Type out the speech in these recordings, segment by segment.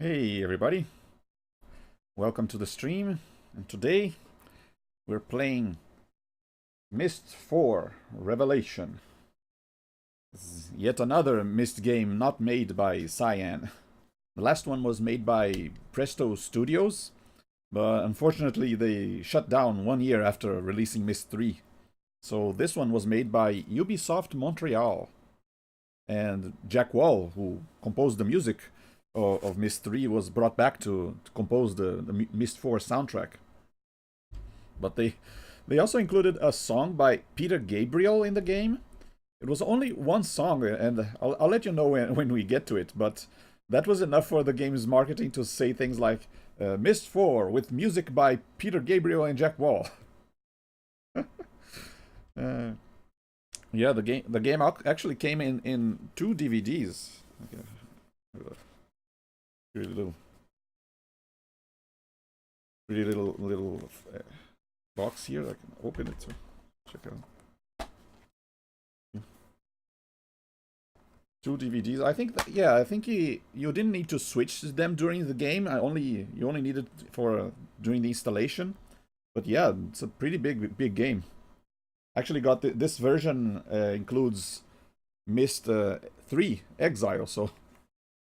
Hey everybody, welcome to the stream, and today we're playing Myst IV Revelation. This is yet another Myst game not made by Cyan. The last one was made by Presto Studios, but unfortunately they shut down 1 year after releasing Myst III. So this one was made by Ubisoft Montreal, and Jack Wall, who composed the music of Myst III, was brought back to compose the Myst IV soundtrack. But they also included a song by Peter Gabriel in the game. It was only one song, and I'll let you know when we get to it, but that was enough for the game's marketing to say things like, Myst IV with music by Peter Gabriel and Jack Wall. Yeah, the game actually came in 2 DVDs. Okay. Pretty little box here. I can open it to check out. 2 DVDs. I think that, yeah, I think you didn't need to switch them during the game. You only needed for during the installation. But yeah, it's a pretty big game. Actually, got this version includes Myst III Exile, so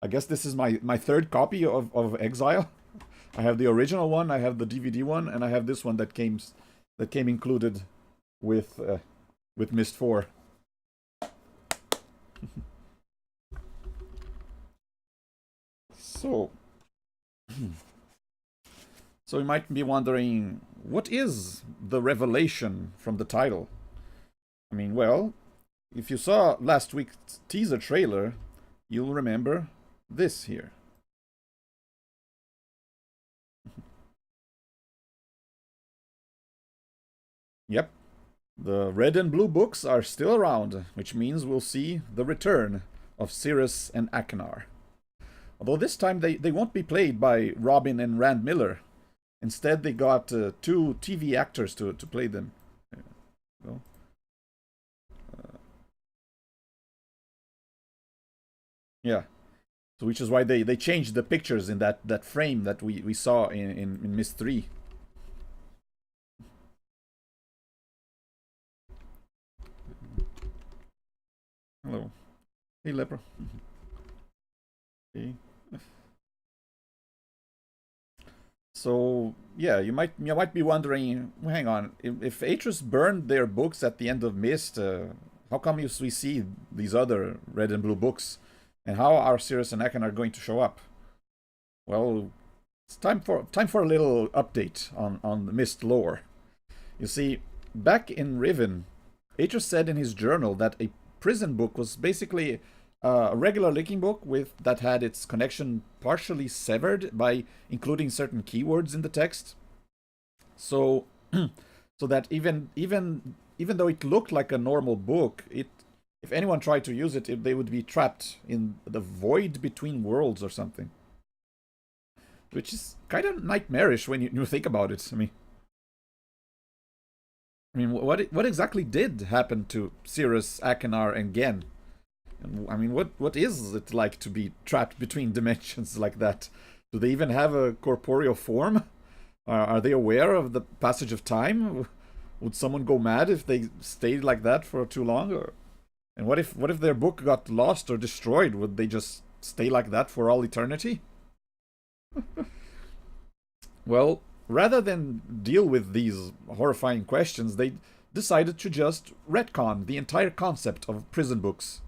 I guess this is my third copy of Exile. I have the original one, I have the DVD one, and I have this one that came included with Myst IV. So you might be wondering, what is the revelation from the title? I mean, well, if you saw last week's teaser trailer, you'll remember this here. Yep, the red and blue books are still around, which means we'll see the return of Cirrus and Achenar. Although this time they won't be played by Robin and Rand Miller. Instead, they got 2 TV actors to play them. So, yeah. So which is why they changed the pictures in that frame that we saw in Myst III. Hello. Hey, Leper. Okay. So yeah, you might be wondering, hang on, if Atrus burned their books at the end of Myst, how come we see these other red and blue books, and how are Cirrus and Achenar going to show up? Well, it's time for a little update on the Myst lore. You see, back in Riven, Atrus said in his journal that a prison book was basically a regular linking book that had its connection partially severed by including certain keywords in the text. So that even though it looked like a normal book, if anyone tried to use it, they would be trapped in the void between worlds or something. Which is kind of nightmarish when you think about it. I mean, what exactly did happen to Cirrus, Achenar, and Gen? I mean, what is it like to be trapped between dimensions like that? Do they even have a corporeal form? Are they aware of the passage of time? Would someone go mad if they stayed like that for too long? And what if their book got lost or destroyed? Would they just stay like that for all eternity? Well, rather than deal with these horrifying questions, they decided to just retcon the entire concept of prison books.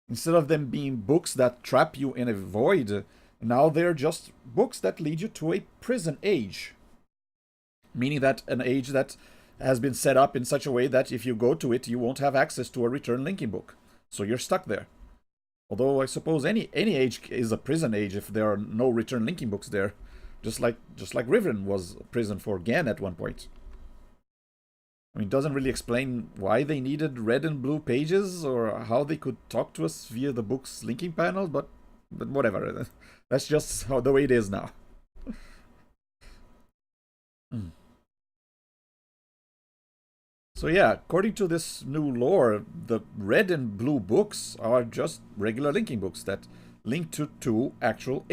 Instead of them being books that trap you in a void, now they're just books that lead you to a prison age. Meaning that an age that has been set up in such a way that if you go to it, you won't have access to a return linking book. So you're stuck there. Although I suppose any age is a prison age if there are no return linking books there. Just like Riven was a prison for Gen at one point. I mean, it doesn't really explain why they needed red and blue pages or how they could talk to us via the book's linking panel, but whatever. That's just the way it is now. So yeah, according to this new lore, the red and blue books are just regular linking books that link to 2 actual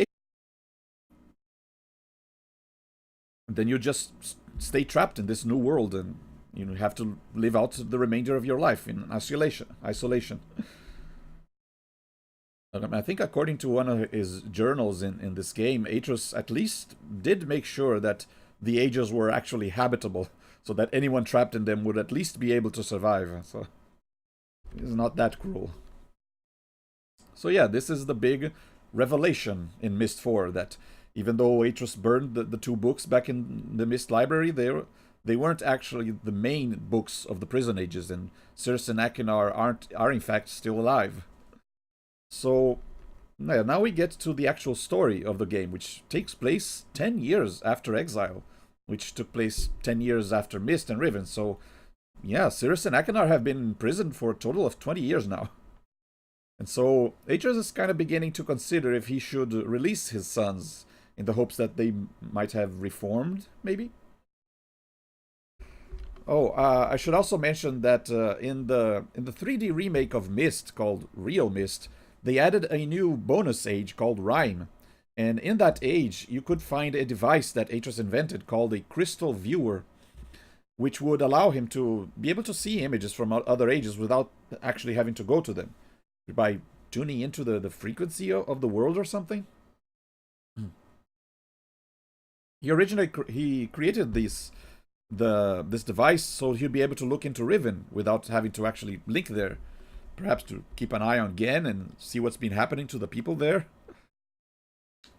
then you just stay trapped in this new world, and you have to live out the remainder of your life in isolation. I think according to one of his journals in this game, Atreus at least did make sure that the ages were actually habitable, so that anyone trapped in them would at least be able to survive. So it's not that cruel. So yeah, this is the big revelation in Myst IV, that even though Atreus burned the two books back in the Myst library, they weren't actually the main books of the Prison Ages, and Circe and Achenar are in fact still alive. So yeah, now we get to the actual story of the game, which takes place 10 years after Exile, which took place 10 years after Myst and Riven. So yeah, Circe and Achenar have been in prison for a total of 20 years now. And so Atreus is kind of beginning to consider if he should release his sons in the hopes that they might have reformed, maybe? Oh, I should also mention that in the 3D remake of Myst, called Real Myst, they added a new bonus age called Rime. And in that age, you could find a device that Atreus invented called a Crystal Viewer, which would allow him to be able to see images from other ages without actually having to go to them, by tuning into the frequency of the world or something. He originally created this device so he'd be able to look into Riven without having to actually link there. Perhaps to keep an eye on Gen and see what's been happening to the people there.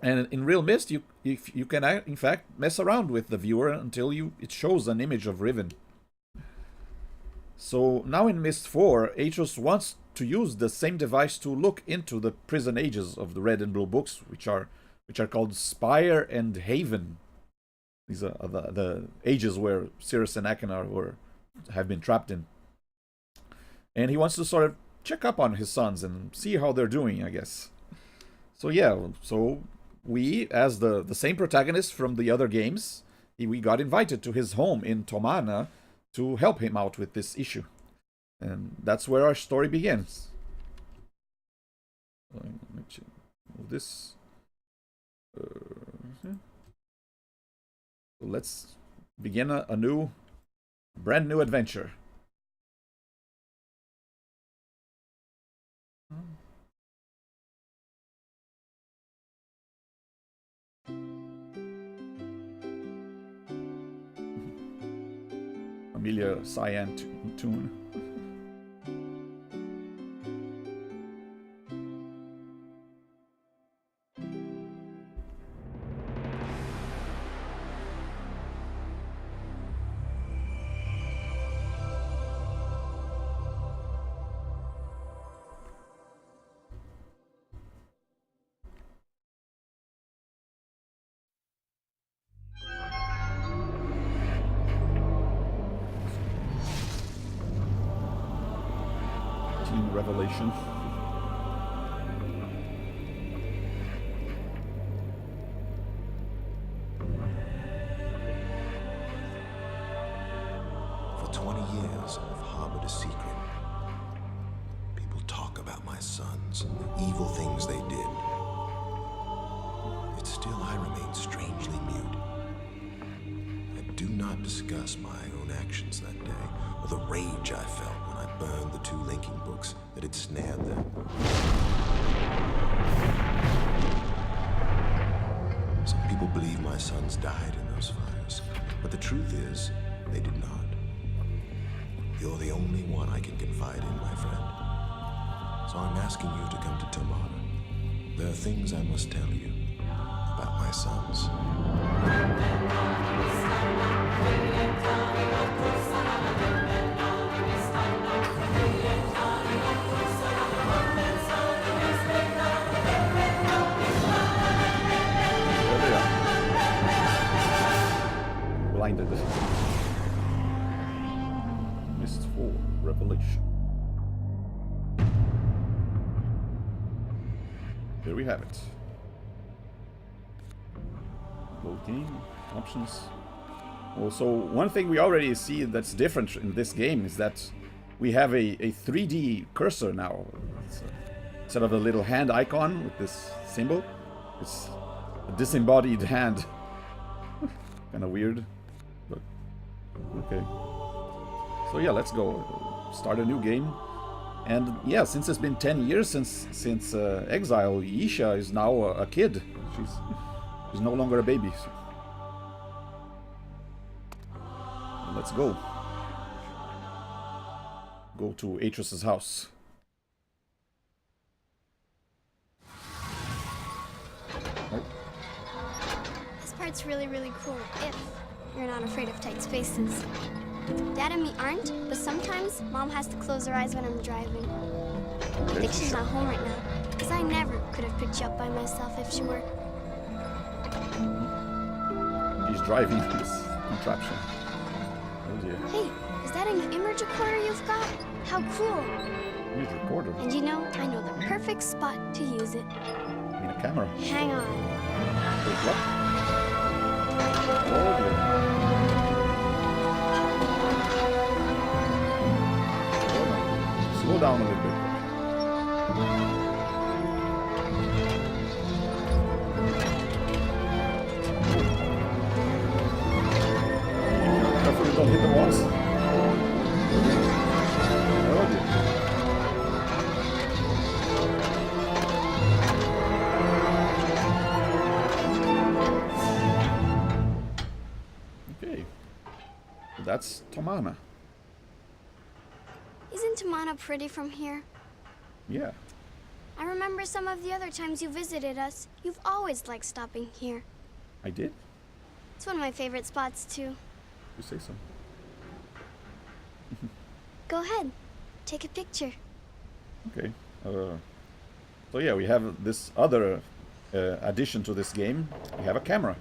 And in Real Myst, you can in fact mess around with the viewer until it shows an image of Riven. So now in Myst IV, Atreus wants to use the same device to look into the prison ages of the Red and Blue books, which are called Spire and Haven. These are the ages where Circe and Achenar have been trapped in. And he wants to sort of check up on his sons and see how they're doing, I guess. So yeah, so we, as the same protagonist from the other games, we got invited to his home in Tomana to help him out with this issue. And that's where our story begins. This. So let's begin a brand new adventure. Amelia Cyan tune. Revelation. For 20 years, I've harbored a secret. People talk about my sons and the evil things they did. Yet still I remain strangely mute. I do not discuss my own actions that day, or the rage I felt when I burned the two linking books that had snared them. Some people believe my sons died in those fires, but the truth is, they did not. You're the only one I can confide in, my friend. So I'm asking you to come to Tomana. There are things I must tell you about my sons. Blinded. Myst IV Revelation. Here we have it. Load game options. Also, one thing we already see that's different in this game is that we have a 3D cursor now. Instead of a little hand icon with this symbol, it's a disembodied hand. Kind of weird, but okay. So yeah, let's go. Start a new game. And yeah, since it's been 10 years since Exile, Isha is now a kid. She's no longer a baby. So. Let's go. Go to Atreus's house. Oh. This part's really, really cool if you're not afraid of tight spaces. Dad and me aren't, but sometimes Mom has to close her eyes when I'm driving. I think she's not home right now, because I never could have picked you up by myself if she were. He's driving this contraption. Oh dear. Hey, is that a new image recorder you've got? How cool! Image recorder? And you know, I know the perfect spot to use it. I mean a camera. Hang on. Wait, what? Oh dear. Slow down a little bit. Careful you don't hit the walls. Oh dear. Okay. That's Tomana. Isn't Tamana pretty from here? Yeah. I remember some of the other times you visited us. You've always liked stopping here. I did? It's one of my favorite spots, too. You say so. Go ahead. Take a picture. Okay. So yeah, we have this other addition to this game. We have a camera.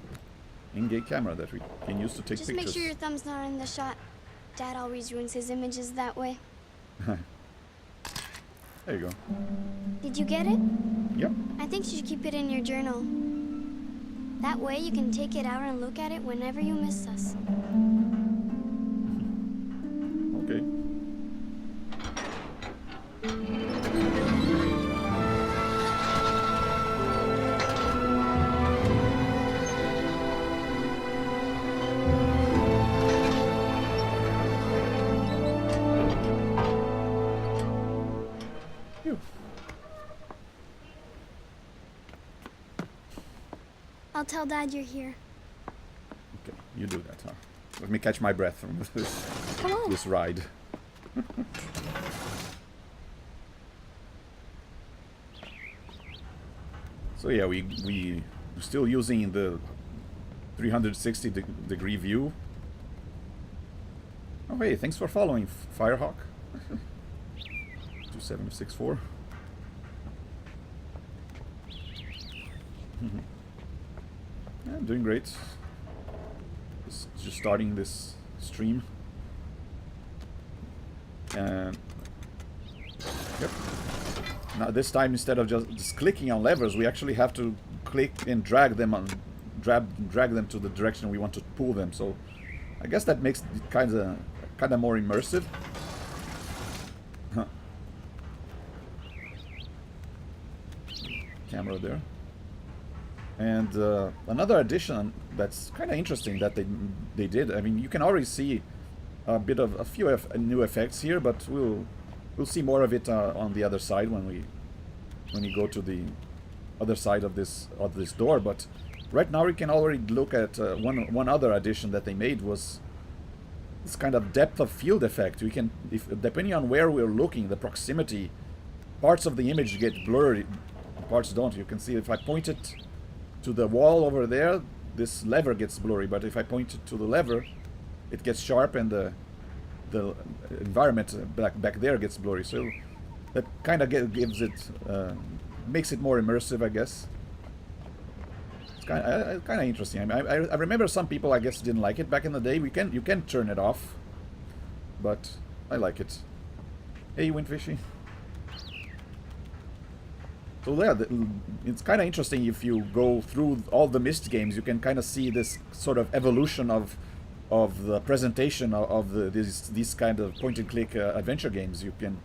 In-game camera that we can use to take Just pictures. make sure your thumb's not in the shot. Dad always ruins his images that way. There you go. Did you get it? Yep. I think you should keep it in your journal. That way you can take it out and look at it whenever you miss us. Okay. Phew. I'll tell Dad you're here. Okay, you do that, huh? Let me catch my breath from Come on. this ride. So yeah, we're still using the 360-degree view. Oh hey, thanks for following, Firehawk. 2764. Yeah, I'm doing great. Just starting this stream. And yep. Now this time, instead of just clicking on levers, we actually have to click and drag them drag them to the direction we want to pull them. So I guess that makes it kind of more immersive. Huh. Camera there. And another addition that's kind of interesting that they did. I mean, you can already see a few new effects here, but we'll see more of it on the other side when we go to the other side of this door. But right now we can already look at one other addition that they made was this kind of depth of field effect. We can, depending on where we're looking, the proximity, parts of the image get blurry, parts don't. You can see if I point it to the wall over there, this lever gets blurry, but if I point it to the lever, it gets sharp, and the environment back there gets blurry. So that kind of gives it, makes it more immersive, I guess. It's kind of interesting. I mean, I remember some people, I guess, didn't like it back in the day. You can turn it off, but I like it. Hey, Windfishy. So yeah, it's kind of interesting if you go through all the Myst games. You can kind of see this sort of evolution of the presentation of these kind of point-and-click adventure games. You can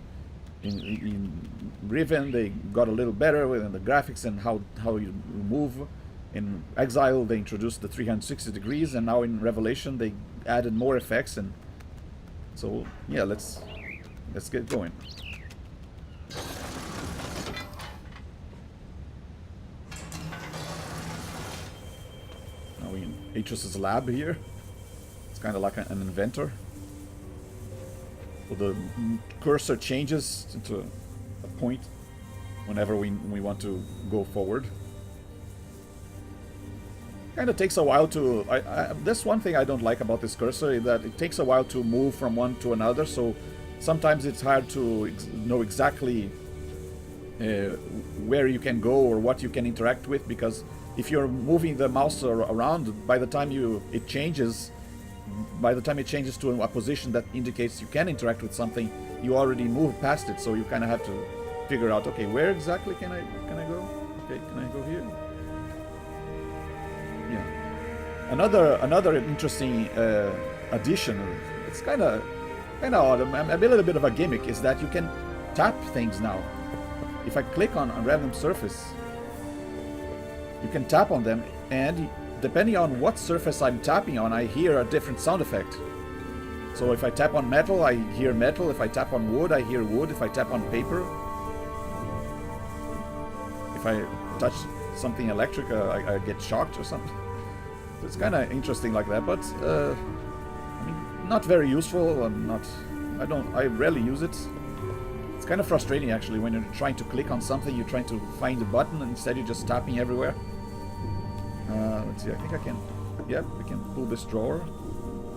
in Riven they got a little better with the graphics and how you move, in Exile they introduced the 360 degrees, and now in Revelation they added more effects, and so yeah, let's get going. Now we're in Atrus's lab here. It's kind of like an inventor. So the cursor changes into a point whenever we want to go forward. Kind of takes a while to... That's one thing I don't like about this cursor, is that it takes a while to move from one to another, so sometimes it's hard to know exactly where you can go or what you can interact with, because if you're moving the mouse around, by the time it changes to a position that indicates you can interact with something, you already moved past it, so you kind of have to figure out, okay, where exactly can I go? Okay, can I go here? Yeah. Another interesting addition, it's kind of odd, a little bit of a gimmick, is that you can tap things now. If I click on a random surface, you can tap on them, and depending on what surface I'm tapping on, I hear a different sound effect. So if I tap on metal, I hear metal. If I tap on wood, I hear wood. If I tap on paper, if I touch something electric, I get shocked or something. So it's kind of interesting like that, but I mean, not very useful. I rarely use it. It's kind of frustrating actually when you're trying to click on something, you're trying to find the button, and instead you're just tapping everywhere. Let's see, I think I can... Yep, we can pull this drawer,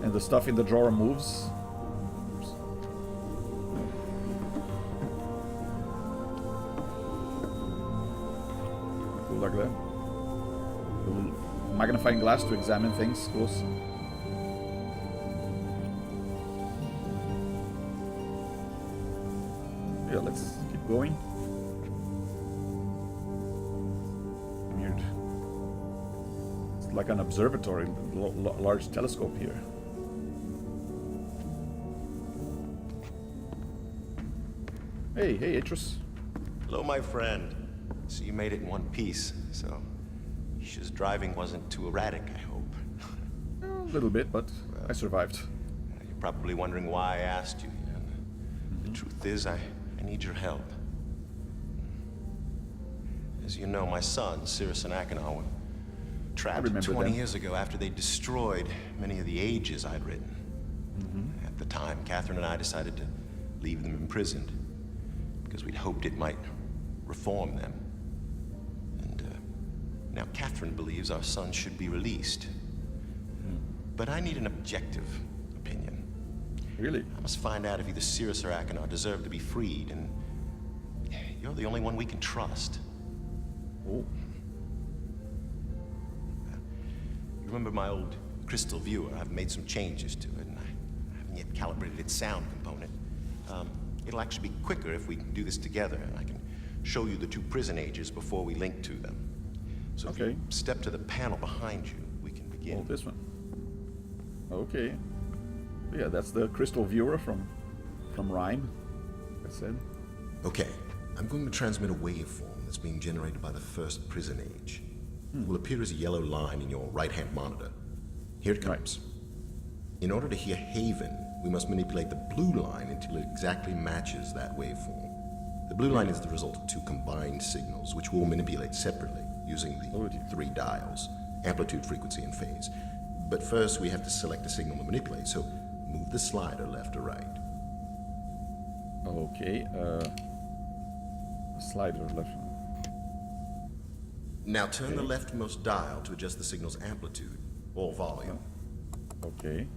and the stuff in the drawer moves. Oops. Cool like that. A little magnifying glass to examine things close. Yeah, let's keep going. Weird. Like an observatory, large telescope here. Hey, Atrus. Hello, my friend. So you made it in one piece, so Isha's driving wasn't too erratic, I hope. A little bit, but well, I survived. You're probably wondering why I asked you, Ian. The truth is, I need your help. As you know, my sons, Cirrus and Achenar, were trapped 20 years ago after they destroyed many of the ages I'd written. At the time, Catherine and I decided to leave them imprisoned because we'd hoped it might reform them. And now Catherine believes our sons should be released. But I need an objective opinion. Really? I must find out if either Cirrus or Achenar deserve to be freed, and you're the only one we can trust. Oh. Remember my old crystal viewer? I've made some changes to it, and I haven't yet calibrated its sound component. It'll actually be quicker if we do this together, and I can show you the two prison ages before we link to them. So if you step to the panel behind you, we can begin. Oh, this one. Okay. Yeah, that's the crystal viewer from Rhyme, I said. Okay, I'm going to transmit a waveform that's being generated by the first prison age. It will appear as a yellow line in your right-hand monitor. Here it comes. Right. In order to hear Haven, we must manipulate the blue line until it exactly matches that waveform. The blue line is the result of two combined signals, which we'll manipulate separately using the three dials, amplitude, frequency, and phase. But first, we have to select a signal to manipulate, so move the slider left or right. Okay, slider left. Now turn the leftmost dial to adjust the signal's amplitude or volume. Okay.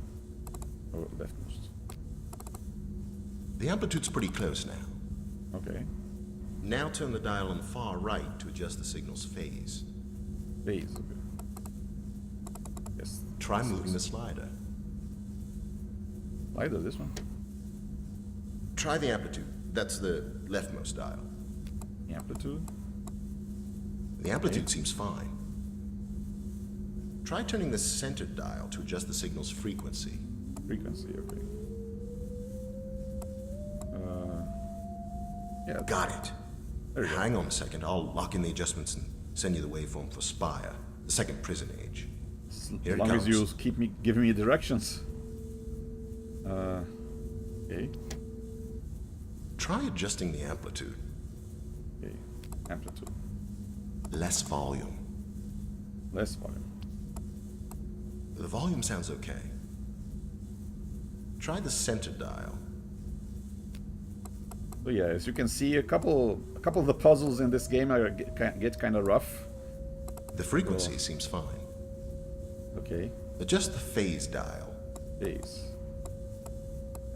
Oh, leftmost. The amplitude's pretty close now. Okay. Now turn the dial on the far right to adjust the signal's phase. Phase, okay. Yes. Try moving the slider. Slider, this one? Try the amplitude. That's the leftmost dial. The amplitude? The amplitude seems fine. Try turning the center dial to adjust the signal's frequency. Frequency, okay. Yeah. Got it. Hang on a second. I'll lock in the adjustments and send you the waveform for Spire. The second prison age. As Here it long as you comes. keep giving me directions. Okay. Try adjusting the amplitude. Okay. Amplitude. Less volume. Less volume. The volume sounds okay. Try the center dial. So yeah, as you can see, a couple of the puzzles in this game are get kind of rough. The frequency seems fine. Okay. Adjust the phase dial. Phase.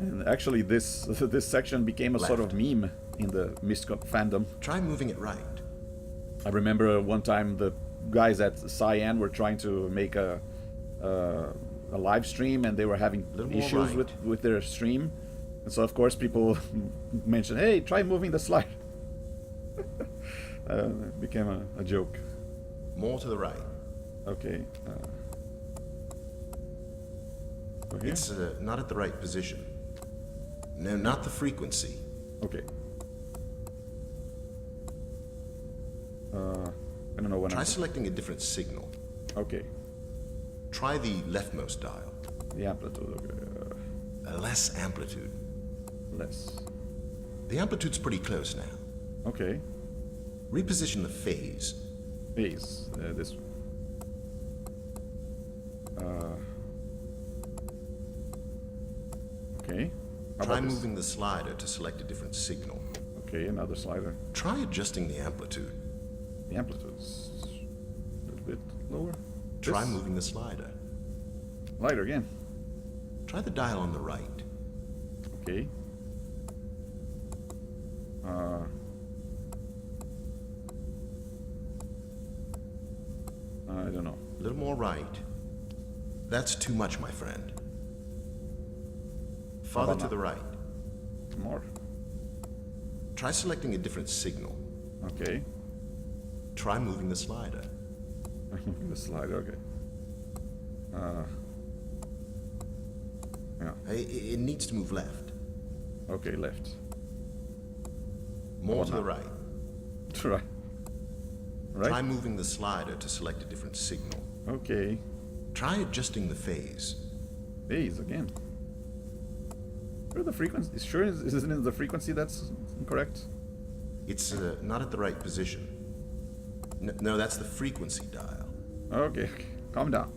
And actually, this this section became a sort of meme in the Myst fandom. Try moving it right. I remember one time the guys at Cyan were trying to make a live stream, and they were having issues with their stream, and so of course people mentioned, "Hey, try moving the slide." It became a joke. More to the right. Okay. Okay. It's not at the right position. No, not the frequency. Okay. I don't know when. Try selecting a different signal. Okay. Try the leftmost dial. The amplitude. Okay. Less amplitude. Less. The amplitude's pretty close now. Okay. Reposition the phase. Phase. This. Okay. How Try about this? moving the slider to select a different signal. Okay, another slider. Try adjusting the amplitude. The amplitude's a little bit lower. Try This? moving the slider. Lighter again. Try the dial on the right. Okay. I don't know. A little more right. That's too much, my friend. Farther about to now? the right. More. Try selecting a different signal. Okay. Try moving the slider. The slider, okay. Yeah. It needs to move left. Okay, left. More What to now? the right. Right. Try Right? moving the slider to select a different signal. Okay. Try adjusting the phase. Phase again. Sure the frequency? Sure, isn't it the frequency that's incorrect? It's not at the right position. No, that's the frequency dial. Okay, okay. Calm down.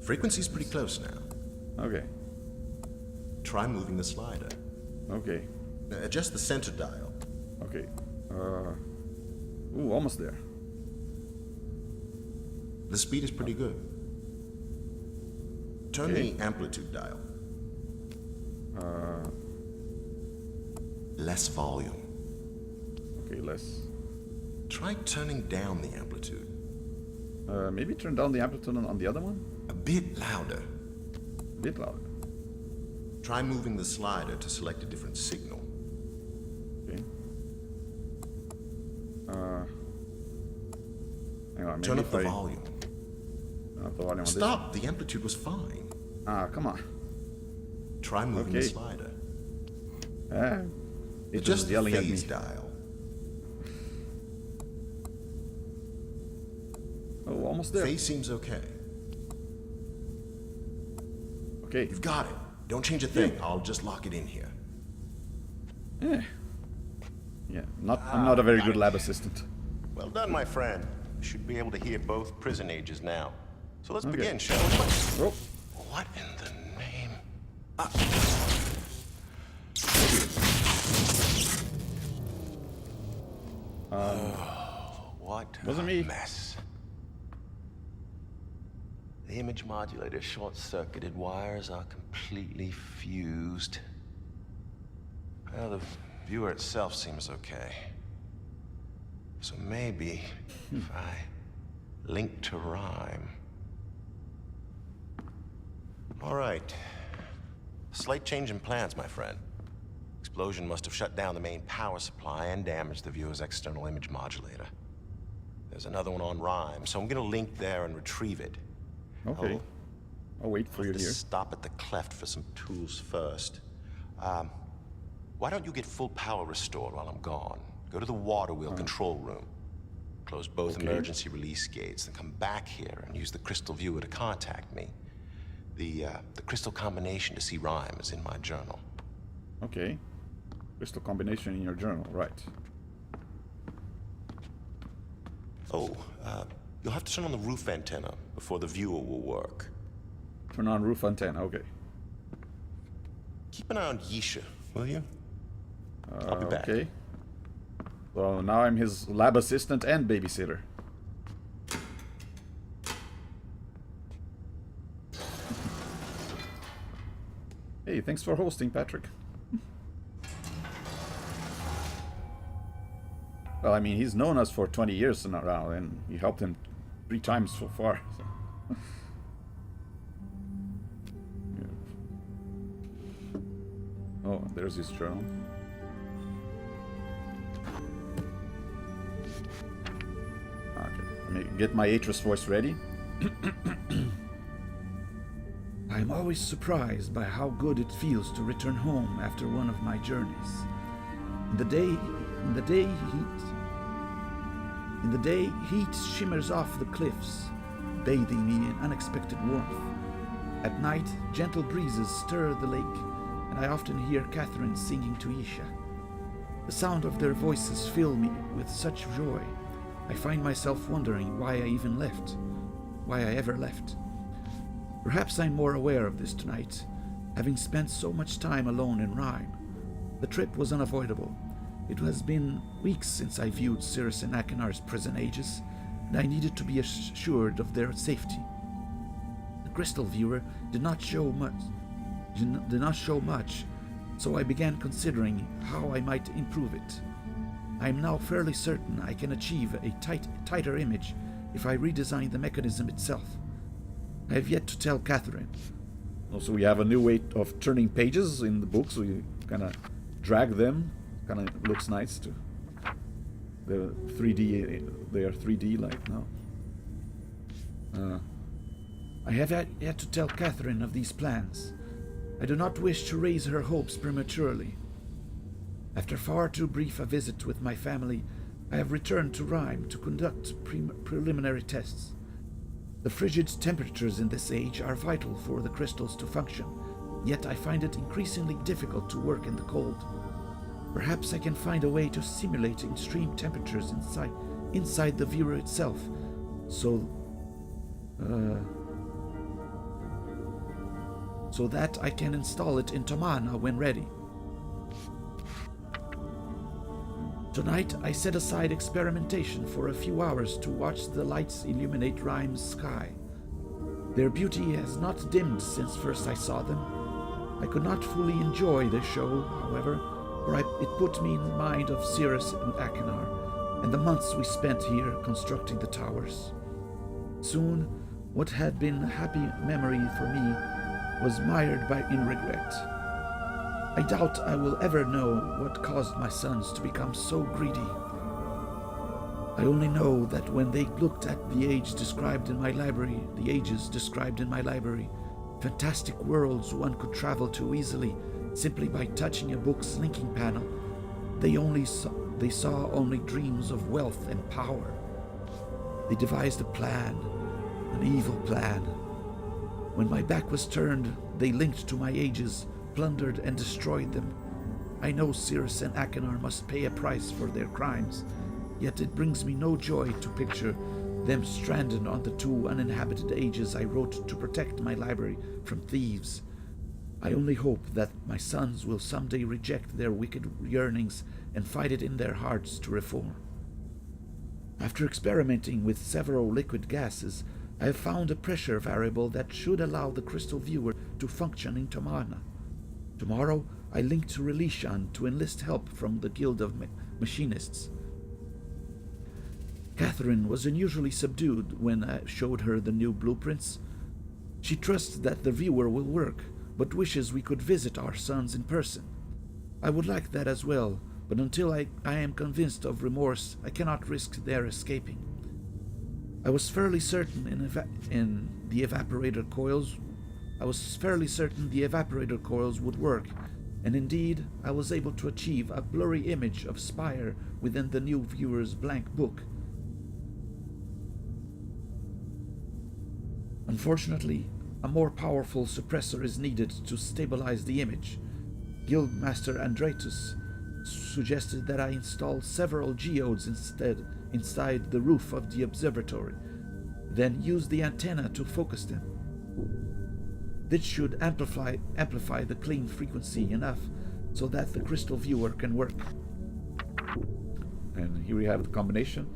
Frequency's pretty close now. Okay. Try moving the slider. Okay. Now, adjust the center dial. Okay. Ooh, almost there. The speed is pretty good. Turn Okay. the amplitude dial. Less volume. Okay, less. Try turning down the amplitude. Maybe turn down the amplitude on the other one? A bit louder. A bit louder. Try moving the slider to select a different signal. Okay. Hang on, maybe Turn up if the I volume. turn up the volume on this. Stop! The amplitude was fine. Ah, come on. Try moving the Okay. slider. It Adjust was the yelling at me. phase dial. Oh, almost there. Phase seems okay. Okay. You've got it. Don't change a thing. I'll just lock it in here. Yeah. Yeah. I'm not a very good lab assistant. Well done, my friend. You should be able to hear both prison ages now. So let's Okay. begin, shall we? Oh. What in the name? What Wasn't a me. mess. The image modulator short-circuited wires are completely fused. Well, the viewer itself seems okay. So maybe if I link to rhyme. All right. Slight change in plans, my friend. Explosion must have shut down the main power supply and damaged the viewer's external image modulator. There's another one on rhyme, so I'm gonna link there and retrieve it. Okay. I'll wait for you Have to here. stop at the cleft for some tools first. Why don't you get full power restored while I'm gone? Go to the water wheel control room. Close both Okay. emergency release gates, then come back here and use the crystal viewer to contact me. The crystal combination to see rhyme is in my journal. Okay. Crystal combination in your journal, right. Oh, you'll have to turn on the roof antenna before the viewer will work. Turn on roof antenna, okay. Keep an eye on Yisha, will you? I'll be back. Okay. Well, now I'm his lab assistant and babysitter. Hey, thanks for hosting, Patrick. Well, I mean, he's known us for 20 years now, and we helped him 3 times so far. So. Yeah. Oh, there's his journal. Okay, let me get my Atris voice ready. I am always surprised by how good it feels to return home after one of my journeys. In the day, heat shimmers off the cliffs, bathing me in unexpected warmth. At night, gentle breezes stir the lake, and I often hear Catherine singing to Isha. The sound of their voices fill me with such joy. I find myself wondering why I ever left. Perhaps I'm more aware of this tonight, having spent so much time alone in Rhyme. The trip was unavoidable. It has been weeks since I viewed Cirrus and Akinar's prison ages, and I needed to be assured of their safety. The crystal viewer did not show much, so I began considering how I might improve it. I am now fairly certain I can achieve a tighter image if I redesign the mechanism itself. I have yet to tell Catherine. Also, we have a new way of turning pages in the books. We kind of drag them. Kind of looks nice too. The 3D, they are 3D like now. I have yet to tell Catherine of these plans. I do not wish to raise her hopes prematurely. After far too brief a visit with my family, I have returned to Rhyme to conduct preliminary tests. The frigid temperatures in this age are vital for the crystals to function, yet I find it increasingly difficult to work in the cold. Perhaps I can find a way to simulate extreme temperatures inside the viewer itself, so that I can install it in Tamana when ready. Tonight, I set aside experimentation for a few hours to watch the lights illuminate Rhyme's sky. Their beauty has not dimmed since first I saw them. I could not fully enjoy the show, however, for it put me in mind of Cirrus and Akinar, and the months we spent here constructing the towers. Soon, what had been a happy memory for me was mired in regret. I doubt I will ever know what caused my sons to become so greedy. I only know that when they looked at the ages described in my library, fantastic worlds one could travel to easily simply by touching a book's linking panel, they saw only dreams of wealth and power. They devised a plan, an evil plan. When my back was turned, they linked to my ages, plundered and destroyed them. I know Cirrus and Akinar must pay a price for their crimes, yet it brings me no joy to picture them stranded on the 2 uninhabited ages I wrote to protect my library from thieves. I only hope that my sons will someday reject their wicked yearnings and find it in their hearts to reform. After experimenting with several liquid gases, I have found a pressure variable that should allow the crystal viewer to function in Tamana. Tomorrow, I link to Relishan to enlist help from the Guild of Machinists. Catherine was unusually subdued when I showed her the new blueprints. She trusts that the viewer will work, but wishes we could visit our sons in person. I would like that as well, but until I am convinced of remorse, I cannot risk their escaping. I was fairly certain the evaporator coils would work, and indeed I was able to achieve a blurry image of Spire within the new viewer's blank book. Unfortunately, a more powerful suppressor is needed to stabilize the image. Guildmaster Andretus suggested that I install several geodes inside the roof of the observatory, then use the antenna to focus them. This should amplify the clean frequency enough so that the crystal viewer can work. And here we have the combination.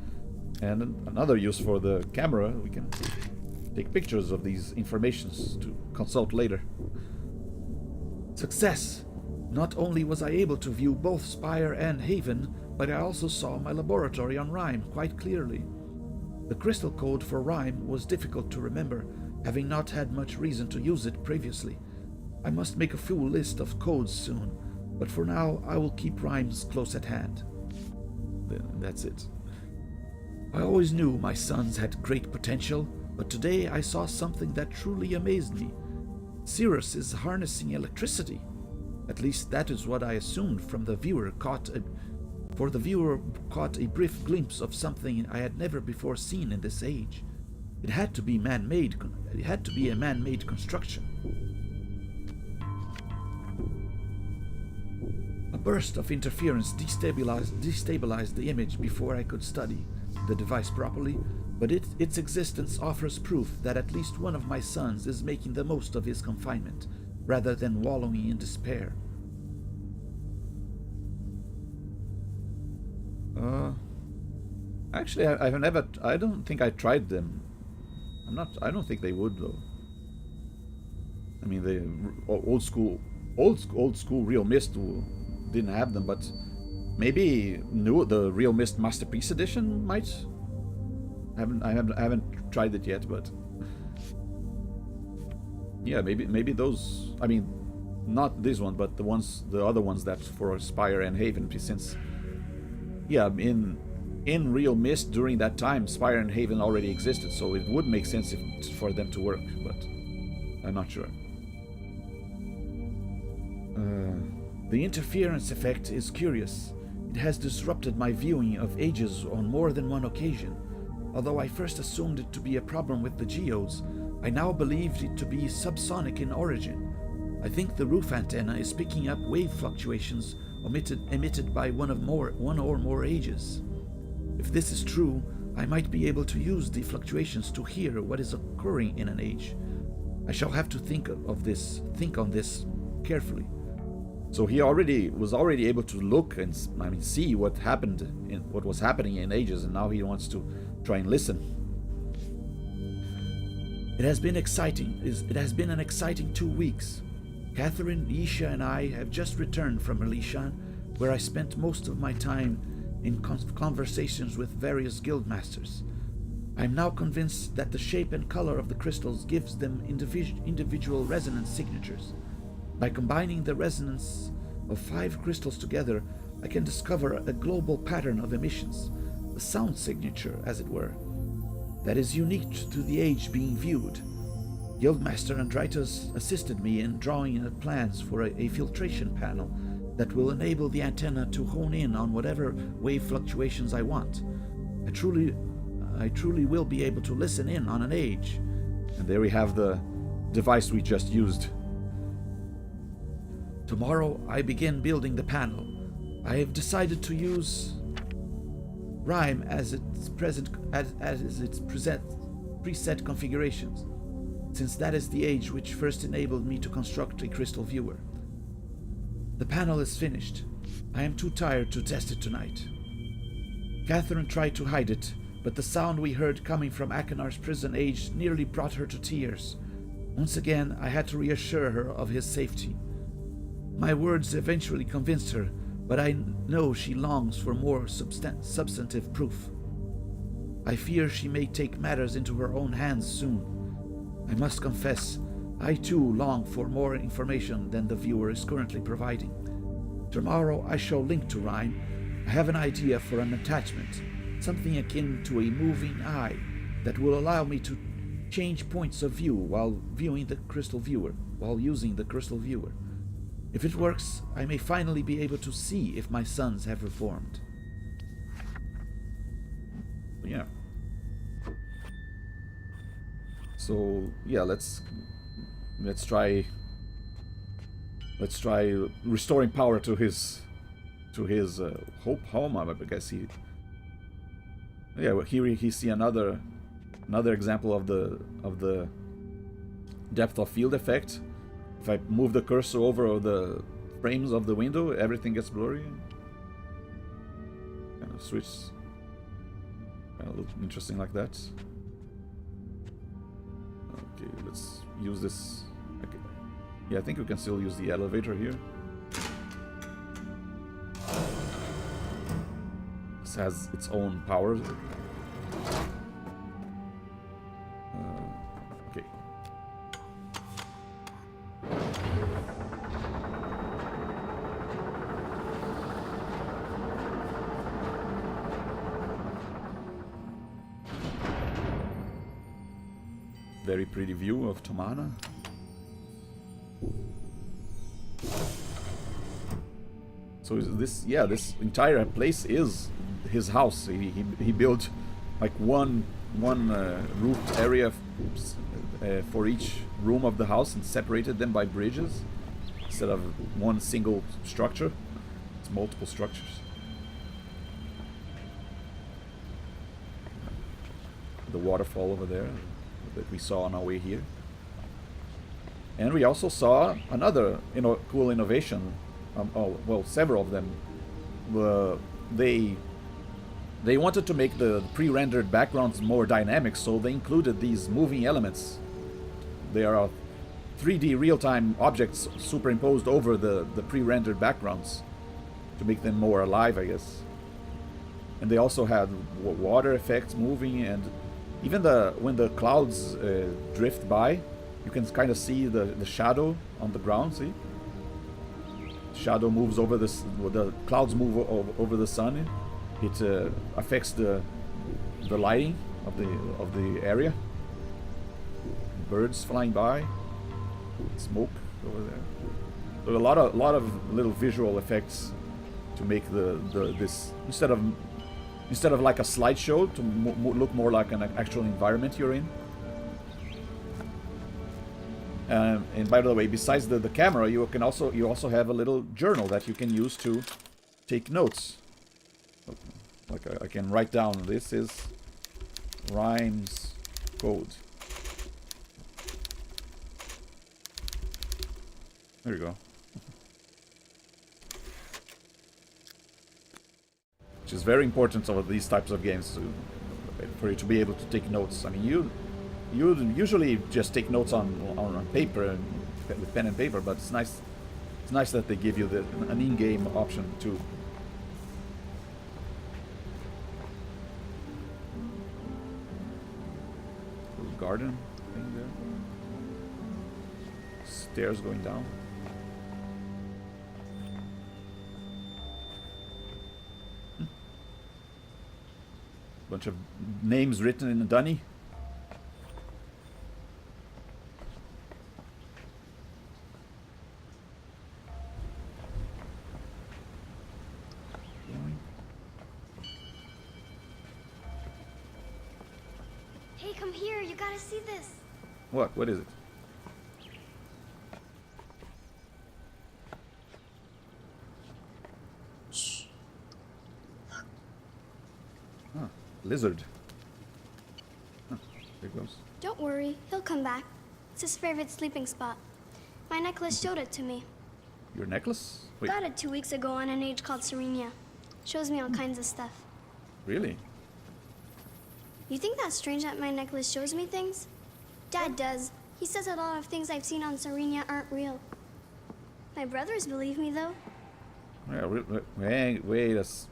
And another use for the camera, we can take pictures of these informations to consult later. Success! Not only was I able to view both Spire and Haven, but I also saw my laboratory on Rhyme quite clearly. The crystal code for Rhyme was difficult to remember, having not had much reason to use it previously. I must make a full list of codes soon, but for now I will keep Rhymes close at hand. That's it. I always knew my sons had great potential, but today I saw something that truly amazed me. Cirrus is harnessing electricity. At least that is what I assumed from the viewer caught a brief glimpse of something I had never before seen in this age. It had to be man-made. It had to be a man-made construction. A burst of interference destabilized the image before I could study the device properly, but its existence offers proof that at least one of my sons is making the most of his confinement, rather than wallowing in despair. Actually, I don't think I tried them. I don't think they would, though. I mean, the old school Real Myst didn't have them, but maybe the Real Myst Masterpiece Edition might. I haven't tried it yet, but yeah, maybe those. I mean, not this one, but the other ones that for Spire and Haven, since yeah, in Real Myst during that time, Spire and Haven already existed, so it would make sense for them to work, but I'm not sure. The interference effect is curious. It has disrupted my viewing of Aegis on more than one occasion. Although I first assumed it to be a problem with the geodes, I now believed it to be subsonic in origin. I think the roof antenna is picking up wave fluctuations emitted by one or more Aegis. If this is true, I might be able to use the fluctuations to hear what is occurring in an age. I shall have to think on this carefully. So he was already able to look and see what was happening in Aegis, and now he wants to try and listen. It has been exciting. It has been an exciting 2 weeks. Catherine, Isha, and I have just returned from Elishan, where I spent most of my time in conversations with various guildmasters. I am now convinced that the shape and color of the crystals gives them individual resonance signatures. By combining the resonance of 5 crystals together, I can discover a global pattern of emissions, a sound signature, as it were, that is unique to the age being viewed. Guildmaster Andritus assisted me in drawing plans for a filtration panel that will enable the antenna to hone in on whatever wave fluctuations I want. I truly will be able to listen in on an age. And there we have the device we just used. Tomorrow I begin building the panel. I have decided to use Rhyme as its preset configurations, since that is the age which first enabled me to construct a crystal viewer. The panel is finished. I am too tired to test it tonight. Catherine tried to hide it, but the sound we heard coming from Akenar's prison age nearly brought her to tears. Once again, I had to reassure her of his safety. My words eventually convinced her, but I know she longs for more substantive proof. I fear she may take matters into her own hands soon. I must confess, I too long for more information than the viewer is currently providing. Tomorrow I shall link to Rhyme. I have an idea for an attachment, something akin to a moving eye that will allow me to change points of view while using the crystal viewer. If it works, I may finally be able to see if my sons have reformed. Yeah. So yeah, let's try restoring power to his home. I guess he. Yeah, well, here he see another example of the depth of field effect. If I move the cursor over the frames of the window, everything gets blurry. Kind of switch. Kind of look interesting like that. Okay, let's use this. Okay. Yeah, I think we can still use the elevator here. This has its own power. Okay. Very pretty view of Tomana. So this, yeah, this entire place is his house. He built like one roofed area for each room of the house and separated them by bridges instead of one single structure. It's multiple structures. The waterfall over there that we saw on our way here. And we also saw another cool innovation. Well, several of them. They wanted to make the pre-rendered backgrounds more dynamic, so they included these moving elements. They are 3D real-time objects superimposed over the pre-rendered backgrounds to make them more alive, I guess. And they also had water effects moving, and even when the clouds drift by, you can kind of see the shadow on the ground. See, shadow moves over this. The clouds move over the sun. It affects the lighting of the area. Birds flying by, smoke over there. So a lot of little visual effects to make this instead of like a slideshow, to look more like an actual environment you're in. And by the way, besides the camera, you also have a little journal that you can use to take notes. Like I can write down, this is rhymes code. There you go. Which is very important of these types of games for you to be able to take notes. I mean, you usually just take notes on paper with pen and paper, but it's nice that they give you an in-game option too. Little garden thing there. Stairs going down. Bunch of names written in dunny. Hey, come here. You gotta see this. What? What is it? Huh. Lizard. Huh. There it goes. Don't worry. He'll come back. It's his favorite sleeping spot. My necklace showed it to me. Your necklace? Wait, Got it 2 weeks ago on an age called Serenia. Shows me all kinds of stuff. really? You think that's strange that my necklace shows me things? Dad does. He says a lot of things I've seen on Serenia aren't real. My brothers believe me, though. Yeah, wait, that's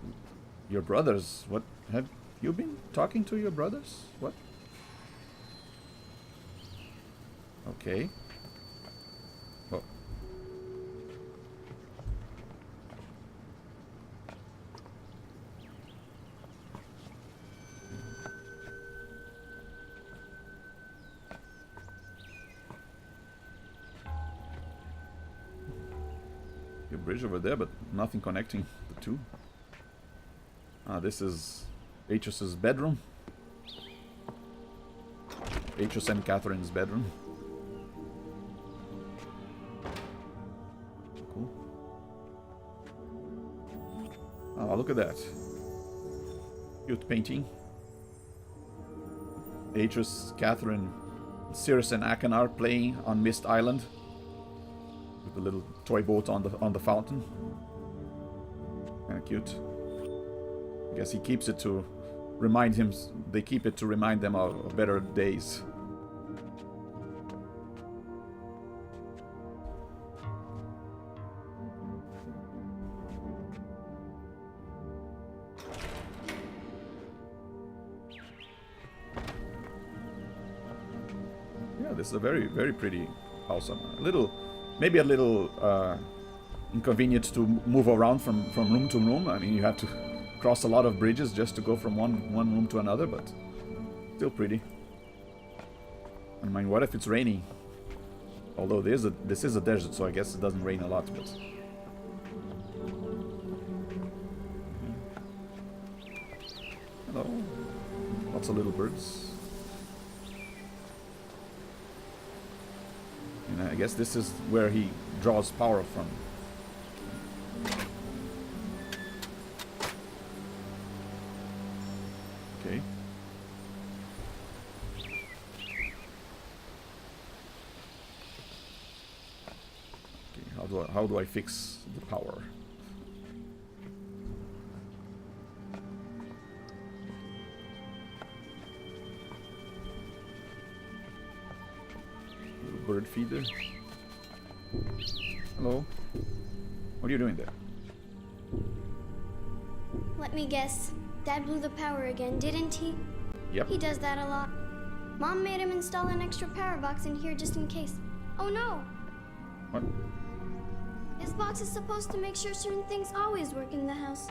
your brothers. What? Have you been talking to your brothers? What? Okay. Oh. Your bridge over there, but nothing connecting the two. Ah, this is Atrus's bedroom. Atreus and Catherine's bedroom. Cool. Oh, look at that. Cute painting. Atreus, Catherine, Cirrus and Akan are playing on Myst Island with a little toy boat on the fountain. Kinda cute. I guess he keeps it to remind him. They keep it to remind them of better days. Yeah, this is a very, very pretty house. Maybe a little inconvenient to move around from room to room. I mean, you have to cross a lot of bridges just to go from one room to another, but still pretty. I mean, what if it's raining? Although this is a desert, so I guess it doesn't rain a lot, but... Hello. Lots of little birds. And I guess this is where he draws power from. Okay. Okay, how do I fix the power? Little bird feeder. Hello. What are you doing there? Let me guess. Dad blew the power again, didn't he? Yep. He does that a lot. Mom made him install an extra power box in here just in case. Oh no! What? This box is supposed to make sure certain things always work in the house.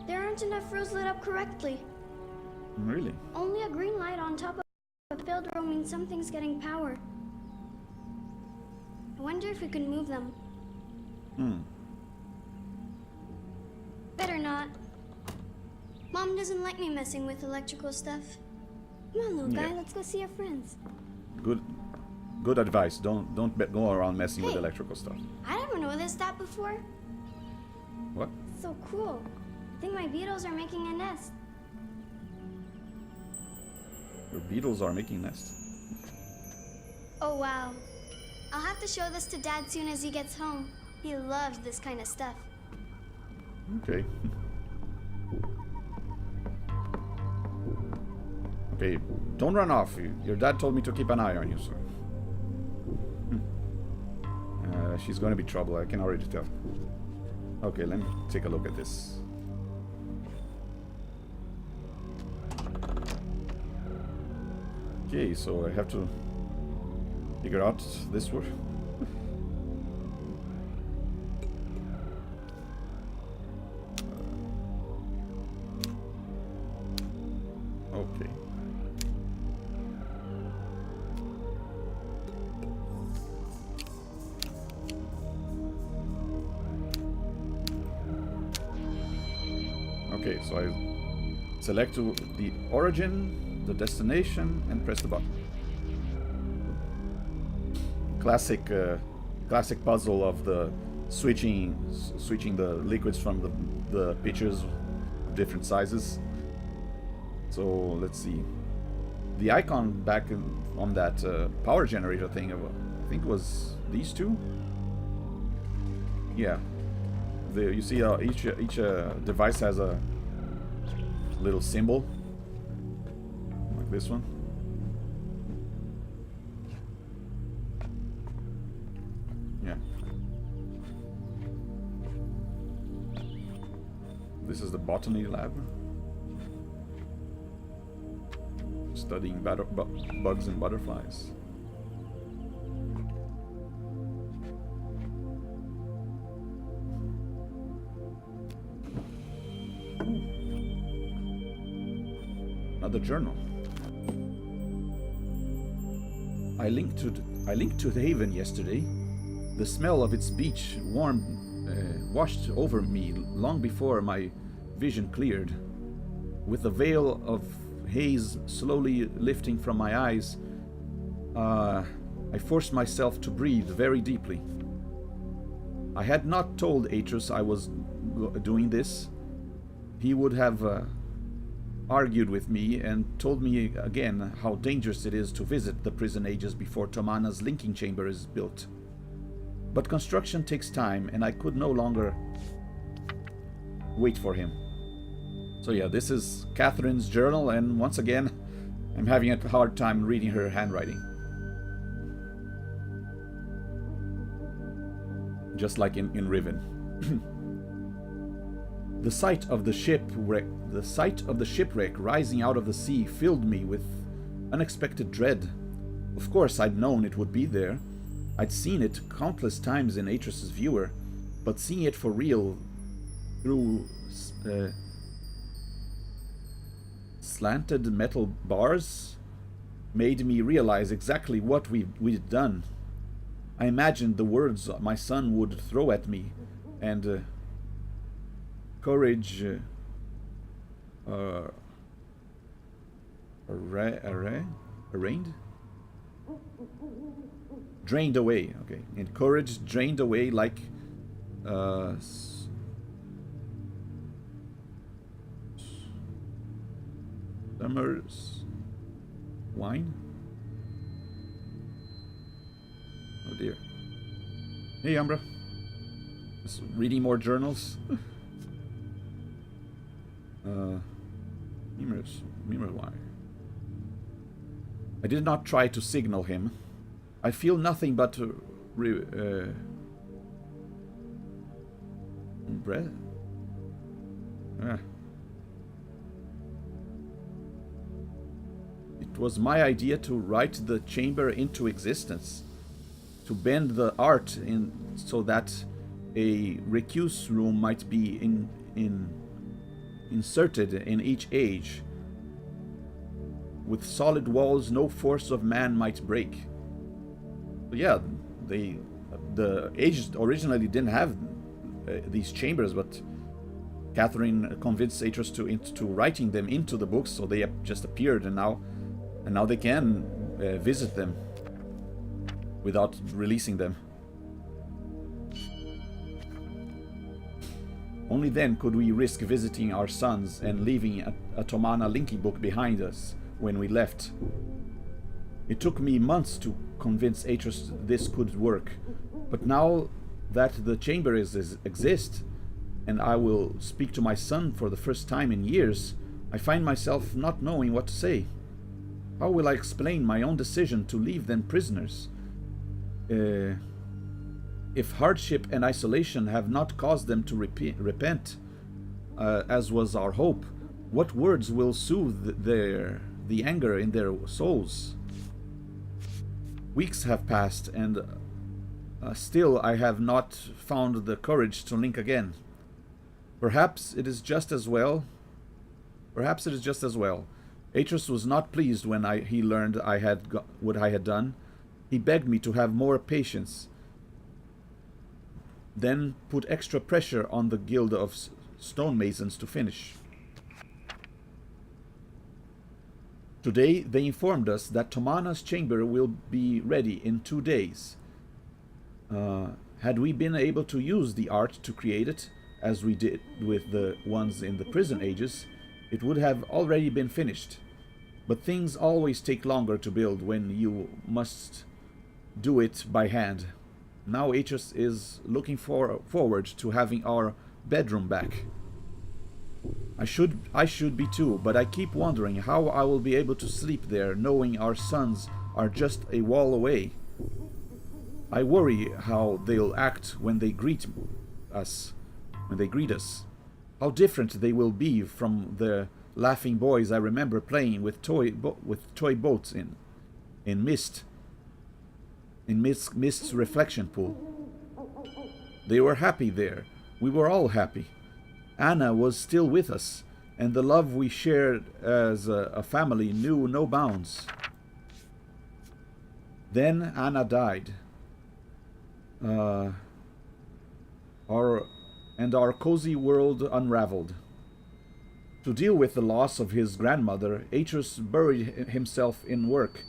There aren't enough rows lit up correctly. Really? Only a green light on top of a failed row means something's getting power. I wonder if we can move them. Better not. Mom doesn't like me messing with electrical stuff. Come on, little guy, Yeah. let's go see our friends. Good advice. Don't go around messing with Hey. electrical stuff. I never noticed that before. What? So cool. I think my beetles are making a nest. Your beetles are making nests. Oh wow. I'll have to show this to Dad soon as he gets home. He loves this kind of stuff. Okay. Okay, don't run off. Your dad told me to keep an eye on you, so... she's going to be trouble, I can already tell. Okay, let me take a look at this. Okay, so I have to figure out this word. Okay. Okay, so I select the origin, the destination, and press the button. Classic puzzle of the switching the liquids from the pitchers, different sizes. So let's see. The icon back on that power generator thing, I think it was these two. Yeah. You see each device has a little symbol, like this one. Yeah. This is the botany lab. Studying bugs and butterflies. Another journal. I linked to the haven yesterday. The smell of its beach washed over me long before my vision cleared. With a veil of haze slowly lifting from my eyes, I forced myself to breathe very deeply. I had not told Atrus I was doing this. He would have argued with me and told me again how dangerous it is to visit the prison ages before Tomana's linking chamber is built. But construction takes time, and I could no longer wait for him. So yeah, this is Catherine's journal, and once again, I'm having a hard time reading her handwriting. Just like in Riven. The sight of the shipwreck rising out of the sea filled me with unexpected dread. Of course, I'd known it would be there. I'd seen it countless times in Atrus's viewer, but seeing it for real through slanted metal bars made me realize exactly what we'd done. I imagined the words my son would throw at me, and courage drained away. Okay, and courage drained away like summer's wine. Oh dear. Hey, Umbra. Just reading more journals. Numerous wine. I did not try to signal him. I feel nothing but breath. It was my idea to write the chamber into existence, to bend the art in so that a recuse room might be inserted in each age. With solid walls no force of man might break. But yeah, the ages originally didn't have these chambers, but Catherine convinced Atrus to writing them into the books, so they just appeared, and now they can visit them without releasing them. Only then could we risk visiting our sons and leaving a Tomana linking book behind us when we left. It took me months to convince Atrus this could work, but now that the chamber exists, and I will speak to my son for the first time in years, I find myself not knowing what to say. How will I explain my own decision to leave them prisoners? If hardship and isolation have not caused them to repent, as was our hope, what words will soothe the anger in their souls? Weeks have passed, and still I have not found the courage to link again. Perhaps it is just as well. Atrus was not pleased when he learned what I had done. He begged me to have more patience, then put extra pressure on the guild of stonemasons to finish. Today they informed us that Tomana's chamber will be ready in 2 days. Had we been able to use the art to create it, as we did with the ones in the prison ages, it would have already been finished. But things always take longer to build when you must do it by hand. Now Atrus is looking forward to having our bedroom back. I should be too, but I keep wondering how I will be able to sleep there knowing our sons are just a wall away. I worry how they'll act when they greet us. How different they will be from the laughing boys I remember playing with toy boats in Myst's reflection pool. They were happy there. We were all happy. Anna was still with us, and the love we shared as a family knew no bounds. Then Anna died. Our cozy world unraveled. To deal with the loss of his grandmother, Atreus buried himself in work,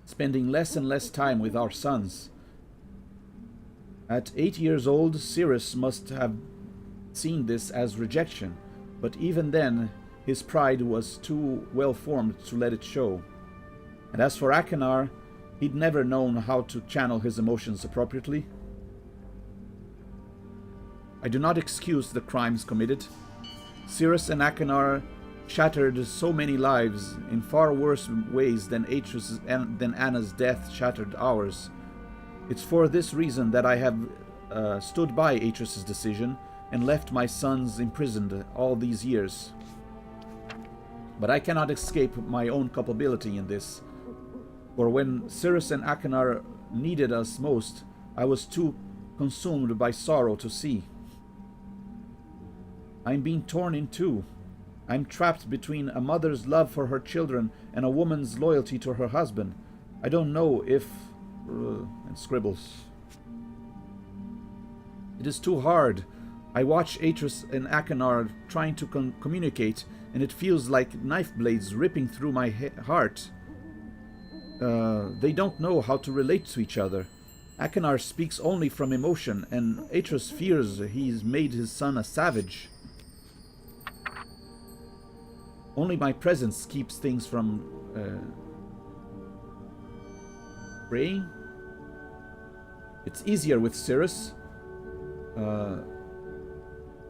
spending less and less time with our sons. At 8 years old, Cyrus must have seen this as rejection, but even then, his pride was too well formed to let it show. And as for Achenar, he'd never known how to channel his emotions appropriately. I do not excuse the crimes committed. Cyrus and Achenar shattered so many lives in far worse ways than Anna's death shattered ours. It's for this reason that I have stood by Atreus' decision and left my sons imprisoned all these years. But I cannot escape my own culpability in this, for when Cyrus and Achenar needed us most, I was too consumed by sorrow to see. I'm being torn in two. I'm trapped between a mother's love for her children and a woman's loyalty to her husband. I don't know if... and scribbles. It is too hard. I watch Atreus and Achenar trying to communicate, and it feels like knife blades ripping through my heart. They don't know how to relate to each other. Achenar speaks only from emotion, and Atreus fears he's made his son a savage. Only my presence keeps things from praying. It's easier with Cyrus.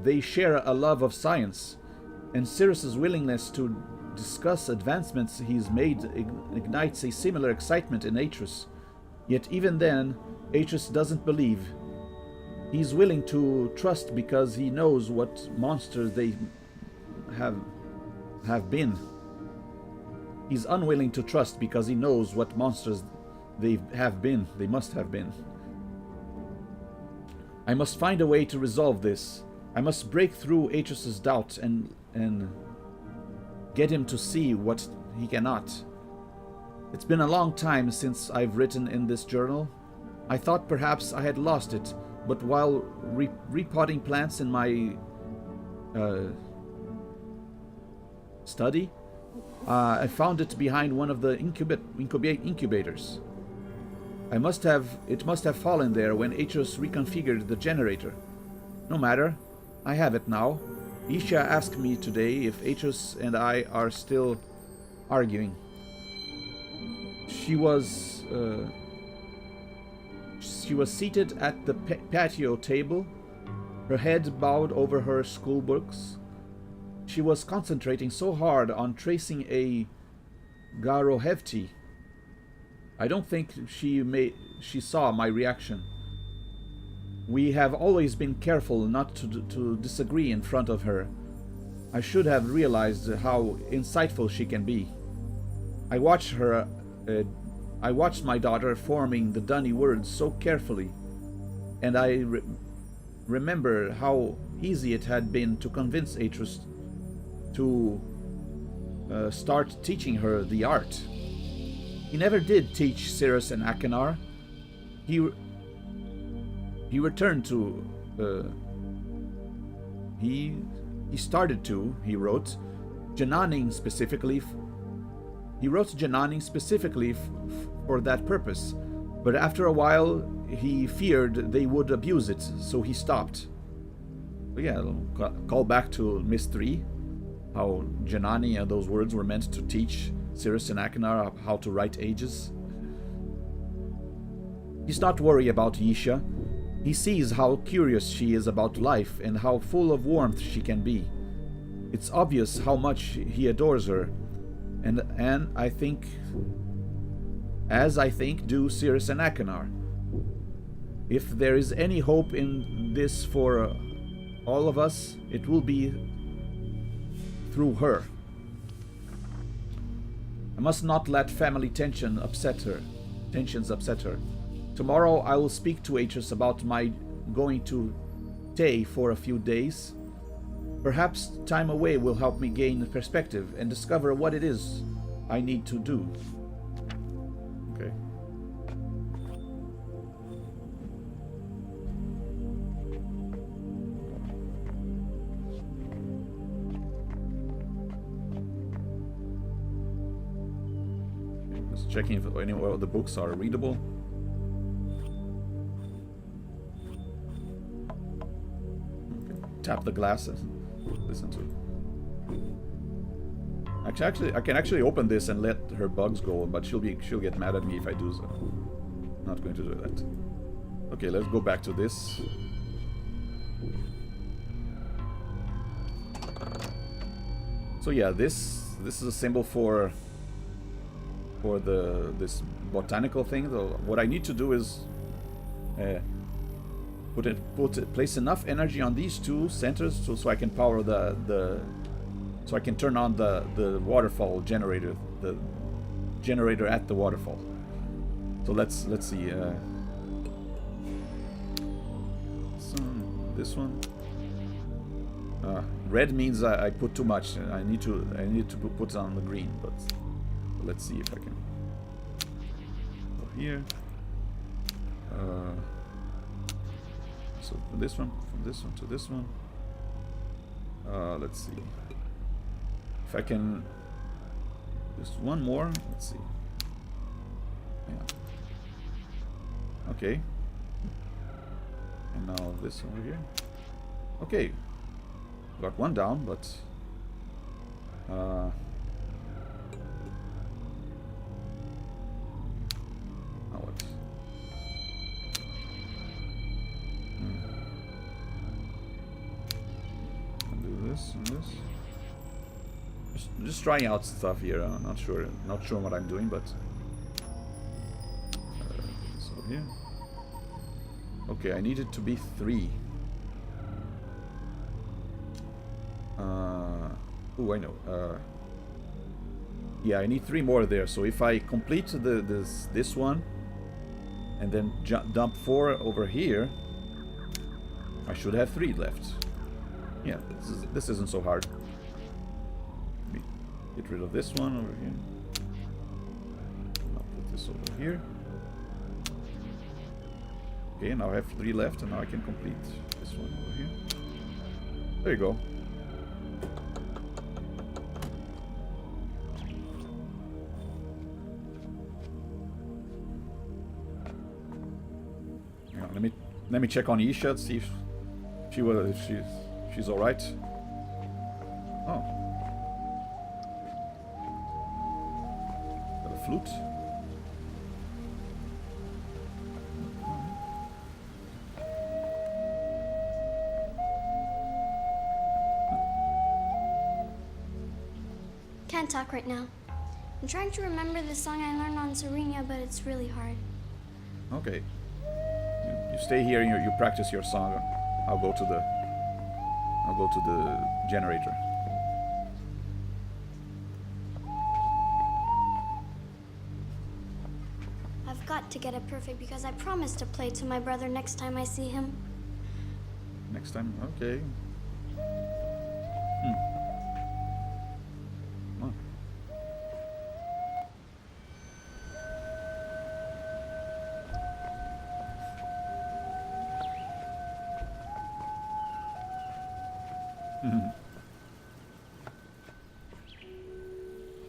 They share a love of science, and Cyrus's willingness to discuss advancements he's made ignites a similar excitement in Atreus. Yet even then, Atreus doesn't believe. He's willing to trust because he knows what monsters they have been. He's unwilling to trust because he knows what monsters they must have been. I must find a way to resolve this. I must break through Atreus' doubt and get him to see what he cannot. It's been a long time since I've written in this journal. I thought perhaps I had lost it, but while repotting plants in my study, I found it behind one of the incubators. It must have fallen there when Atreus reconfigured the generator. No matter, I have it now. Isha asked me today if Atreus and I are still arguing. She was seated at the patio table, her head bowed over her school books. She was concentrating so hard on tracing a Garohevti. I don't think she saw my reaction. We have always been careful not to disagree in front of her. I should have realized how insightful she can be. I watched my daughter forming the Dunny words so carefully, and I remember how easy it had been to convince Atreus to start teaching her the art. He never did teach Cyrus and Achenar. He returned to... He started to, he wrote, Jananing specifically. He wrote Jananing specifically for that purpose, but after a while he feared they would abuse it, so he stopped. But yeah, call back to Myst IV, how Janani and those words were meant to teach Cyrus and Achenar how to write ages. He's not worried about Yisha. He sees how curious she is about life and how full of warmth she can be. It's obvious how much he adores her, and I think do Cyrus and Achenar. If there is any hope in this for all of us, it will be through her. I must not let family tensions upset her. Tomorrow I will speak to Atreus about my going to Tay for a few days. Perhaps time away will help me gain perspective and discover what it is I need to do. Okay. Just checking if any of the books are readable. Tap the glass and listen to it. Actually, I can actually open this and let her bugs go, but she'll get mad at me if I do so. Not going to do that. Okay, let's go back to this. So yeah, this is a symbol for this botanical thing. Though what I need to do is place enough energy on these two centers so I can power so I can turn on the waterfall generator, the generator at the waterfall. So let's see. This one. Red means I put too much. I need to put on the green, but let's see if I can. Go here. So from this one to this one. Let's see if I can. Just one more. Let's see. Yeah. Okay. And now this over here. Okay. Got one down, but now what? I'll do this and this. Just trying out stuff here. I'm not sure what I'm doing, but so here. Okay, I need it to be 3. Oh, I know. Yeah, I need 3 more there. So if I complete this one, and then dump 4 over here, I should have 3 left. Yeah, this isn't so hard. Let me get rid of this one over here. I'll put this over here. Okay, now I have 3 left, and now I can complete this one over here. There you go. Let me check on Isha, see if she's all right. Oh, got a flute. Can't talk right now. I'm trying to remember the song I learned on Serenia, but it's really hard. Okay. You stay here and you practice your song. I'll go to the generator. I've got to get it perfect because I promised to play to my brother next time I see him. Next time, okay. Come on.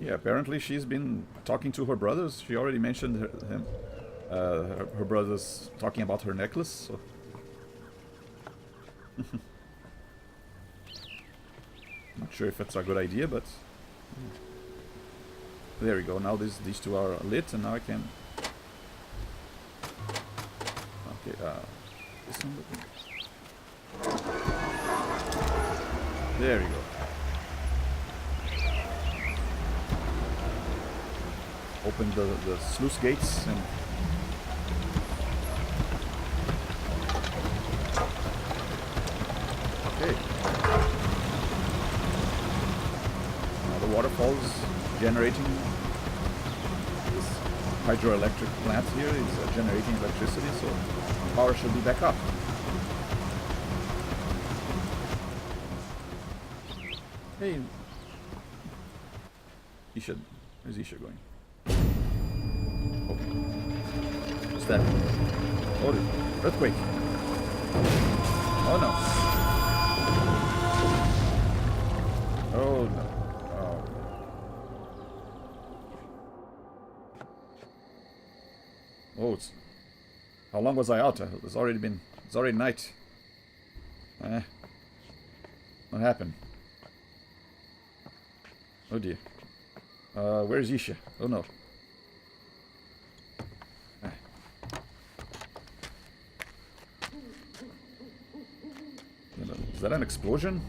Yeah, apparently she's been talking to her brothers. She already mentioned her brothers talking about her necklace. So. Not sure if that's a good idea, but there we go. Now these two are lit, and now I can. Okay, this one. There we go. Open the sluice gates and okay. Now the waterfall's generating. This hydroelectric plant here is generating electricity, so power should be back up. Hey, Isha, where's Isha going? What's that? Oh, the earthquake. Oh no. Oh no. Oh. boats. How long was I out? It's already night. What happened? Oh dear. Where's Isha? Oh no. Is that an explosion?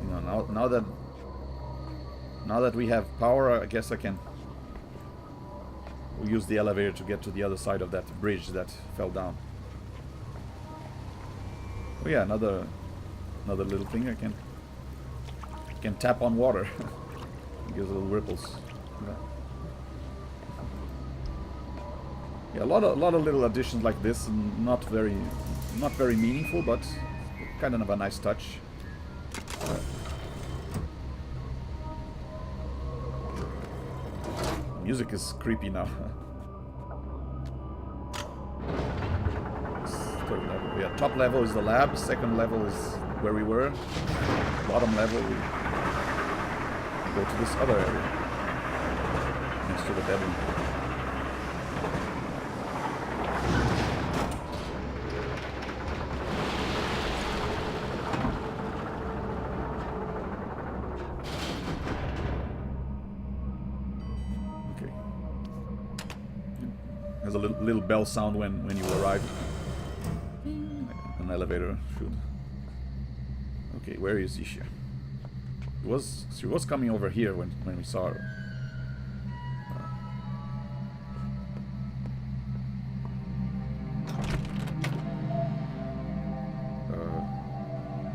You know, now that we have power, I guess I can use the elevator to get to the other side of that bridge that fell down. Oh yeah, another little thing I can tap on water. It gives little ripples. Yeah, a lot of little additions like this, not very meaningful, but kind of a nice touch. Music is creepy now. Third level. Yeah, top level is the lab. Second level is where we were. Bottom level, we go to this other area next to the bedroom. There's a little bell sound when you arrive. An elevator should. Okay, where is Isha? She was coming over here when we saw her.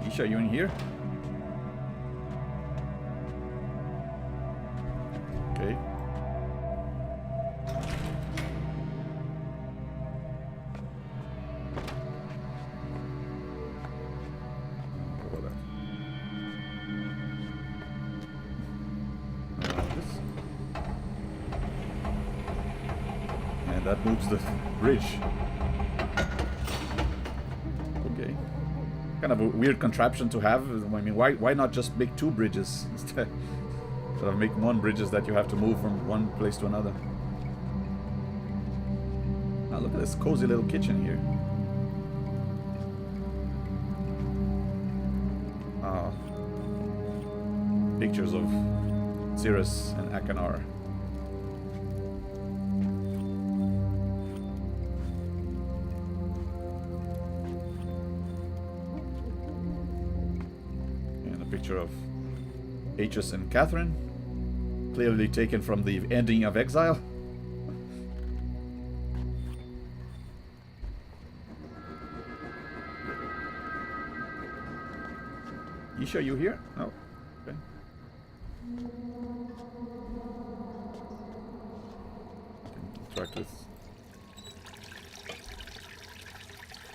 Isha, you in here? Okay. That moves the bridge. Okay. Kind of a weird contraption to have. I mean, why not just make two bridges instead of make one bridges that you have to move from one place to another? Now look at this cozy little kitchen here. Pictures of Cirrus and Achenar. Of Aegis and Catherine, clearly taken from the ending of Exile. Isha, you here? No. Okay. Try to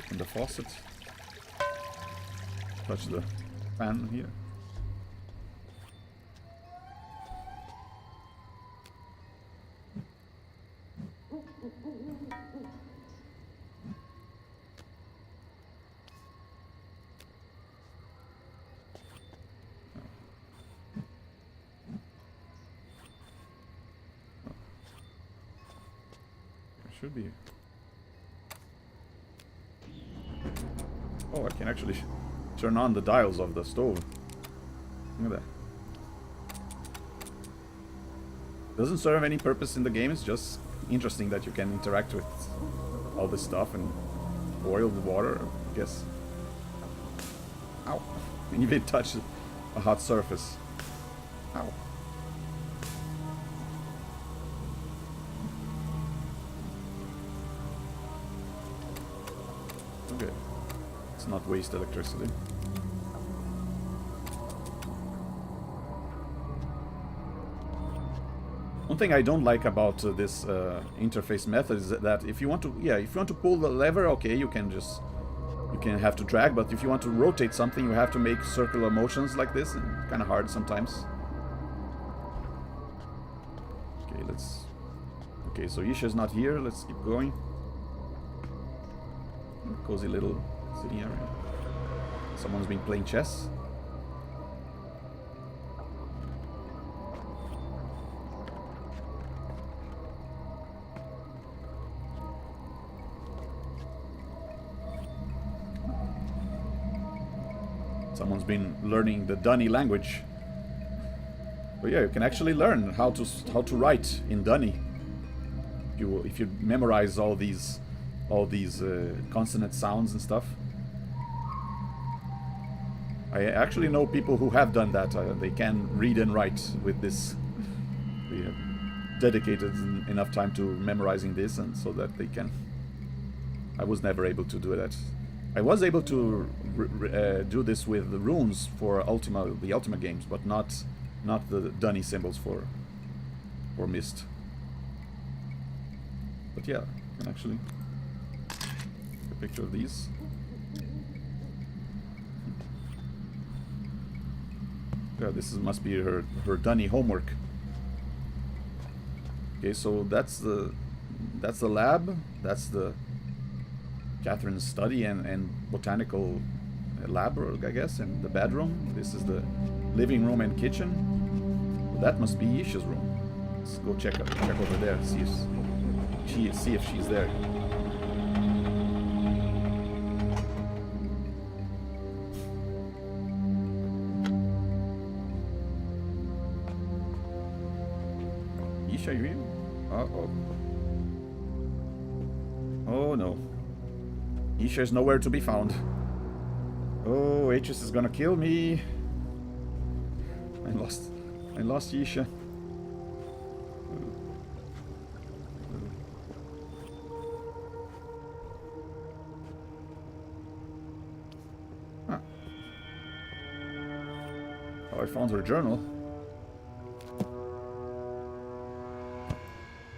open the faucet. Touch the fan here. Should be. Oh, I can actually turn on the dials of the stove. Look at that. Doesn't serve any purpose in the game, it's just interesting that you can interact with all this stuff and boil the water, I guess. Ow. And even touch a hot surface. Ow. Okay. Let's not waste electricity. One thing I don't like about this interface method is that if you want to pull the lever, okay, you can have to drag, but if you want to rotate something, you have to make circular motions like this, and kind of hard sometimes. Okay, so Isha's not here. Let's keep going. Cozy little sitting area. Someone's been playing chess. Someone's been learning the Dunny language. But yeah, you can actually learn how to write in Dunny. If you memorize all these consonant sounds and stuff. I actually know people who have done that. They can read and write with this. They have dedicated enough time to memorizing this, and so that they can. I was never able to do that. I was able to do this with the runes for the Ultima games, but not the Dunny symbols for Myst. But yeah, I can actually take a picture of these. Yeah, must be her Dunny homework. Okay, so that's the lab. That's the Catherine's study and botanical lab, I guess, and the bedroom. This is the living room and kitchen. Well, that must be Yisha's room. Let's go check over there. See if she's there. Yisha, you here? Uh-oh. Oh no. Yisha is nowhere to be found. Oh, Atreus is gonna kill me. I lost Yisha. Huh. Oh, I found her journal.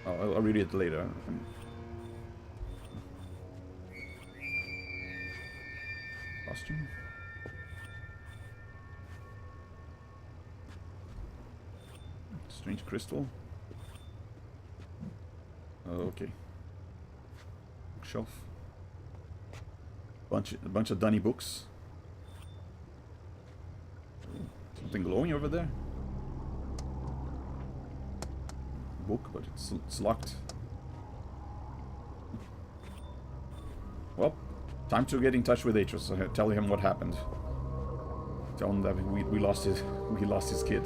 Oh, I'll read it later. Costume. Strange crystal. Oh, okay. Bookshelf. A bunch of Dunny books. Something glowing over there. Book, but it's locked. Well, time to get in touch with Atreus. Tell him what happened. Tell him that we lost his kid.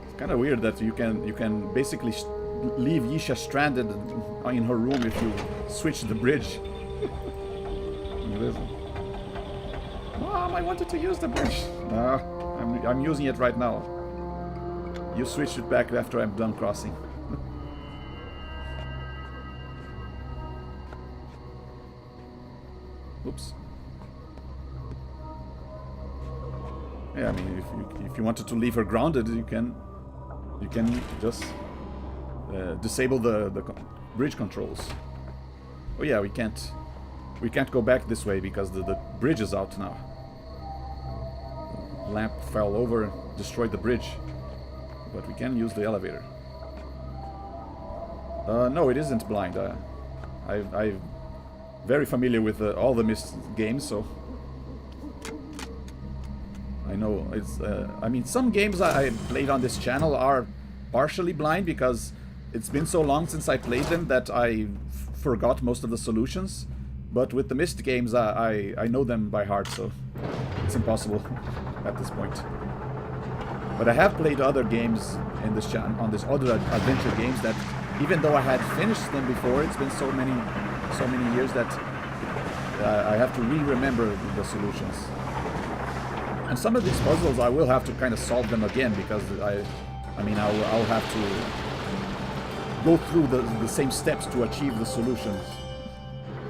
It's kind of weird that you can basically leave Yisha stranded in her room if you switch the bridge. Mom, I wanted to use the bridge. I'm using it right now. You switch it back after I'm done crossing. Oops. Yeah, I mean, if you wanted to leave her grounded, you can just disable the bridge controls. Oh yeah, we can't go back this way because the bridge is out now. The lamp fell over and destroyed the bridge, but we can use the elevator. No, it isn't blind. I'm very familiar with all the Myst games, so I know it's. I mean, some games I played on this channel are partially blind because it's been so long since I played them that I forgot most of the solutions. But with the Myst games, I know them by heart, so it's impossible at this point. But I have played other games in this channel, on this other adventure games, that even though I had finished them before, it's been so many years that I have to remember the solutions. And some of these puzzles I will have to kind of solve them again because I'll have to go through the same steps to achieve the solutions,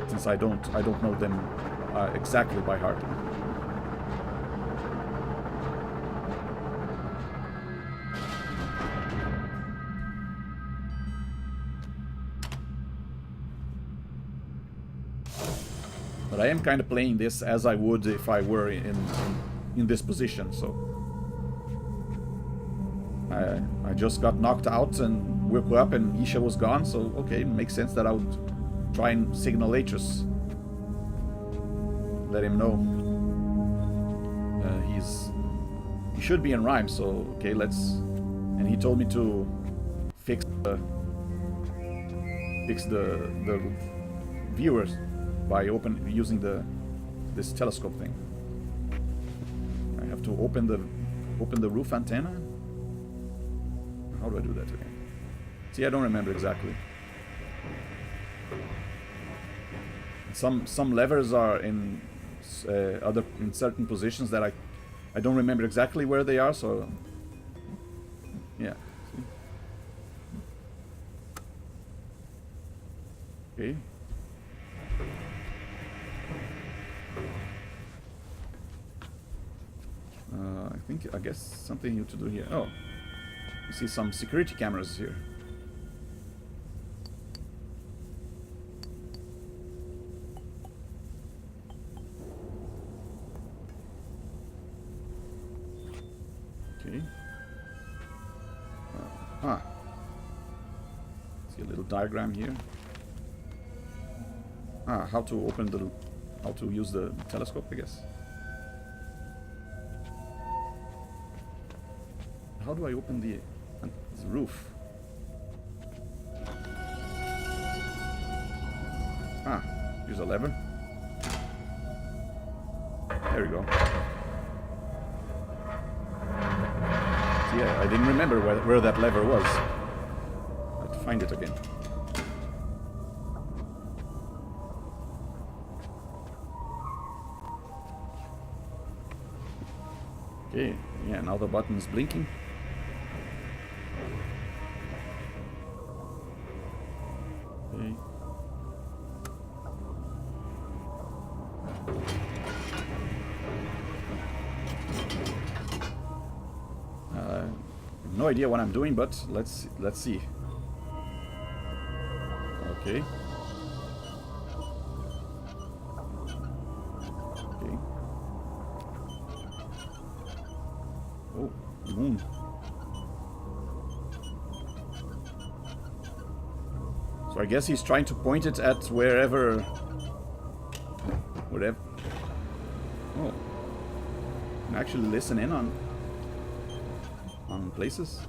since I don't know them exactly by heart. But I am kind of playing this as I would if I were in this position, so I just got knocked out and woke up and Yisha was gone, so okay, it makes sense that I would try and signal Atreus. let him know. He should be in Rhyme, so okay, let's. And he told me to fix the viewers by using this telescope thing. I have to open the roof antenna. How do I do that again? See, I don't remember exactly. Some levers are in in certain positions that I don't remember exactly where they are. So yeah. See? Okay. I guess something new to do here. Oh, you see some security cameras here. Okay. See a little diagram here. How to use the telescope, I guess. How do I open the roof? Use a lever. There we go. See, I didn't remember where that lever was. I have to find it again. Okay, yeah, now the button is blinking. Okay. No idea what I'm doing, but let's see. Okay. Okay. Oh, moon. So I guess he's trying to point it at whatever. Oh, can I actually listen in on places.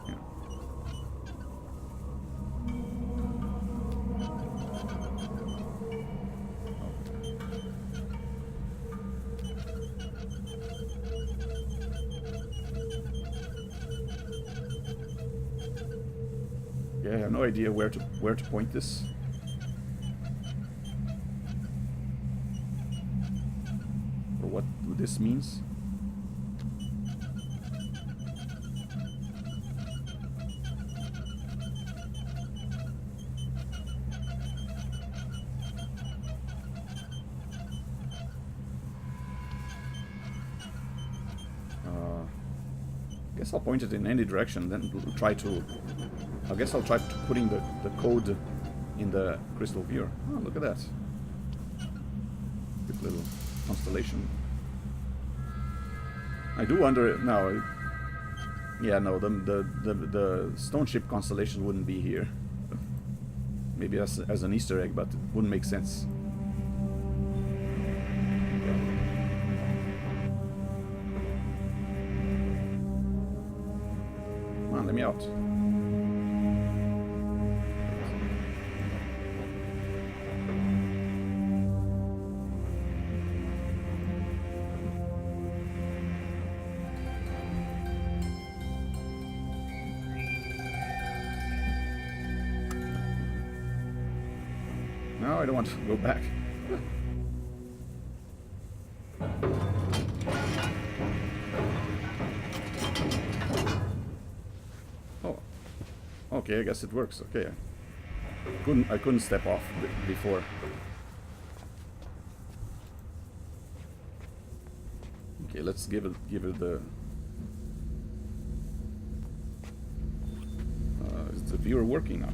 Yeah. Yeah, I have no idea where to point this. Or what this means. I'll point it in any direction, then I guess I'll try putting the code in the crystal viewer. Oh, look at that. Good little constellation. I do wonder now. Yeah, no, the stone ship constellation wouldn't be here. Maybe as an Easter egg, but it wouldn't make sense. Let me out. No, I don't want to go back. Okay, I guess it works. Okay, I couldn't step off before. Okay, let's give it the. Is the viewer working now?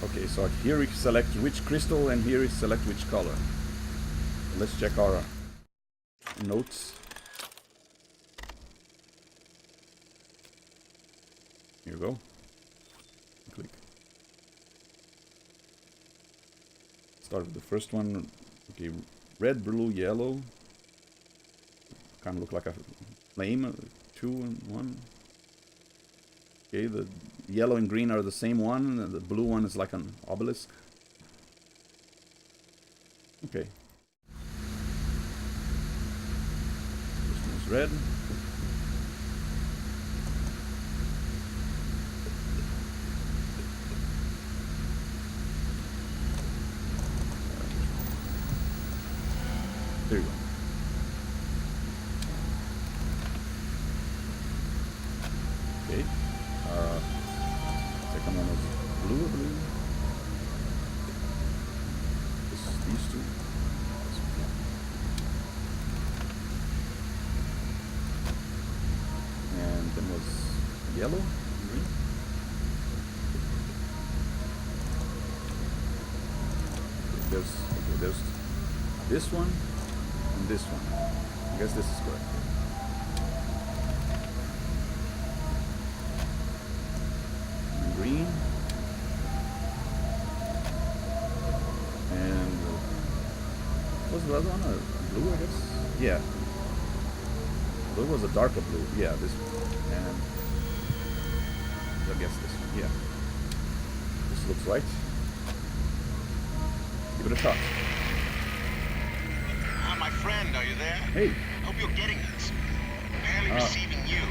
Okay, so here we select which crystal and here we select which color. Let's check our notes. Here you go. Click. Start with the first one. Okay, red, blue, yellow. Kind of look like a flame. 2 and 1. Okay, the yellow and green are the same one. And the blue one is like an obelisk. Okay. This one is red. There you go. Okay. Second one is blue. These two. And then was yellow and green. There's this one and this one. I guess this is correct. And green. And what's the other one? Blue, I guess? Yeah. Blue was a darker blue. Yeah, this one. And I guess this one. Yeah. This looks right. Give it a shot. My friend, are you there? Hey. Hope you're getting this. Barely receiving you.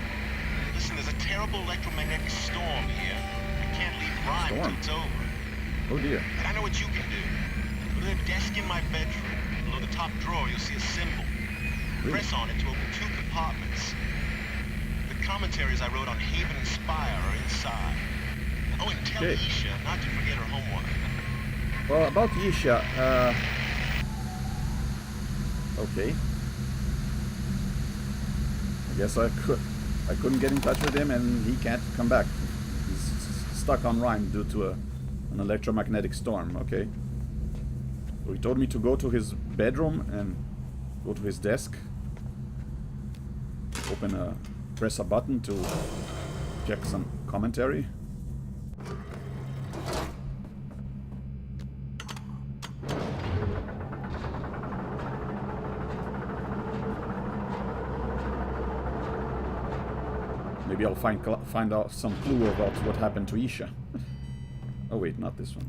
Listen, there's a terrible electromagnetic storm here. I can't leave Rhyme until it's over. Oh dear. But I know what you can do. Go to the desk in my bedroom. Below the top drawer, you'll see a symbol. Really? Press on it to open 2 compartments. The commentaries I wrote on Haven and Spire are inside. Oh, and tell Isha not to forget her homework. Well, about Isha, okay. I guess I couldn't get in touch with him, and he can't come back. He's stuck on Rhyme due to an electromagnetic storm. Okay. So he told me to go to his bedroom and go to his desk. Press a button to check some commentary. Maybe I'll find out some clue about what happened to Isha. Oh wait, not this one.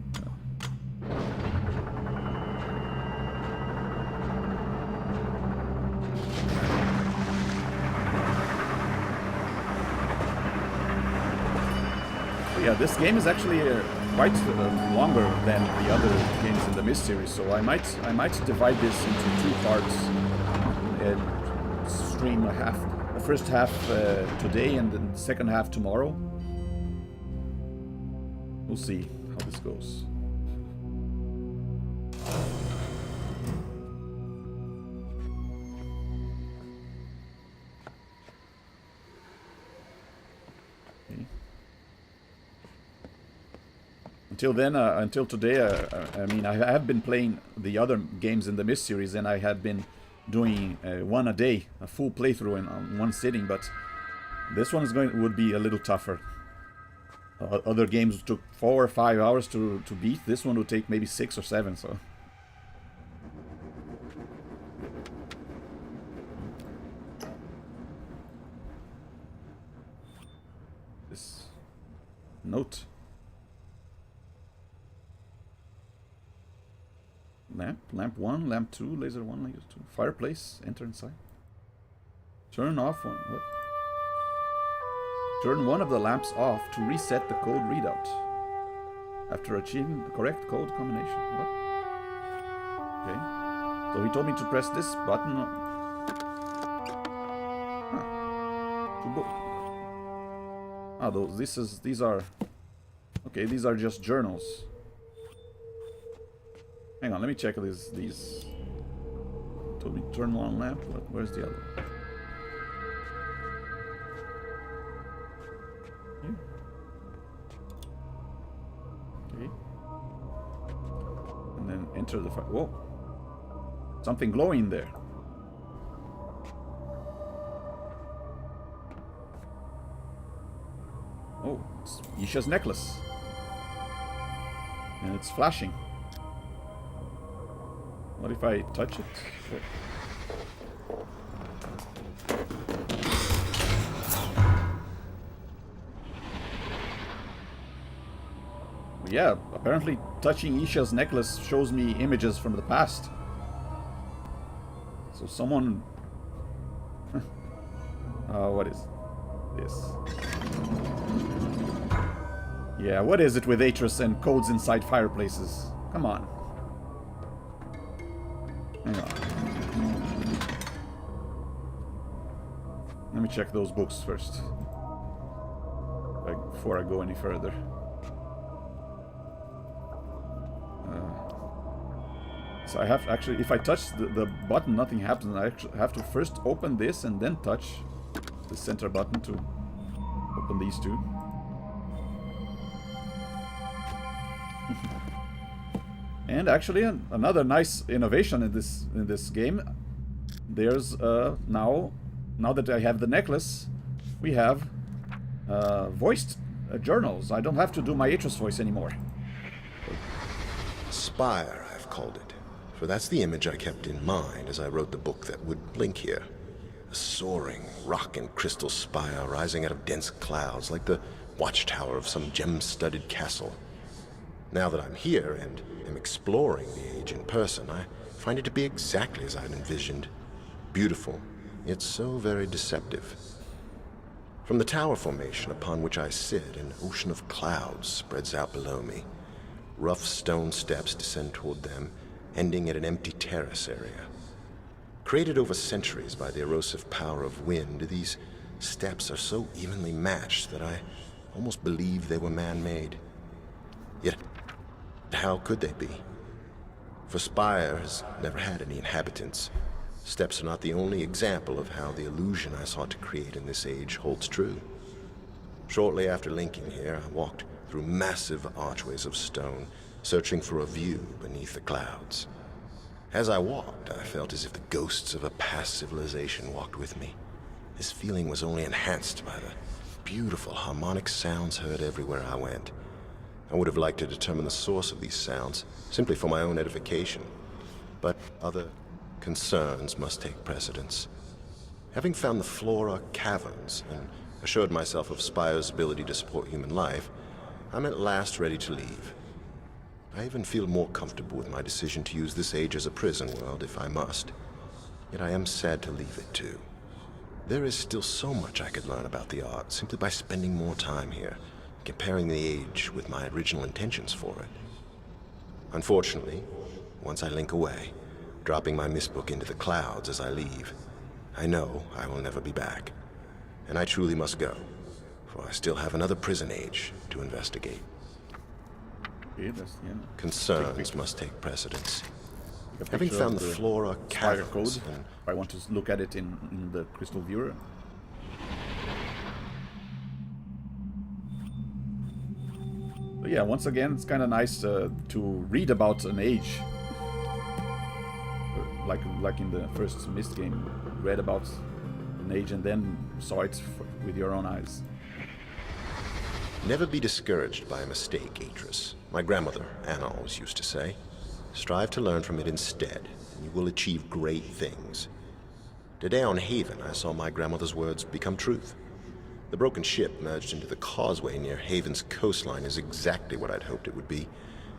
Yeah, this game is actually quite longer than the other games in the Myst series, so I might divide this into 2 parts and stream the first half today and the second half tomorrow. We'll see how this goes. Until then, until today, I mean, I have been playing the other games in the Myst series, and I had been doing one a day, a full playthrough in one sitting. But this one would be a little tougher. Other games took 4 or 5 hours to beat. This one would take maybe 6 or 7. So. This note. Lamp 1, lamp 2, laser 1, laser 2. Fireplace, enter inside. Turn off one. What? Turn one of the lamps off to reset the code readout. After achieving the correct code combination. What? Okay. So he told me to press this button. These are... Okay, these are just journals. Hang on, let me check these. Told me turn one lamp. Where's the other? Here. Okay. And then enter the file. Whoa. something glowing there. Oh, it's Isha's necklace. And it's flashing. What if I touch it? Yeah, apparently touching Isha's necklace shows me images from the past. So someone... what is this? Yeah, what is it with Atris and codes inside fireplaces? Come on. Hang on. Let me check those books first. Before I go any further. So I have actually, if I touch the button, nothing happens. I actually have to first open this and then touch the center button to open these two. And actually, another nice innovation in this game. There's now that I have the necklace, we have voiced journals. I don't have to do my Atris voice anymore. Spire, I've called it. For that's the image I kept in mind as I wrote the book that would blink here. A soaring rock and crystal spire rising out of dense clouds like the watchtower of some gem-studded castle. Now that I'm here and am exploring the age in person, I find it to be exactly as I'd envisioned. Beautiful, yet so very deceptive. From the tower formation upon which I sit, an ocean of clouds spreads out below me. Rough stone steps descend toward them, ending at an empty terrace area. Created over centuries by the erosive power of wind, these steps are so evenly matched that I almost believe they were man-made. Yet, how could they be? For Spire has never had any inhabitants. Steps are not the only example of how the illusion I sought to create in this age holds true. Shortly after linking here, I walked through massive archways of stone, searching for a view beneath the clouds. As I walked, I felt as if the ghosts of a past civilization walked with me. This feeling was only enhanced by the beautiful harmonic sounds heard everywhere I went. I would have liked to determine the source of these sounds, simply for my own edification. But other concerns must take precedence. Having found the flora caverns and assured myself of Spire's ability to support human life, I'm at last ready to leave. I even feel more comfortable with my decision to use this age as a prison world if I must. Yet I am sad to leave it too. There is still so much I could learn about the art simply by spending more time here, comparing the age with my original intentions for it. Unfortunately, once I link away, dropping my Myst book into the clouds as I leave, I know I will never be back. And I truly must go, for I still have another prison age to investigate. Concerns must take precedence. Having found the flora caverns code, if I want to look at it in the crystal viewer. But yeah, once again, it's kind of nice to read about an age. Like in the first Myst game, read about an age and then saw it with your own eyes. Never be discouraged by a mistake, Atris. My grandmother, Anna, always used to say. Strive to learn from it instead, and you will achieve great things. Today on Haven, I saw my grandmother's words become truth. The broken ship merged into the causeway near Haven's coastline is exactly what I'd hoped it would be.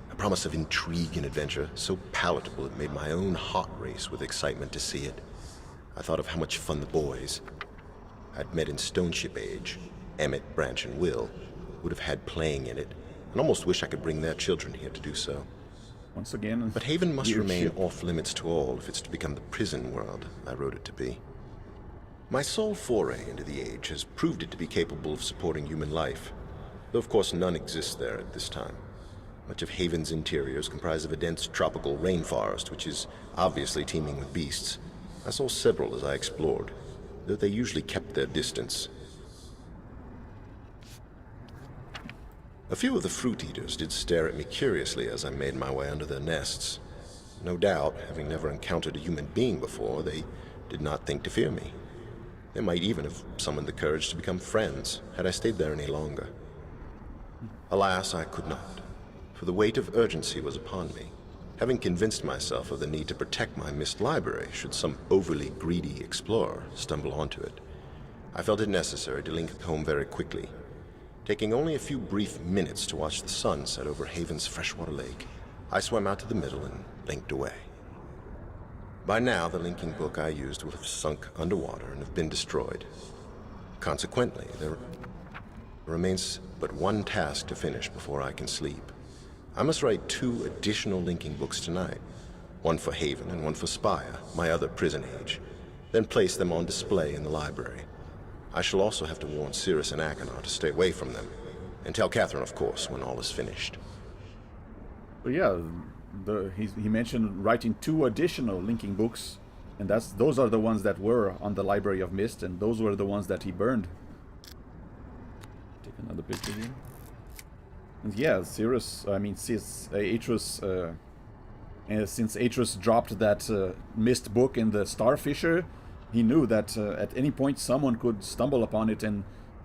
A promise of intrigue and adventure, so palatable it made my own heart race with excitement to see it. I thought of how much fun the boys I'd met in Stoneship Age, Emmett, Branch, and Will, would have had playing in it, and almost wish I could bring their children here to do so. Once again, but Haven must remain off limits to all if it's to become the prison world I wrote it to be. My sole foray into the age has proved it to be capable of supporting human life, though of course none exists there at this time. Much of Haven's interior is comprised of a dense tropical rainforest, which is obviously teeming with beasts. I saw several as I explored, though they usually kept their distance. A few of the fruit eaters did stare at me curiously as I made my way under their nests. No doubt, having never encountered a human being before, they did not think to fear me. They might even have summoned the courage to become friends had I stayed there any longer. Alas, I could not, for the weight of urgency was upon me. Having convinced myself of the need to protect my Myst library should some overly greedy explorer stumble onto it, I felt it necessary to link home very quickly, taking only a few brief minutes to watch the sun set over Haven's freshwater lake. I swam out to the middle and linked away. By now, the linking book I used will have sunk underwater and have been destroyed. Consequently, there remains but one task to finish before I can sleep. I must write 2 additional linking books tonight, one for Haven and one for Spire, my other prison age, then place them on display in the library. I shall also have to warn Cirrus and Achenar to stay away from them, and tell Catherine, of course, when all is finished. But yeah, he mentioned writing 2 additional linking books, and those are the ones that were on the Library of Myst, and those were the ones that he burned. Take another picture here. And yeah, Cirrus, I mean, since Atreus dropped that Myst book in the Starfisher, he knew that at any point someone could stumble upon it and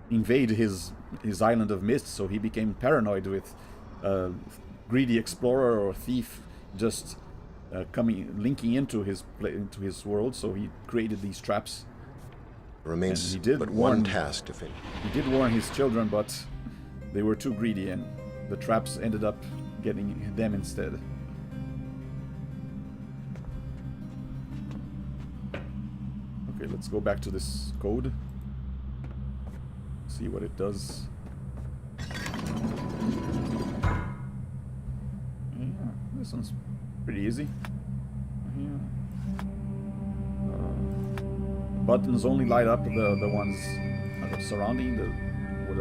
invade his island of Myst, so he became paranoid with greedy explorer or thief just linking into his world, so he created these traps. Remains but one task to finish. He did warn his children, but they were too greedy, and the traps ended up getting them instead. Okay, let's go back to this code. See what it does. Yeah, this one's pretty easy. Yeah. Buttons only light up the ones surrounding what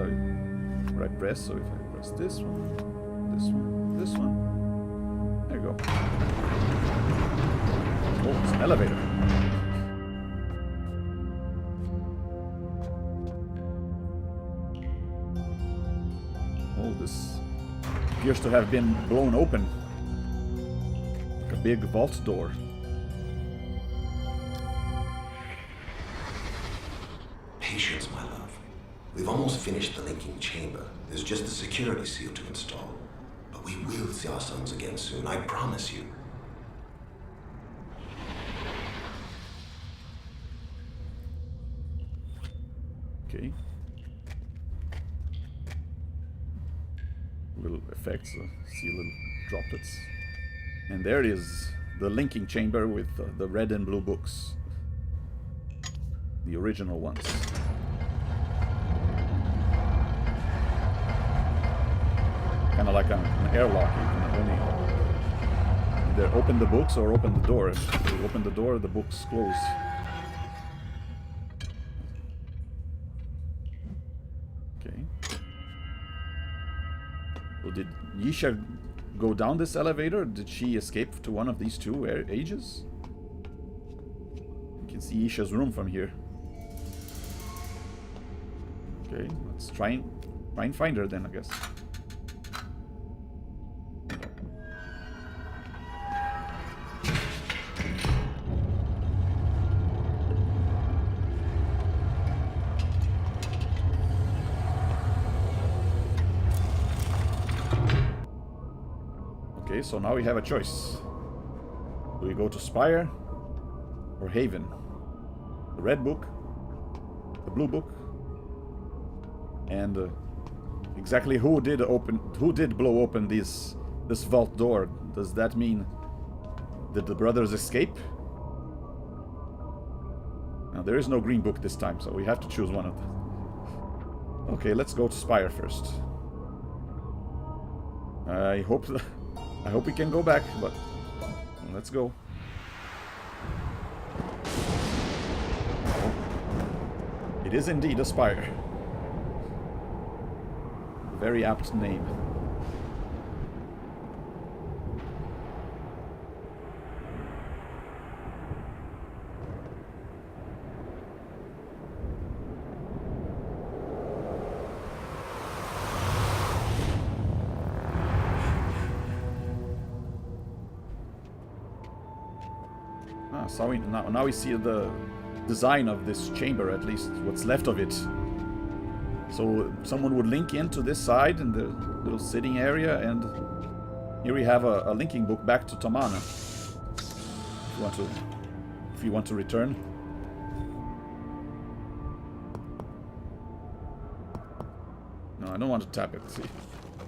I press. So if I press this one, this one, there you go. Oh, it's an elevator. Oh, this appears to have been blown open. Like a big vault door. Patience, my love. We've almost finished the linking chamber. There's just the security seal to install. But we will see our sons again soon, I promise you. Okay. Little effects, see little droplets. And there it is, the linking chamber with the red and blue books. The original ones. Kind of like an airlock. You can only either open the books or open the door. If you open the door, the books close. Okay. Well, did Yisha go down this elevator? Did she escape to one of these 2 ages? You can see Yisha's room from here. Okay, let's try and find her then, I guess. Okay, so now we have a choice. Do we go to Spire or Haven? The red book, the blue book, and exactly who did blow open this vault door? Does that mean did the brothers escape? Now there is no green book this time, so we have to choose one of them. Okay, let's go to Spire first. I hope we can go back, but let's go. It is indeed a spire. Very apt name. Now we see the design of this chamber, at least what's left of it. So someone would link into this side in the little sitting area, and here we have a linking book back to Tamana. If you want to return. No, I don't want to tap it.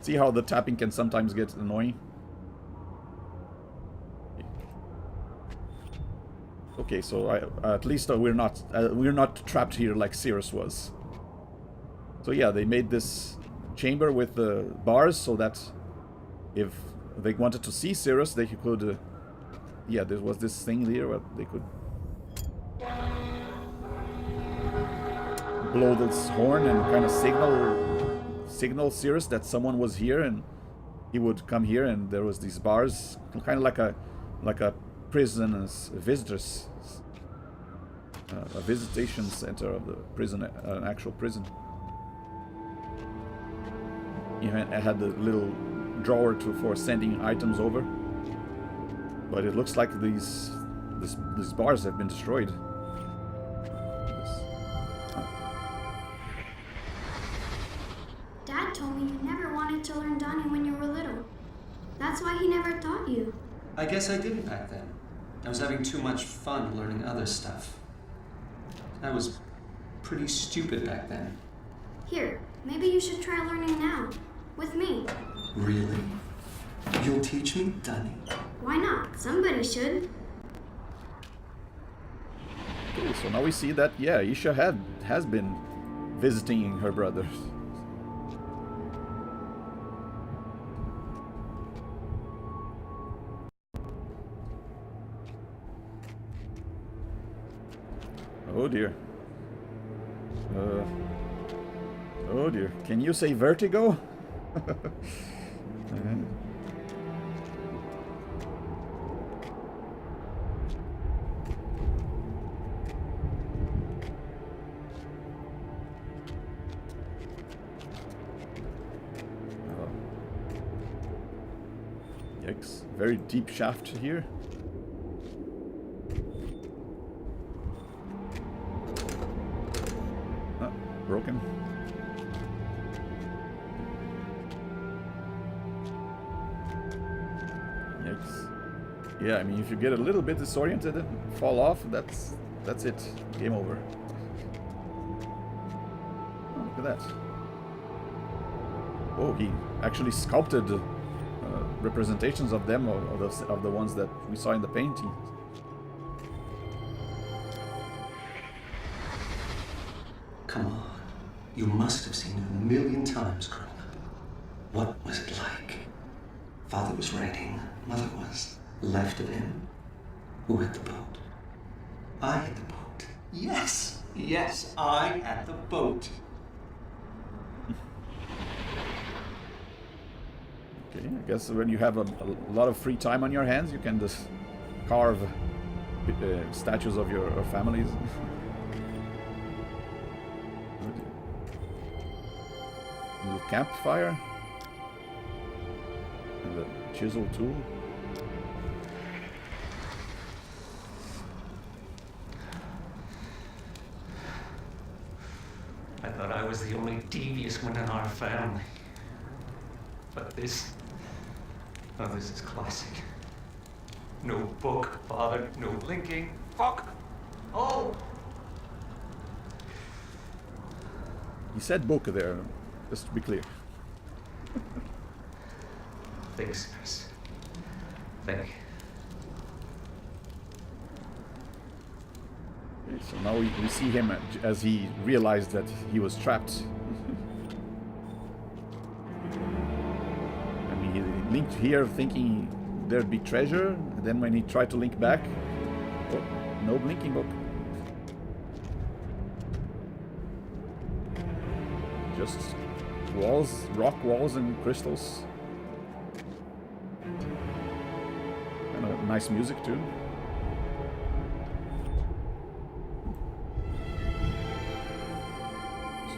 See how the tapping can sometimes get annoying. Okay, so at least we're not trapped here like Cirrus was. So yeah, they made this chamber with the bars so that if they wanted to see Cirrus, they could. Yeah, there was this thing there where they could blow this horn and kind of signal Cirrus that someone was here, and he would come here, and there was these bars, kind of like a prisoners, visitors, a visitation center of the prison, an actual prison. It had the little drawer for sending items over, but it looks like these bars have been destroyed. Dad told me you never wanted to learn Donnie when you were little. That's why he never taught you. I guess I didn't back then. I was having too much fun learning other stuff. I was pretty stupid back then. Here, maybe you should try learning now. With me. Really? You'll teach me, Donnie? Why not? Somebody should. Okay, so now we see that, yeah, Isha has been visiting her brothers. Oh dear. Oh dear. Can you say vertigo? Yikes. Very deep shaft here. Ah, broken. Yeah, I mean, if you get a little bit disoriented and fall off, that's it. Game over. Oh, look at that. Oh, he actually sculpted representations of them, of the ones that we saw in the painting. Come on. You must have seen it a million times growing up. What was it like? Father was writing. Mother was. Left of him. Who had the boat? I had the boat. Yes, yes, I had the boat. Okay, I guess when you have a lot of free time on your hands, you can just carve statues of your families. Little campfire. And a chisel tool. I thought I was the only devious one in our family. But this... Oh, this is classic. No book, father, no linking. Fuck! Oh! He said book there, just to be clear. Thanks, Chris. Thank you. Okay, so now we see him as he realized that he was trapped. I mean, he linked here thinking there'd be treasure, and then when he tried to link back, oh, no blinking book. Just walls, rock walls and crystals. And a nice music too.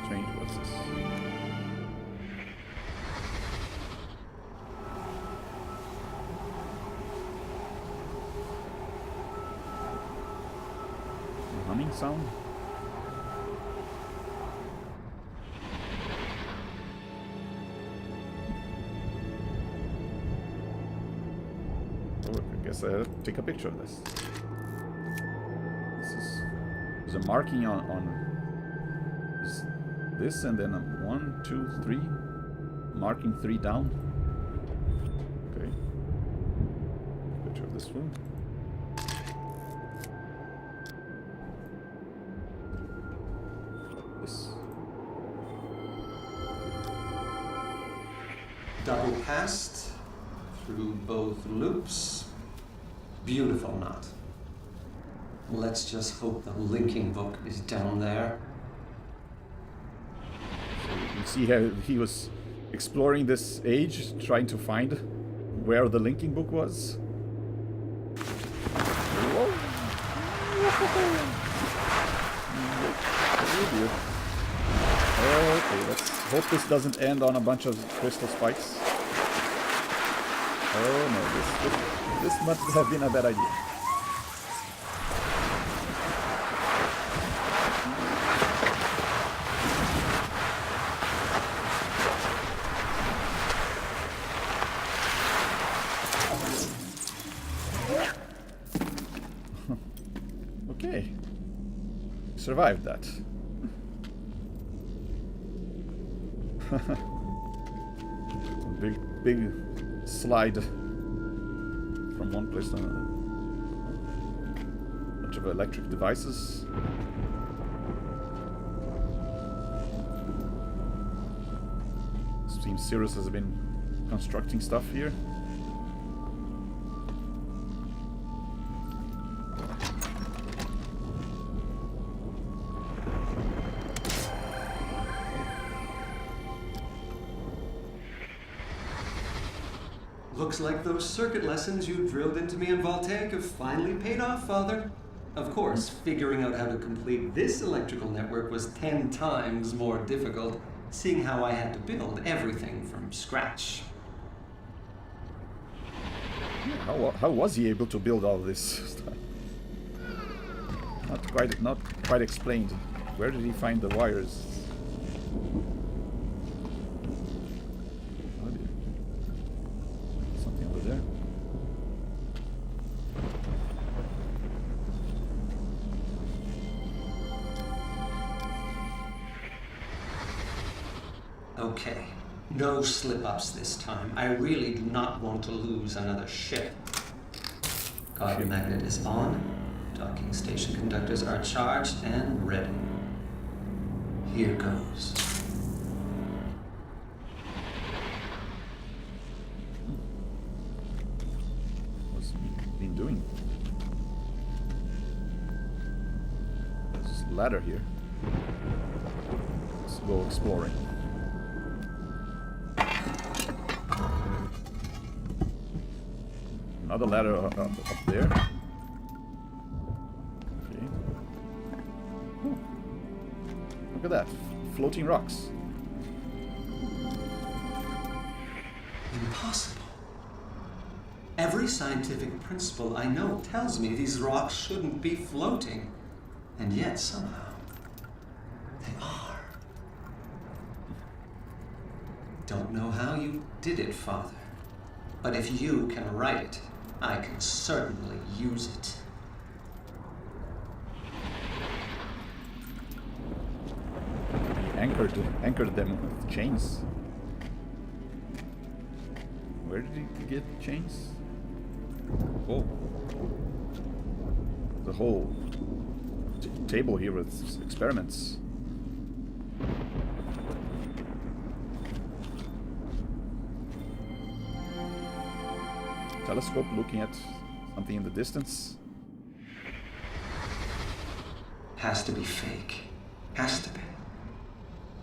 Strange, what's this? sound. Oh, I guess I have to take a picture of this. There's a marking on this, and then a 1, 2, 3, marking 3 down. Okay. Picture of this one. This. Double passed through both loops. Beautiful knot. Let's just hope the linking book is down there. So you see how he was exploring this age, trying to find where the linking book was. Whoa. Okay, let's hope this doesn't end on a bunch of crystal spikes. Oh no, this must have been a bad idea. Okay. Survived that. Big slide from one place to another. Bunch of electric devices. Seems Sirius has been constructing stuff here. Looks like those circuit lessons you drilled into me in Voltaic have finally paid off, Father. Of course, figuring out how to complete this electrical network was 10 times more difficult, seeing how I had to build everything from scratch. How was he able to build all this stuff? Not quite explained. Where did he find the wires? Something over there. Okay, no slip-ups this time. I really do not want to lose another ship. Guard magnet is on. Docking station conductors are charged and ready. Here goes. What's he been doing? There's this ladder here. Let's go exploring. Another ladder up there. Okay. Oh. Look at that. Floating rocks. Impossible. Every scientific principle I know tells me these rocks shouldn't be floating. And yet, somehow, they are. Don't know how you did it, Father. But if you can write it, I can certainly use it. He anchored them with chains. Where did he get chains? Oh. The whole table here with experiments. Telescope looking at something in the distance. Has to be fake. Has to be.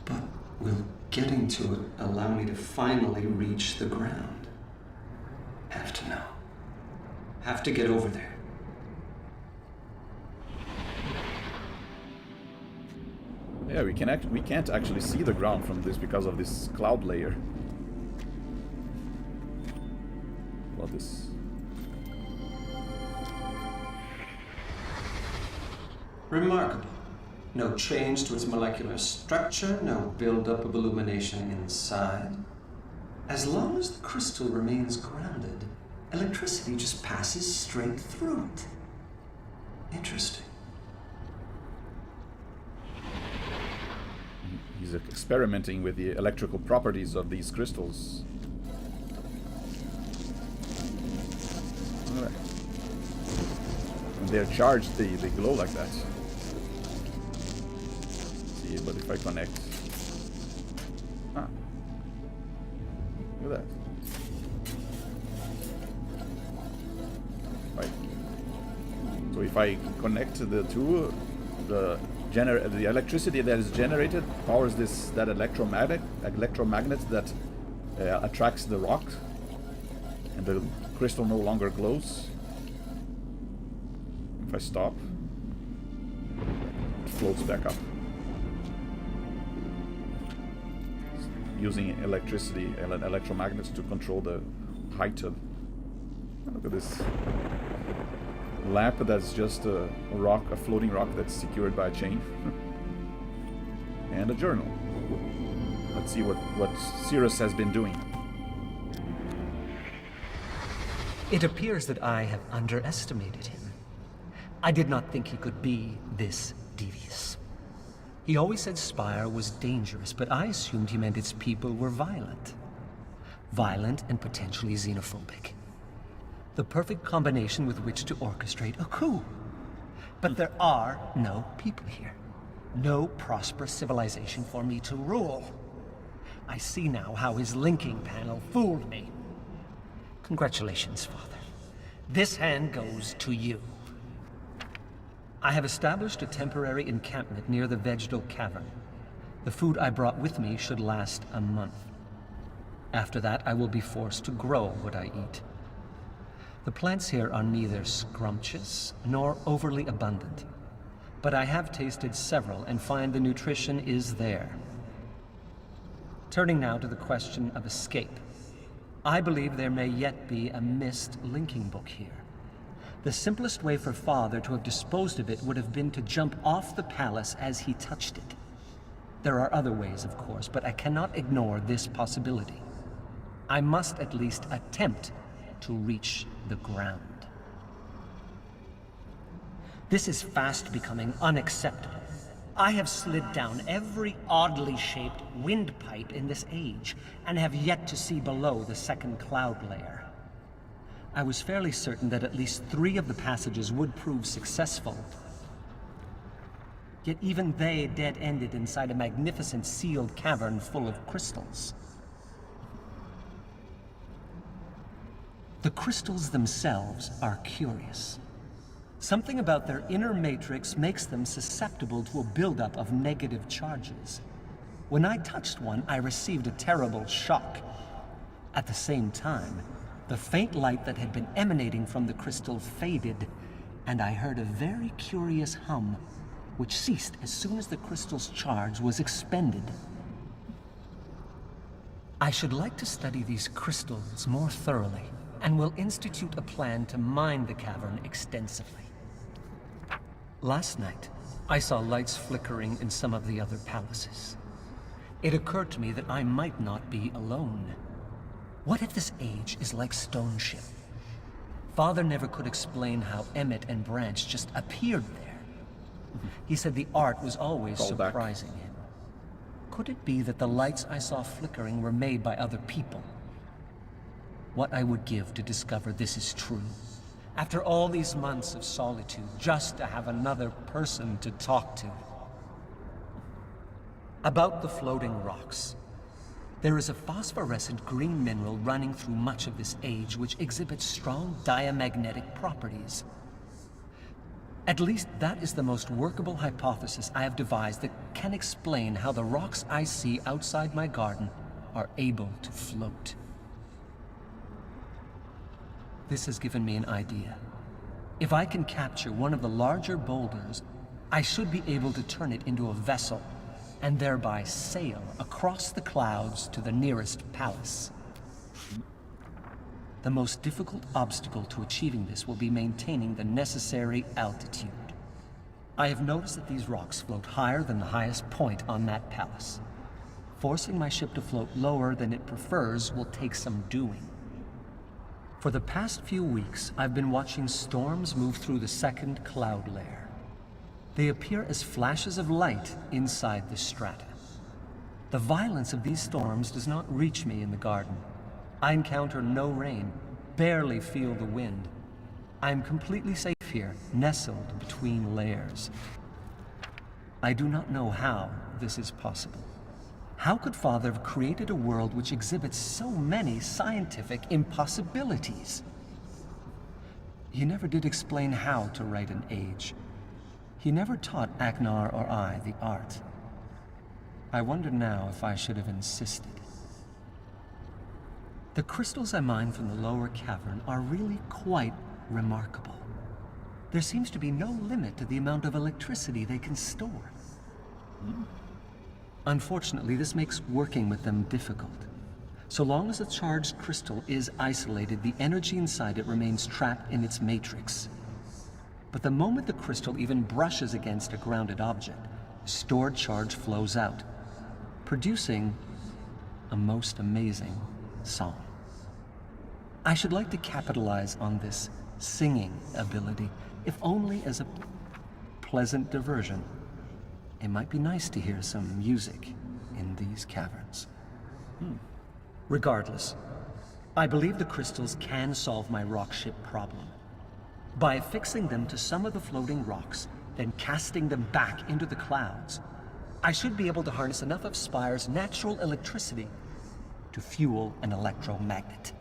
But will getting to it allow me to finally reach the ground? Have to know. Have to get over there. Yeah, we can't actually see the ground from this because of this cloud layer. About this. Remarkable. No change to its molecular structure, no buildup of illumination inside. As long as the crystal remains grounded, electricity just passes straight through it. Interesting. He's experimenting with the electrical properties of these crystals. Alright. When they're charged, they glow like that. See, but if I connect... Ah. Look at that. Right. So if I connect the two, the electricity that is generated powers that electromagnet that attracts the rock, and the crystal no longer glows. If I stop, it floats back up. Using electricity and electromagnets to control the height of... Look at this lamp that's just a rock, a floating rock that's secured by a chain. And a journal. Let's see what Cirrus has been doing. It appears that I have underestimated him. I did not think he could be this devious. He always said Spire was dangerous, but I assumed he meant its people were violent. Violent and potentially xenophobic. The perfect combination with which to orchestrate a coup. But there are no people here. No prosperous civilization for me to rule. I see now how his linking panel fooled me. Congratulations, Father. This hand goes to you. I have established a temporary encampment near the vegetal cavern. The food I brought with me should last a month. After that, I will be forced to grow what I eat. The plants here are neither scrumptious nor overly abundant, but I have tasted several and find the nutrition is there. Turning now to the question of escape. I believe there may yet be a Myst linking book here. The simplest way for Father to have disposed of it would have been to jump off the palace as he touched it. There are other ways, of course, but I cannot ignore this possibility. I must at least attempt to reach the ground. This is fast becoming unacceptable. I have slid down every oddly shaped windpipe in this age, and have yet to see below the second cloud layer. I was fairly certain that at least 3 of the passages would prove successful. Yet even they dead-ended inside a magnificent sealed cavern full of crystals. The crystals themselves are curious. Something about their inner matrix makes them susceptible to a buildup of negative charges. When I touched one, I received a terrible shock. At the same time, the faint light that had been emanating from the crystal faded, and I heard a very curious hum, which ceased as soon as the crystal's charge was expended. I should like to study these crystals more thoroughly, and will institute a plan to mine the cavern extensively. Last night, I saw lights flickering in some of the other palaces. It occurred to me that I might not be alone. What if this age is like Stone Ship? Father never could explain how Emmett and Branch just appeared there. He said the art was always surprising him. Could it be that the lights I saw flickering were made by other people? What I would give to discover this is true. After all these months of solitude, just to have another person to talk to. About the floating rocks. There is a phosphorescent green mineral running through much of this age which exhibits strong diamagnetic properties. At least that is the most workable hypothesis I have devised that can explain how the rocks I see outside my garden are able to float. This has given me an idea. If I can capture one of the larger boulders, I should be able to turn it into a vessel and thereby sail across the clouds to the nearest palace. The most difficult obstacle to achieving this will be maintaining the necessary altitude. I have noticed that these rocks float higher than the highest point on that palace. Forcing my ship to float lower than it prefers will take some doing. For the past few weeks, I've been watching storms move through the second cloud layer. They appear as flashes of light inside the strata. The violence of these storms does not reach me in the garden. I encounter no rain, barely feel the wind. I am completely safe here, nestled between layers. I do not know how this is possible. How could Father have created a world which exhibits so many scientific impossibilities? He never did explain how to write an age. He never taught Aknar or I the art. I wonder now if I should have insisted. The crystals I mine from the lower cavern are really quite remarkable. There seems to be no limit to the amount of electricity they can store. Unfortunately, this makes working with them difficult. So long as a charged crystal is isolated, the energy inside it remains trapped in its matrix. But the moment the crystal even brushes against a grounded object, stored charge flows out, producing a most amazing song. I should like to capitalize on this singing ability, if only as a pleasant diversion. It might be nice to hear some music in these caverns. Regardless, I believe the crystals can solve my rock ship problem. By affixing them to some of the floating rocks, then casting them back into the clouds, I should be able to harness enough of Spire's natural electricity to fuel an electromagnet.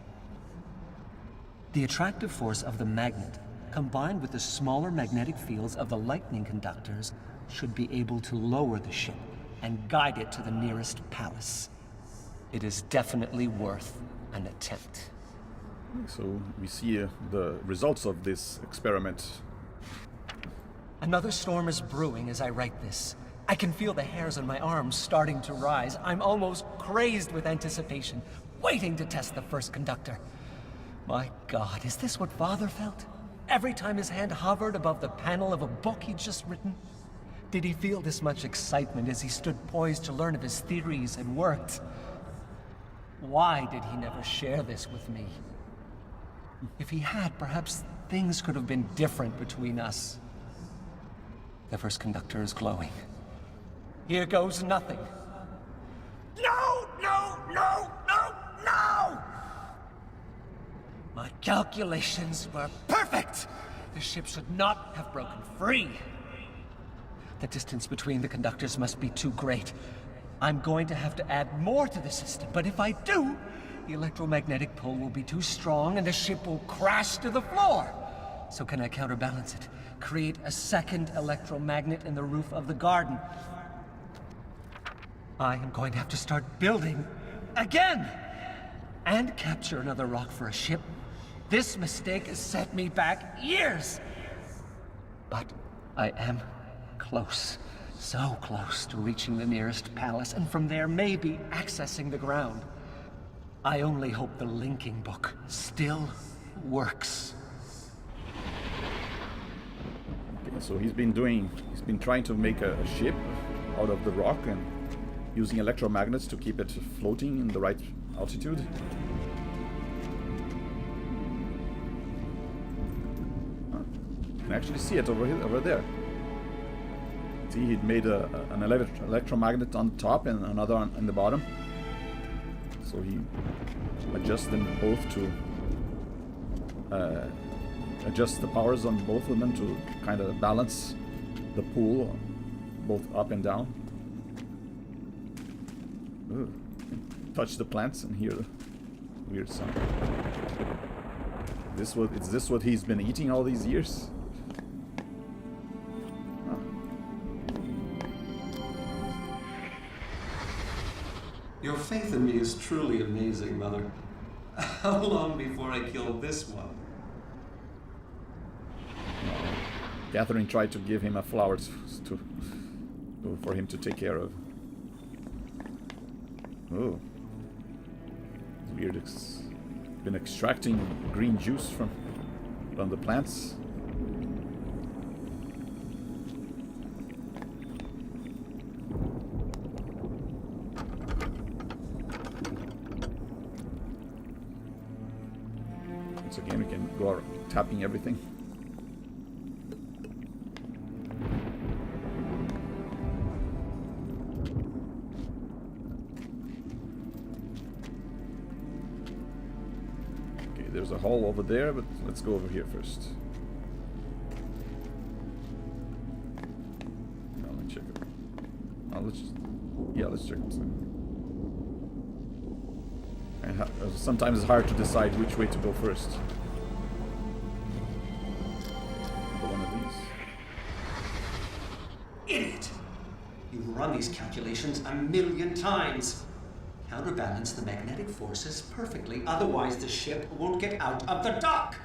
The attractive force of the magnet, combined with the smaller magnetic fields of the lightning conductors, should be able to lower the ship and guide it to the nearest palace. It is definitely worth an attempt. So we see the results of this experiment. Another storm is brewing as I write this. I can feel the hairs on my arms starting to rise. I'm almost crazed with anticipation, waiting to test the first conductor. My God, is this what Father felt? Every time his hand hovered above the panel of a book he'd just written? Did he feel this much excitement as he stood poised to learn of his theories and worked? Why did he never share this with me? If he had, perhaps things could have been different between us. The first conductor is glowing. Here goes nothing. No, no, no, no, no! My calculations were perfect! The ship should not have broken free. The distance between the conductors must be too great. I'm going to have to add more to the system, but if I do, the electromagnetic pull will be too strong and the ship will crash to the floor. So can I counterbalance it? Create a second electromagnet in the roof of the garden. I am going to have to start building again! And capture another rock for a ship. This mistake has set me back years! But I am close. So close to reaching the nearest palace, and from there maybe accessing the ground. I only hope the linking book still works. Okay, so he's been trying to make a ship out of the rock and using electromagnets to keep it floating in the right altitude. You can actually see it over there. See, he'd made an electromagnet on top and another on the bottom. So he adjusts them both to adjust the powers on both of them to kind of balance the pull both up and down. Ooh. Touch the plants and hear the weird sound. Is this what he's been eating all these years? Your faith in me is truly amazing, Mother. How long before I kill this one? Catherine tried to give him a flower for him to take care of. Oh. Weird. Been extracting green juice from the plants. Once again, we can go tapping everything. Okay, there's a hole over there, but let's go over here first. Now let's check it. Let's check this. And sometimes it's hard to decide which way to go first. One of these. Idiot! You've run these calculations 1,000,000 times. Counterbalance the magnetic forces perfectly, otherwise the ship won't get out of the dock.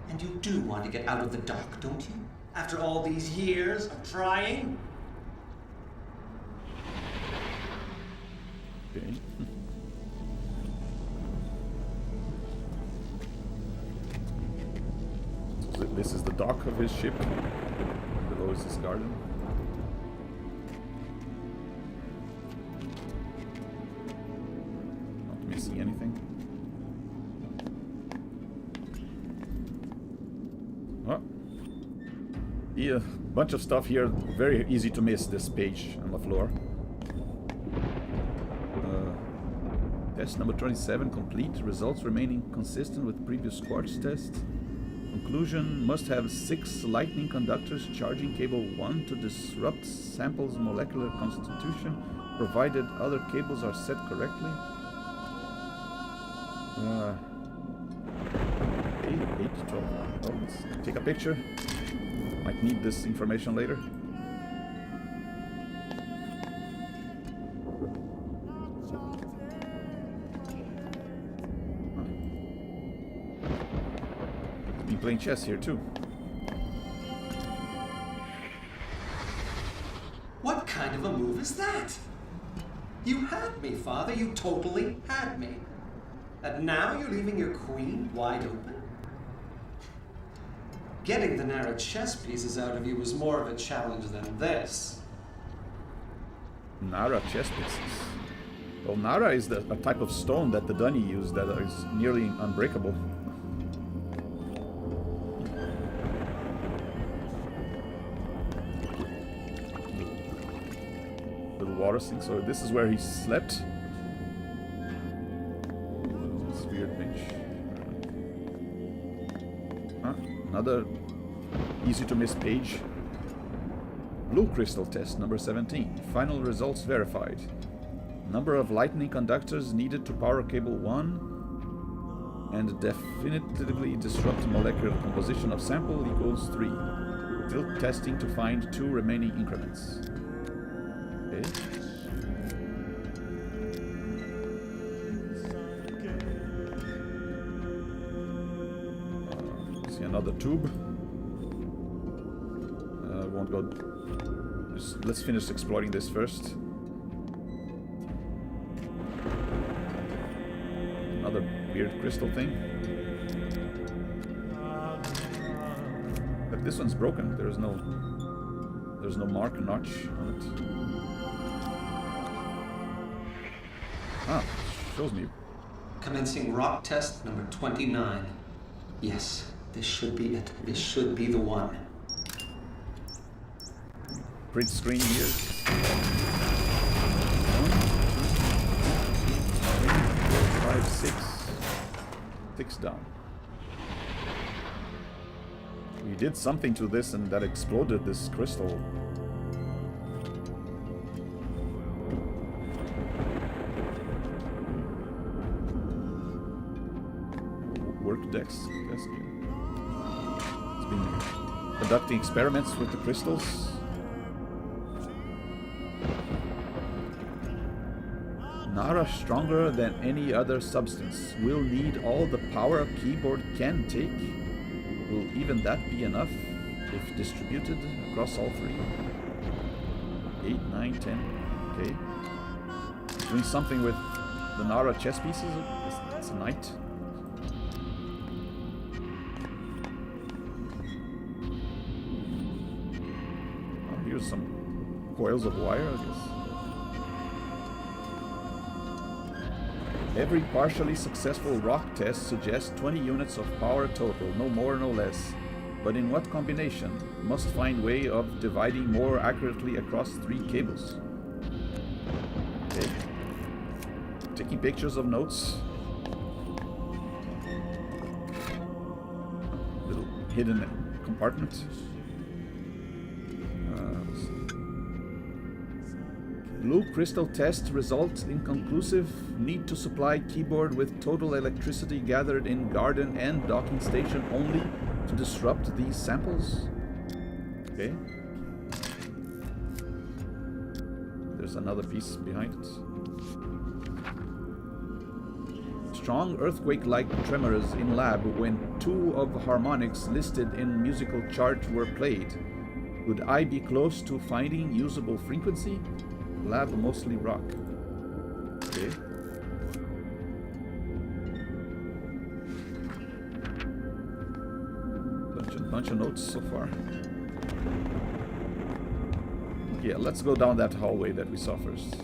And you do want to get out of the dock, don't you? After all these years of trying? Okay. So this is the dock of his ship. Below is his garden. Not missing anything. Oh. Yeah, bunch of stuff here. Very easy to miss this page on the floor. Test number 27 complete. Results remaining consistent with previous quartz tests. Conclusion: must have 6 lightning conductors charging cable 1 to disrupt sample's molecular constitution, provided other cables are set correctly. 8 to 12. Oh, let's take a picture. Might need this information later. Playing chess here too. What kind of a move is that? You had me, Father. You totally had me. And now you're leaving your queen wide open? Getting the narrow chess pieces out of you was more of a challenge than this. Nara chess pieces. Well, Nara is a type of stone that the Dunny used that is nearly unbreakable. Water sink, so this is where he slept. This weird bench. Another easy to miss page. Blue crystal test number 17. Final results verified. Number of lightning conductors needed to power cable 1 and definitively disrupt molecular composition of sample equals 3. Still testing to find 2 remaining increments. Okay. See another tube. Won't go. Let's finish exploring this first. Another weird crystal thing. But this one's broken. There's no mark or notch on it. Ah, shows me. Commencing rock test number 29. Yes, this should be it. This should be the one. Print screen here. 1, 2, 3, 4, 5, 6. 6 down. We did something to this and that exploded this crystal. Work desk here. It's been conducting experiments with the crystals. Nara, stronger than any other substance, will need all the power a keyboard can take. Will even that be enough if distributed across all 3? 8, 9, 10. Okay. Doing something with the Nara chess pieces. It's a knight. Oh, here's some coils of wire, I guess. Every partially successful rock test suggests 20 units of power total, no more, no less. But in what combination? Must find way of dividing more accurately across 3 cables. Okay. Taking pictures of notes. Little hidden compartment. Blue crystal test results inconclusive. Need to supply keyboard with total electricity gathered in garden and docking station only to disrupt these samples. Okay. There's another piece behind it. Strong earthquake-like tremors in lab when 2 of the harmonics listed in musical chart were played. Would I be close to finding usable frequency? Lab mostly rock. Okay. Bunch of notes so far. Yeah, let's go down that hallway that we saw first.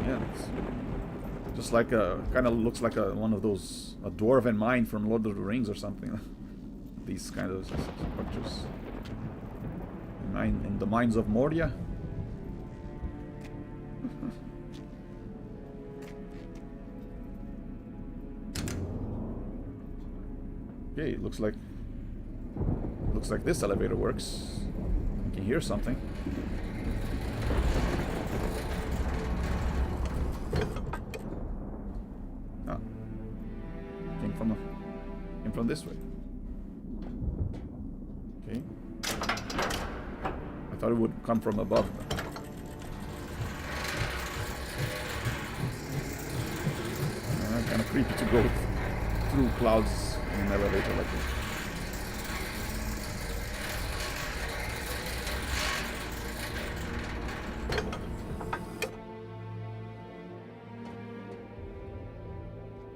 Yeah, it's just like a kind of looks like one of those a dwarven mine from Lord of the Rings or something. These kind of structures. In the mines of Moria. Okay, it looks like this elevator works. I can hear something. Ah, came from this way. Okay, I thought it would come from above. Kind of creepy to go through clouds in an elevator like this.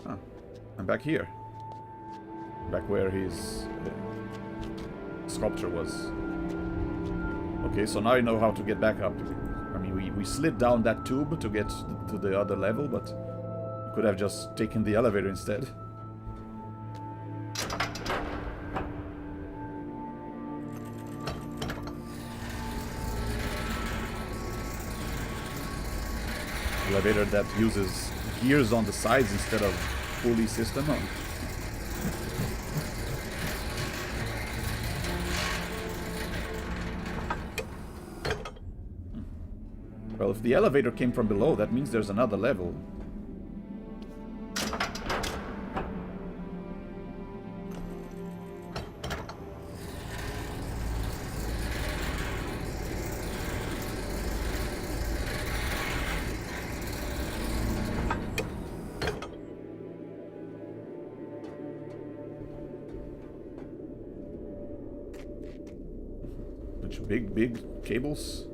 Ah, I'm back here. Back where his sculpture was. Okay, so now I know how to get back up. I mean, we slid down that tube to get to the other level, but you could have just taken the elevator instead. Elevator that uses gears on the sides instead of pulley system. Well, if the elevator came from below, that means there's another level. Big cables.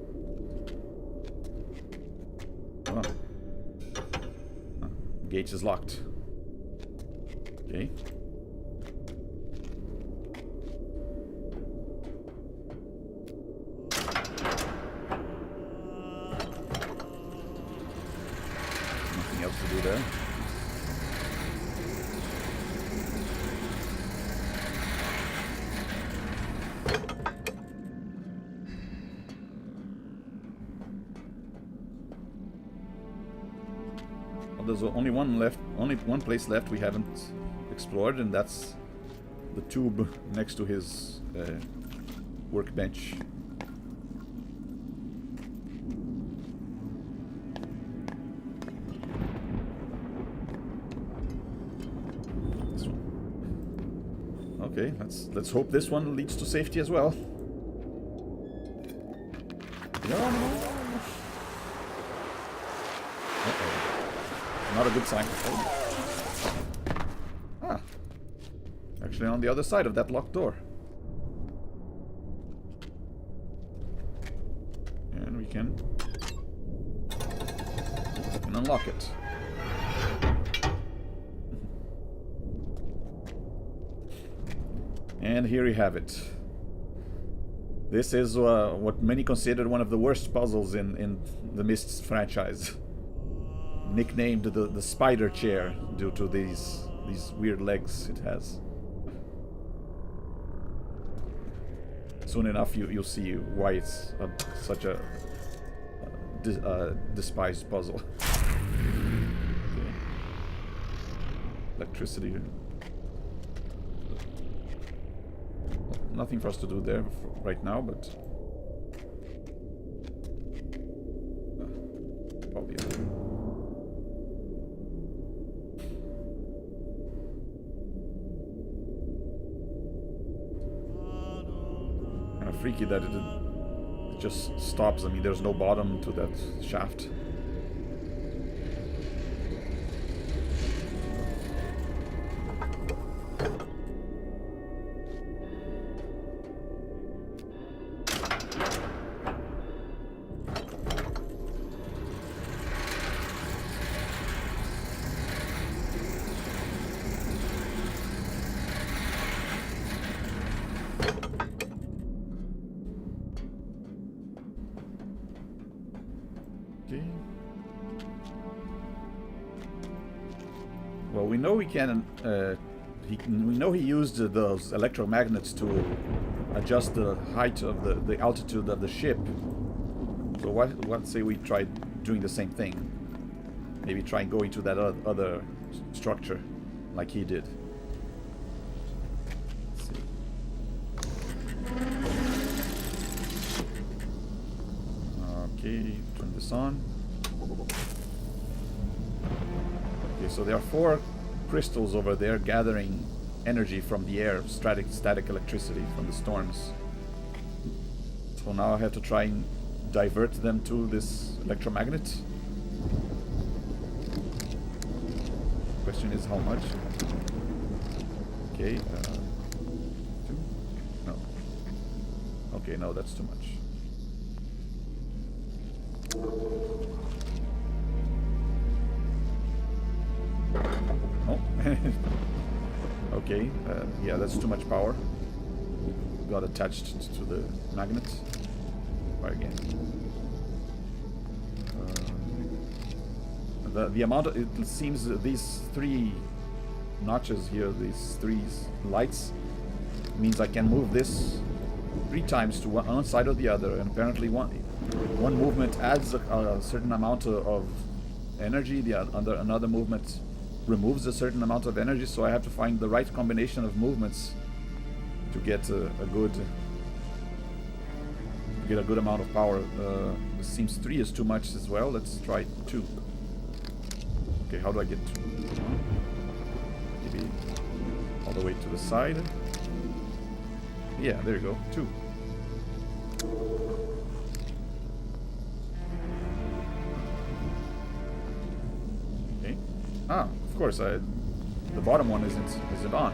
Oh. Gate is locked. Okay. Nothing else to do there. There's only one place left we haven't explored, and that's the tube next to his workbench. This one. Okay, let's hope this one leads to safety as well. Not a good sign. Ah. Actually on the other side of that locked door. And we can unlock it. And here you have it. This is what many consider one of the worst puzzles in the Myst franchise. Nicknamed the spider chair due to these weird legs it has. Soon enough you'll see why it's such a despised puzzle. Okay. Electricity. Nothing for us to do there right now, but probably. Kind of freaky that it just stops. I mean, there's no bottom to that shaft. Well, we know we can. We know he used those electromagnets to adjust the height of the altitude of the ship. So what say we try doing the same thing? Maybe try and go into that other structure, like he did. Let's see. Okay, turn this on. Okay, so there are 4 crystals over there gathering energy from the air, static electricity from the storms. So now I have to try and divert them to this electromagnet. Question is how much? Okay, 2? No. Okay, no, that's too much. Oh. Okay, yeah, that's too much power. Got attached to the magnet. Try again. The amount of, it seems that these 3 notches here, these 3 lights, means I can move this 3 times to one side or the other, and apparently one movement adds a certain amount of energy, another movement removes a certain amount of energy, so I have to find the right combination of movements to get a good amount of power. It seems 3 is too much as well. Let's try 2. Okay, how do I get 2? Maybe all the way to the side. Yeah, there you go. 2. Okay. Ah, of course. The bottom one isn't on.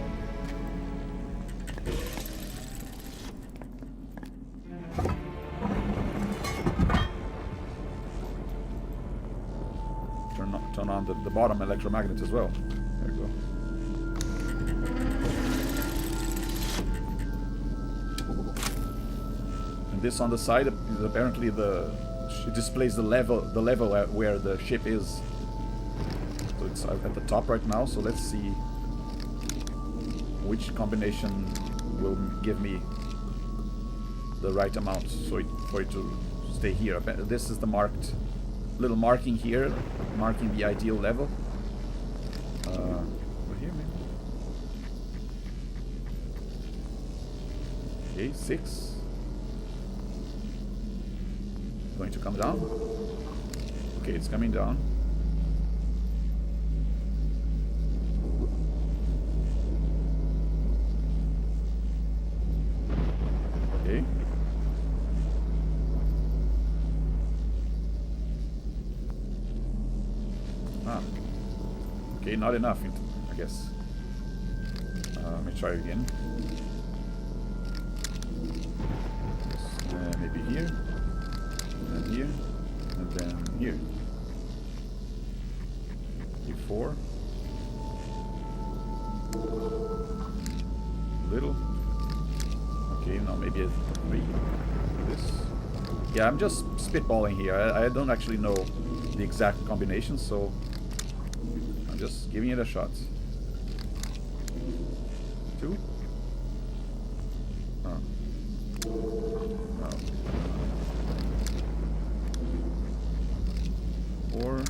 Turn on the bottom electromagnet as well. There you go. And this on the side is apparently it displays the level where the ship is. So it's at the top right now. So let's see which combination will give me the right amount for it to stay here. This is the little marking here, marking the ideal level. Over here, maybe. Okay, 6. Going to come down. Okay, it's coming down. Okay. Okay, not enough, I guess. Let me try again. Maybe here, and here, and then here. Q4. Little. Okay, now maybe a 3. This. Yeah, I'm just spitballing here. I don't actually know the exact combination, so I'm just giving it a shot. 2. Oh. No. 4.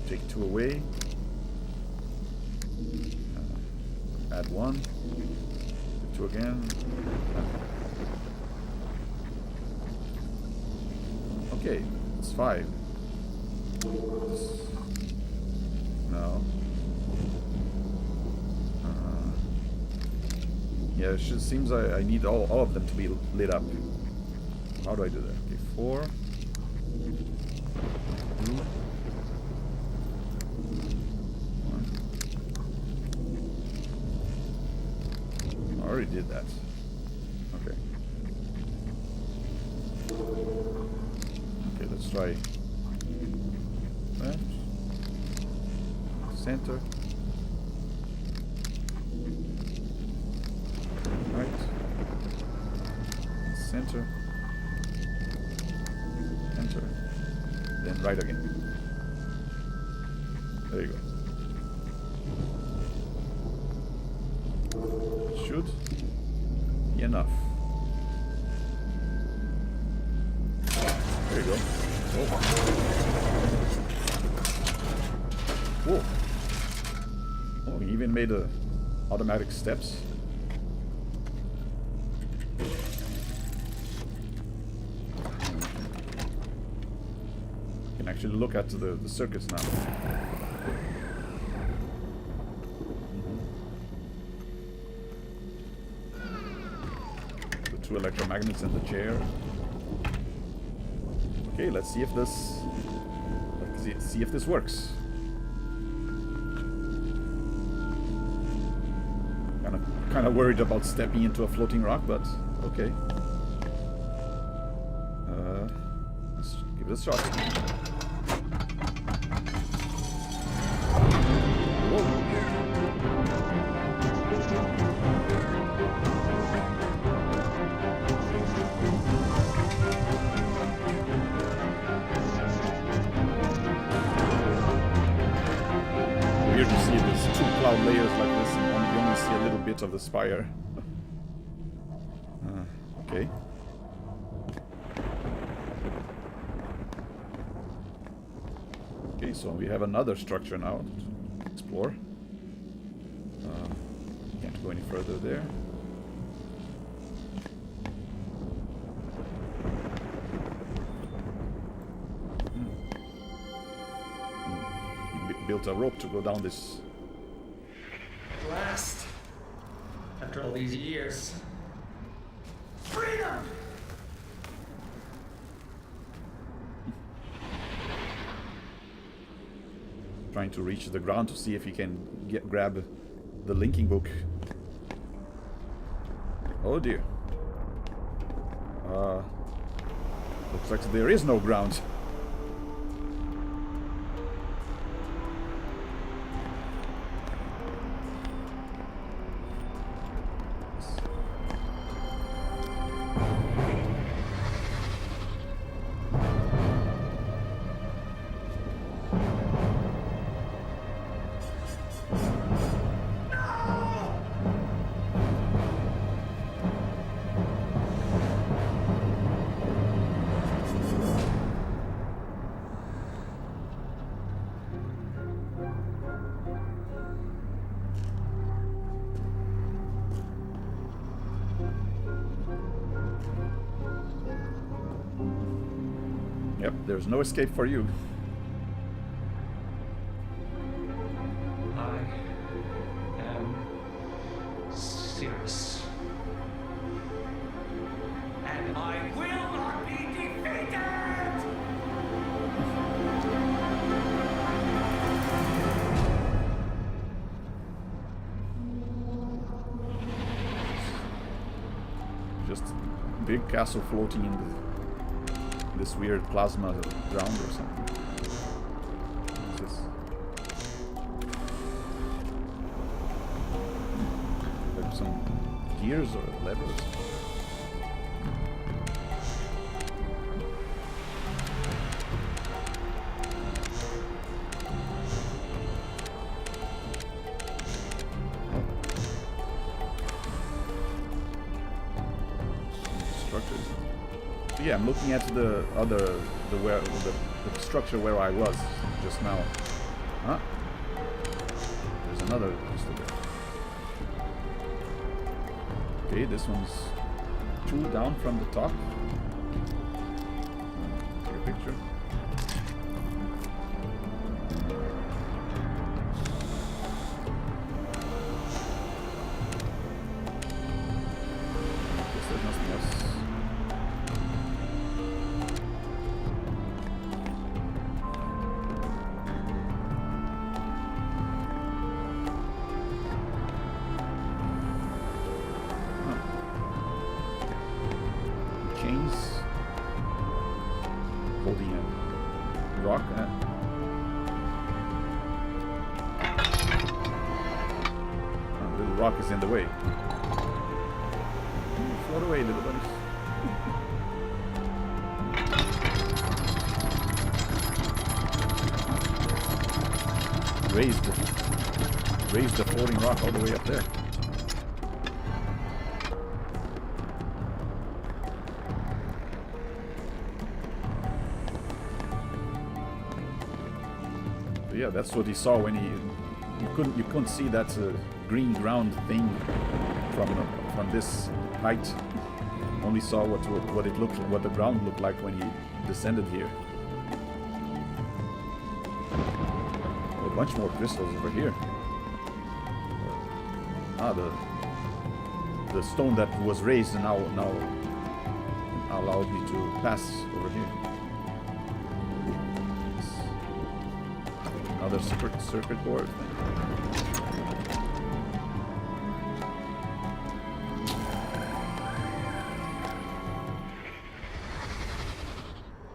Take 2 away. Add 1. Do 2 again. Okay, it's 5. No. Yeah, it just seems I need all of them to be lit up. How do I do that? Okay, 4. 2. I already did that. Okay. Okay, let's try that. Center. Right. Center. Enter. Then right again. There you go. Should be enough. There you go. Oh. Whoa. Oh, he even made automatic steps. Can actually look at the circuits now. The 2 electromagnets in the chair. Okay, let's see if this works. Kind of worried about stepping into a floating rock, but okay. Let's give it a shot. Whoa. Weird to see these 2 cloud layers like this, and you only see a little bit of the spire. Okay. Okay, so we have another structure now to explore. Can't go any further there. Built a rope to go down this. At last, after all these years, freedom! Trying to reach the ground to see if he can grab the linking book. Oh dear. Looks like there is no ground. Yep, there's no escape for you. I am serious. And I will not be defeated! Just a big castle floating in this weird plasma ground or something. What's this? Like some gears or levers. Structures. Yeah, I'm looking at the structure where I was just now. Huh? There's another crystal there. Okay, this one's 2 down from the top. Take a picture. Guess there's nothing else. Chains holding a rock. The little rock is in the way. Float away, little buddies. Raised the floating rock all the way up there. Yeah, that's what he saw when you couldn't see that green ground thing from this height. Only saw what it looked, what the ground looked like when he descended here. A bunch more crystals over here. The stone that was raised now allowed me to pass over here. Another circuit board.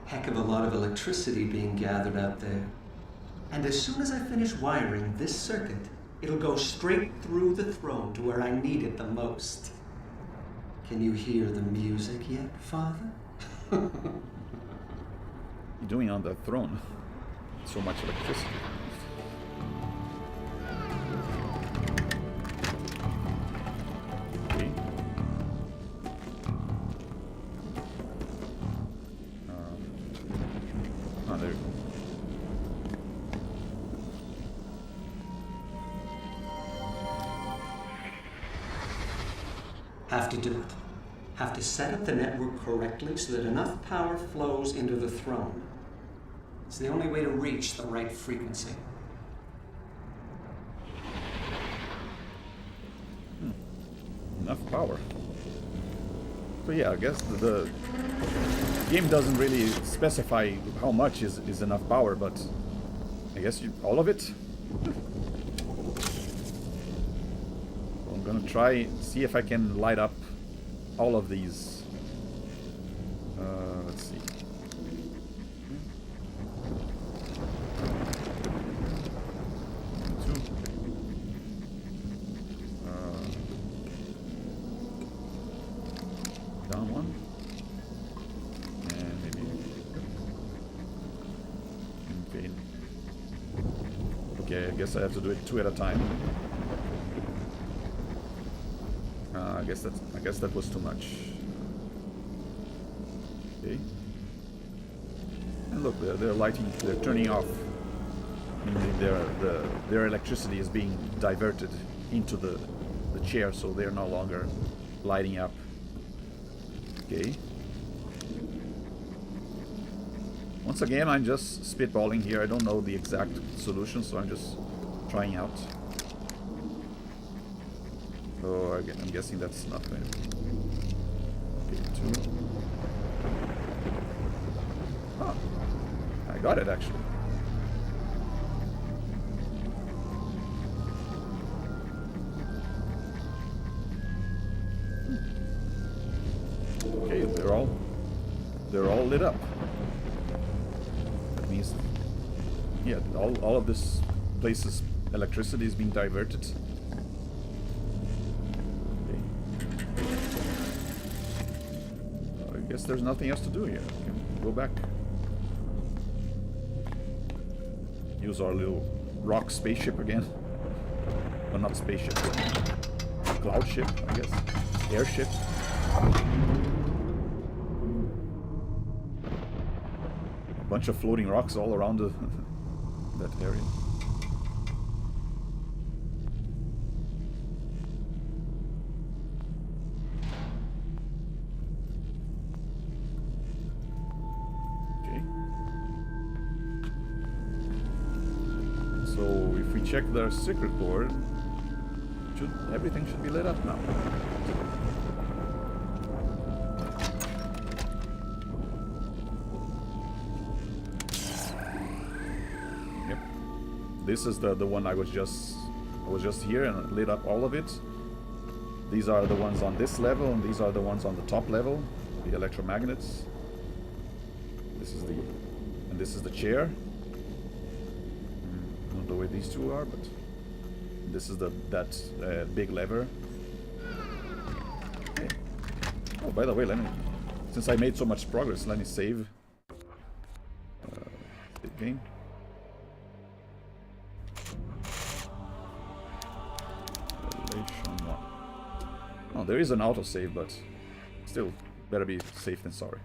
Heck of a lot of electricity being gathered out there. And as soon as I finish wiring this circuit, it'll go straight through the throne to where I need it the most. Can you hear the music yet, Father? What are you doing on the throne? So much electricity. Okay. There we go. Have to do it. Have to set up the network correctly so that enough power flows into the throne. It's the only way to reach the right frequency. Enough power. So yeah, I guess the game doesn't really specify how much is enough power, but I guess all of it. I'm gonna try see if I can light up all of these. Let's see. Down one. And maybe. Okay, I guess I have to do it 2 at a time. I guess that was too much. Okay. And look, they're lighting. They're turning off. I mean, their electricity is being diverted into the chair, so they're no longer lighting up. Okay. Once again, I'm just spitballing here. I don't know the exact solution, so I'm just trying out. So again, I'm guessing that's not going to. Okay, 2. Oh, I got it actually. Okay, they're all lit up. That means, yeah, all of this place's electricity is being diverted. Okay. guess there's nothing else to do here. We can go back. Use our little rock spaceship again. Well, not spaceship. Cloud ship, I guess. Airship. A bunch of floating rocks all around that area. Check the secret board. Everything should be lit up now. Yep. This is the one I was just here and lit up all of it. These are the ones on this level, and these are the ones on the top level, the electromagnets. This is the chair. The way these two are, but this is that big lever. Okay. Oh, by the way, since I made so much progress, let me save the game. Revelation 1. Oh, there is an autosave, but still better be safe than sorry.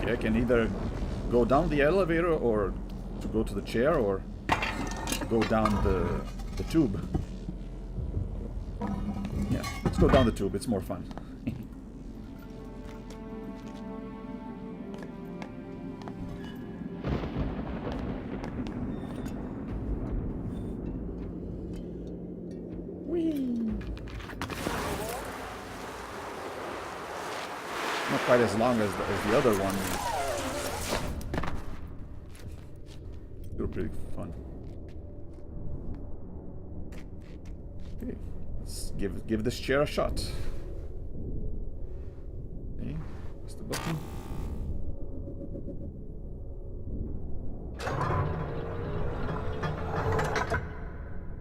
I can either go down the elevator or to go to the chair or go down the tube. Yeah, let's go down the tube, it's more fun. Whee! Not quite as long as the other one. Still pretty fun. Okay, let's give this chair a shot. Okay, press the button.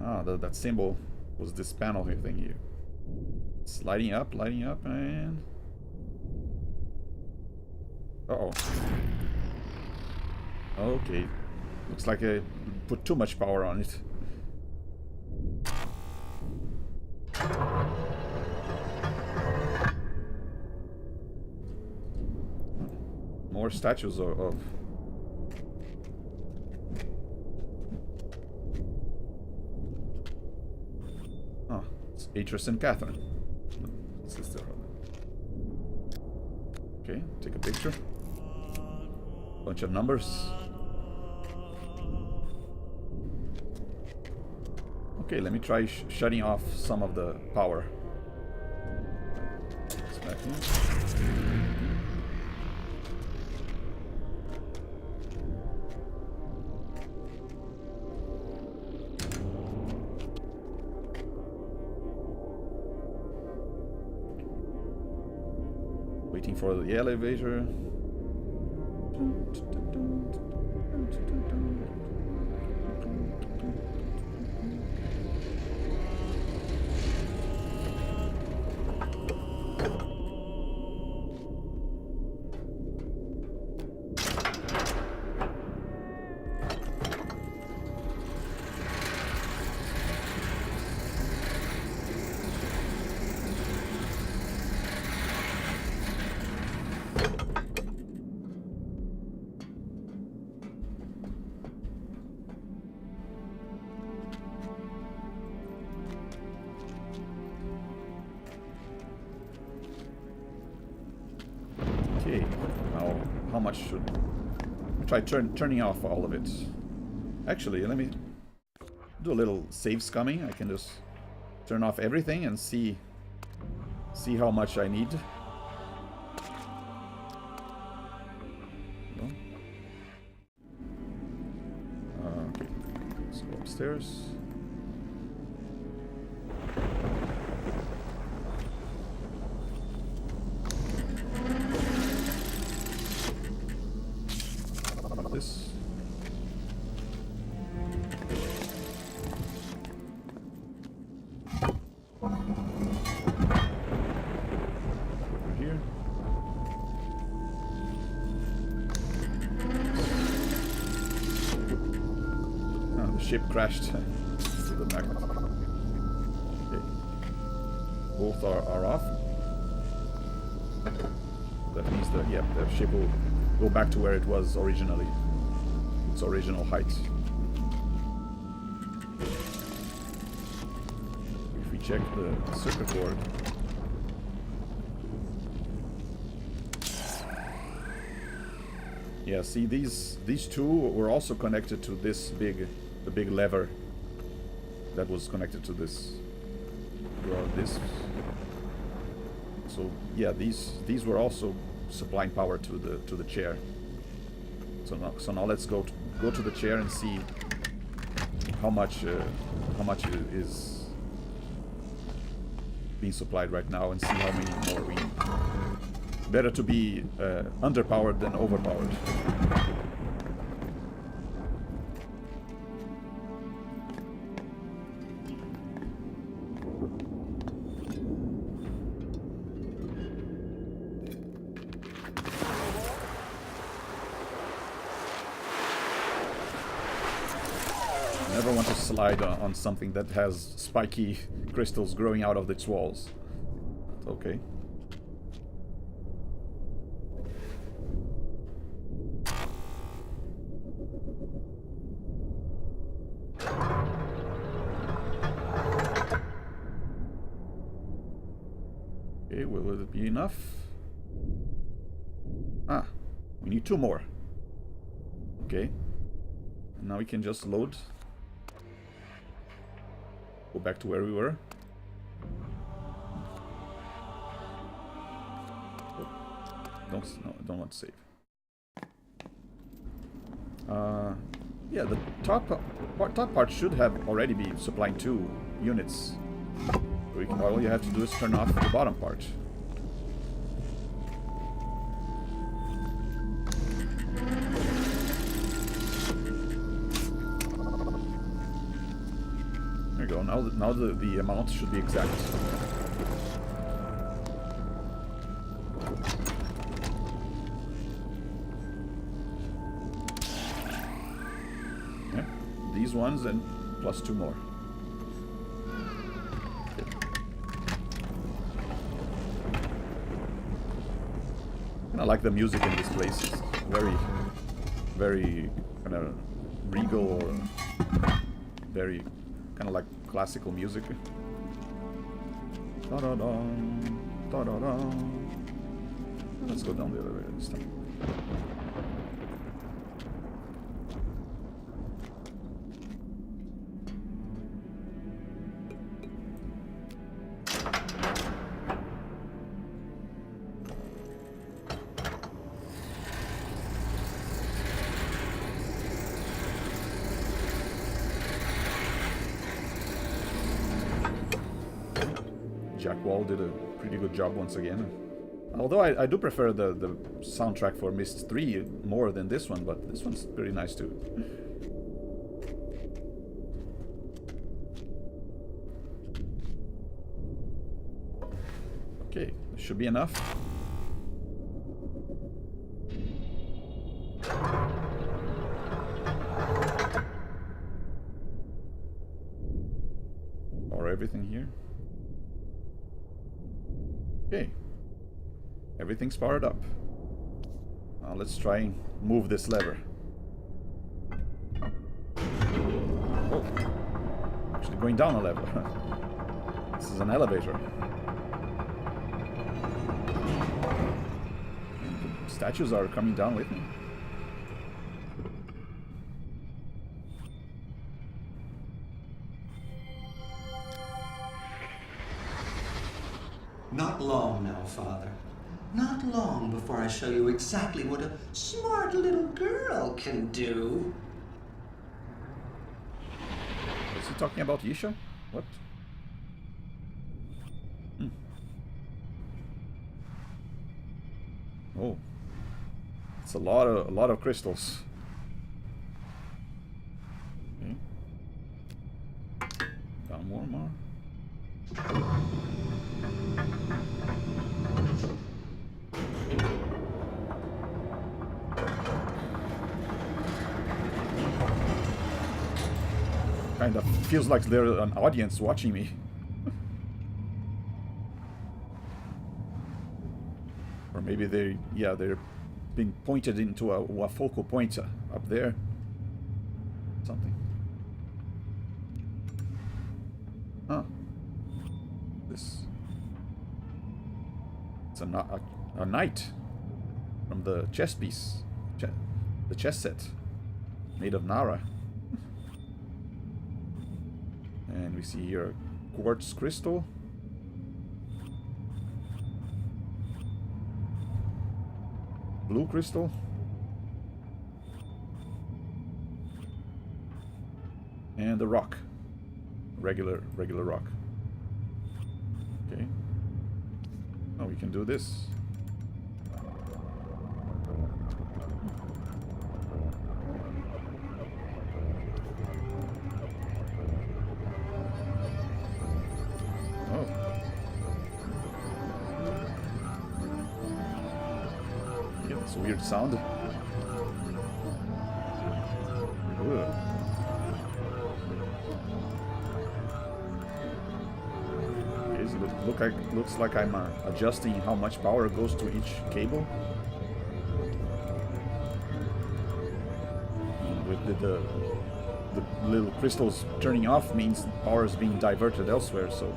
Ah, that symbol was this panel here thing here. It's lighting up, and uh-oh. Okay. Looks like I put too much power on it. More statues of... Oh, it's Atris and Catherine. Sister. Okay, take a picture. Bunch of numbers. Okay, let me try shutting off some of the power. It's back in. Waiting for the elevator. Okay, now how much should try turning off all of it? Actually, let me do a little save scumming. I can just turn off everything and see how much I need. Okay, let's go upstairs. This. ship crashed into the magnet. Okay. Both are off. That means that, yeah, the ship will go back to where it was originally. Its original height. If we check the circuit board. Yeah, see, these two were also connected to this the big lever that was connected to this. This. So yeah, these were also supplying power to the chair. So now let's go to the chair and see how much is being supplied right now, and see how many more we need. Better to be underpowered than overpowered. Never want to slide on something that has spiky crystals growing out of its walls. Okay. Okay, will it be enough? Ah, we need 2 more. Okay. And now we can just load. Go back to where we were. Oh, don't want to save. Yeah, the top part should have already be supplying 2 units. All you have to do is turn off the bottom part. There you go. Now the amount should be exact. Yeah, these ones and plus 2 more. I like the music in this place. It's very, very kind of regal, or very kind of like classical music. Da da da, da da da. Let's go down the other way this time. Jack Wall did a pretty good job once again. Although I do prefer the soundtrack for Myst 3 more than this one, but this one's pretty nice too. Okay, should be enough. Or everything here. Okay, everything's powered up. Now let's try and move this lever. Oh, actually going down a level. This is an elevator. And the statues are coming down with me. Not long now, Father. Not long before I show you exactly what a smart little girl can do. Is he talking about Yisha? What? Oh, it's a lot of crystals. Okay. Down more. Kind of feels like there's an audience watching me. Or maybe they're being pointed into a focal point up there. Something. Huh. This. It's a knight from the chess piece. The chess set. Made of Nara. And we see here a quartz crystal. Blue crystal. And the rock. Regular rock. Okay. Oh, we can do this. Oh. Yeah, that's a weird sound. Ugh. Looks like I'm adjusting how much power goes to each cable. With the little crystals turning off means power is being diverted elsewhere. So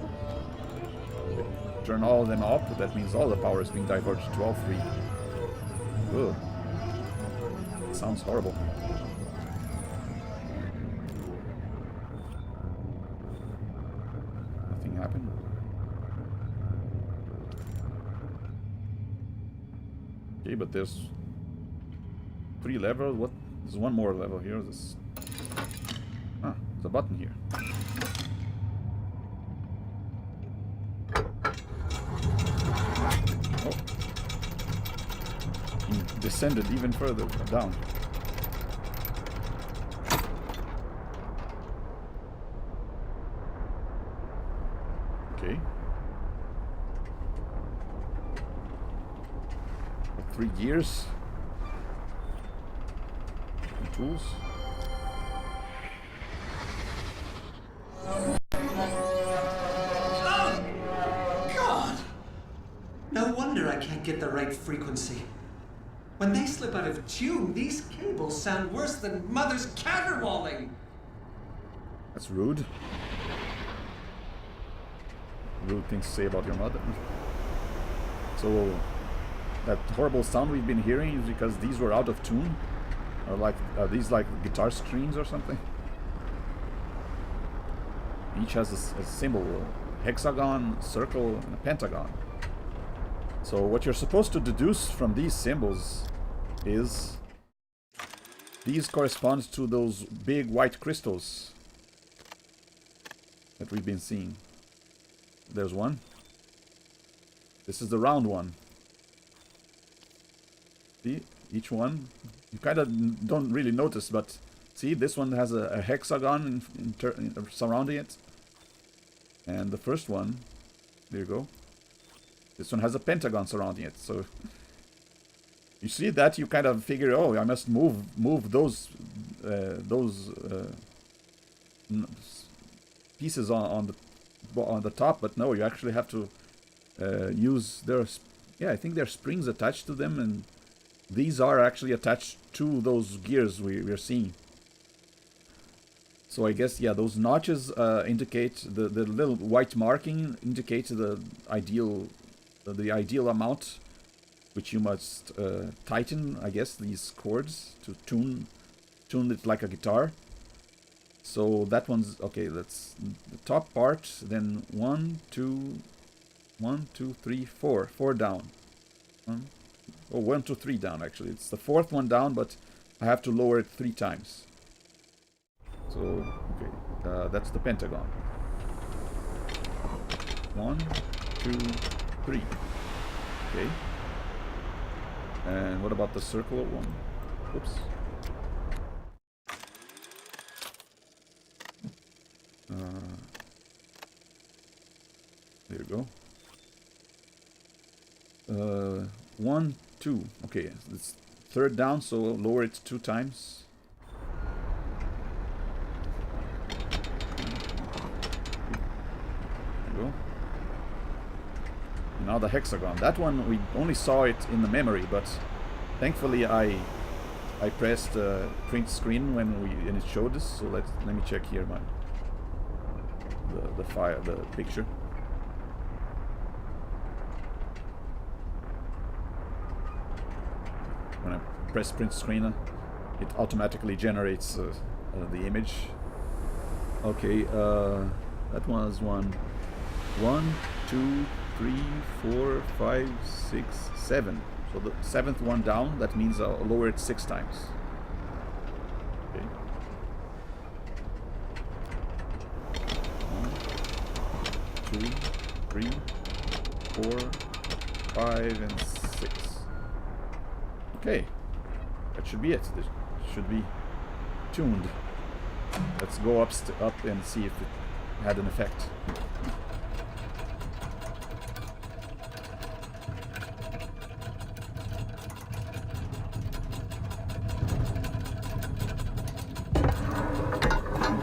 turn all of them up. That means all the power is being diverted to all three. Ugh. Sounds horrible. Nothing happened. Okay, but there's 3 levels. What? There's one more level here. There's a button here. Oh. He descended even further down. Okay. 3 gears. And tools. No wonder I can't get the right frequency. When they slip out of tune, these cables sound worse than Mother's caterwauling. That's rude. Rude things to say about your mother. So, that horrible sound we've been hearing is because these were out of tune? Or like, are these like guitar strings or something? Each has a symbol, a hexagon, circle, and a pentagon. So what you're supposed to deduce from these symbols is these correspond to those big white crystals that we've been seeing. There's one. This is the round one. See, each one, you kind of don't really notice, but see, this one has a hexagon surrounding it. And the first one, there you go. This one has a pentagon surrounding it. So you see that, you kind of figure, oh, I must move those pieces on the top, but no, you actually have to use I think there are springs attached to them, and these are actually attached to those gears we're seeing. So I guess, yeah, those notches indicate the little white marking indicates the ideal amount which you must tighten, I guess, these chords to tune it like a guitar. So that one's okay. That's the top part. Then 1, 2, 3, 4. 4 down. 1, 2, 3 down. Actually, it's the 4th one down, but I have to lower it 3 times. So okay, that's the pentagon. 1, 2, 3. Okay. And what about the circle one? Oops. There you go. 1, 2. Okay, it's 3rd down, so lower it 2 times. Now the hexagon. That one we only saw it in the memory, but thankfully I pressed print screen and it showed us. So let me check here the file, the picture. When I press print screen, it automatically generates the image. Okay, that was 1, 2, 3, 4, 5, 6, 7. So the 7th one down, that means I'll lower it 6 times. Okay. 1, 2, 3, 4, 5, and 6. Okay, that should be it. This should be tuned. Let's go up and see if it had an effect.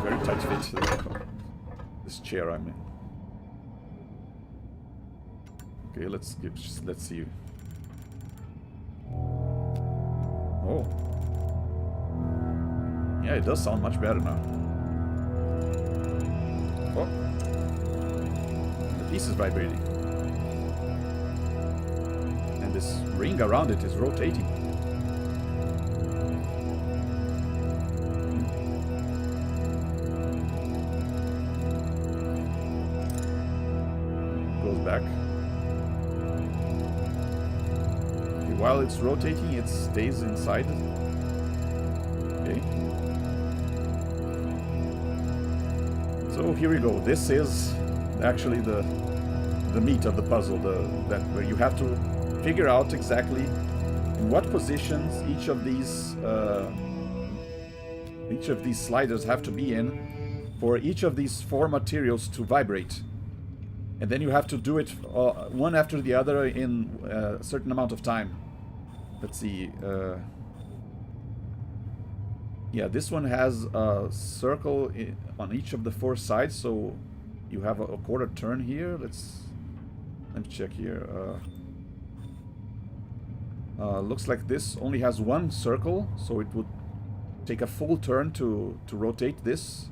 Very tight fit. This chair I'm in. Okay, let's see. Oh. Yeah, it does sound much better now. Oh. The piece is vibrating. And this ring around it is rotating. Goes back. Okay, while it's rotating, it stays inside. Okay. So here we go. This is actually the meat of the puzzle. Where you have to figure out exactly in what positions each of these sliders have to be in for each of these 4 materials to vibrate, and then you have to do it one after the other in a certain amount of time. Let's see. Yeah, this one has a circle on each of the 4 sides, so you have a quarter turn here. Let me check here. Looks like this only has 1 circle, so it would take a full turn to rotate this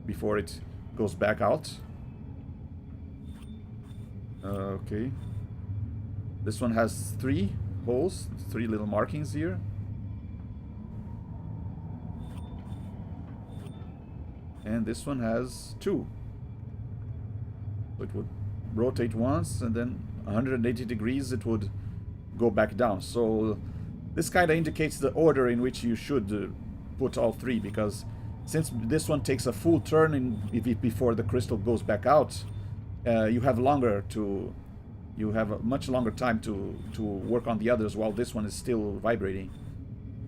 before it goes back out. Okay. This one has 3 holes, 3 little markings here. And this one has 2. So it would rotate once, and then 180 degrees it would go back down. So this kind of indicates the order in which you should put all 3, because since this one takes a full turn before the crystal goes back out, you have a much longer time to work on the others while this one is still vibrating.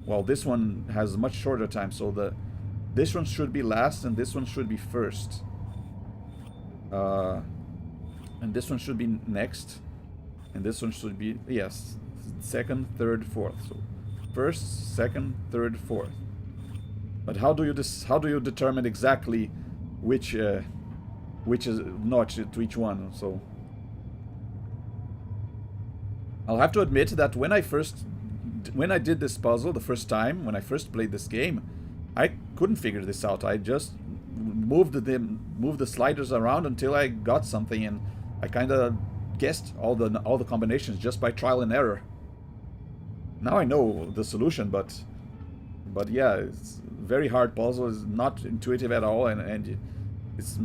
While this one has a much shorter time, so this one should be last, and this one should be first. And this one should be next. And this one should be, yes, second, third, fourth. So first, second, third, fourth. But how do you determine exactly which is notch to each one? So I'll have to admit that when I did this puzzle the first time, when I first played this game, I couldn't figure this out. I just moved the sliders around until I got something, and I kind of guessed all the combinations just by trial and error. Now I know the solution, but yeah, it's a very hard puzzle. It's not intuitive at all, and it's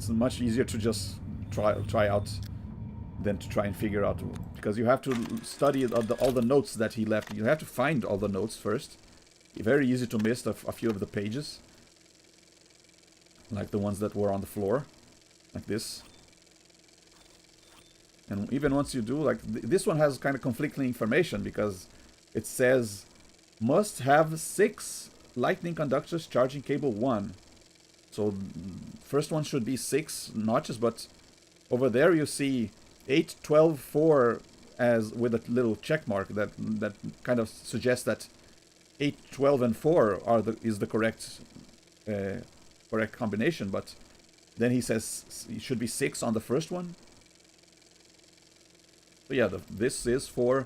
much easier to just try out than to try and figure out, because you have to study all the notes that he left. You have to find all the notes first. Very easy to miss a few of the pages, like the ones that were on the floor, like this. And even once you do, like this one has kind of conflicting information, because it says must have 6 lightning conductors charging cable 1. So first one should be 6 notches, but over there you see 8, 12, 4 as with a little check mark that kind of suggests that 8, 12, and 4 is the correct combination. But then he says it should be 6 on the first one. So yeah, this is for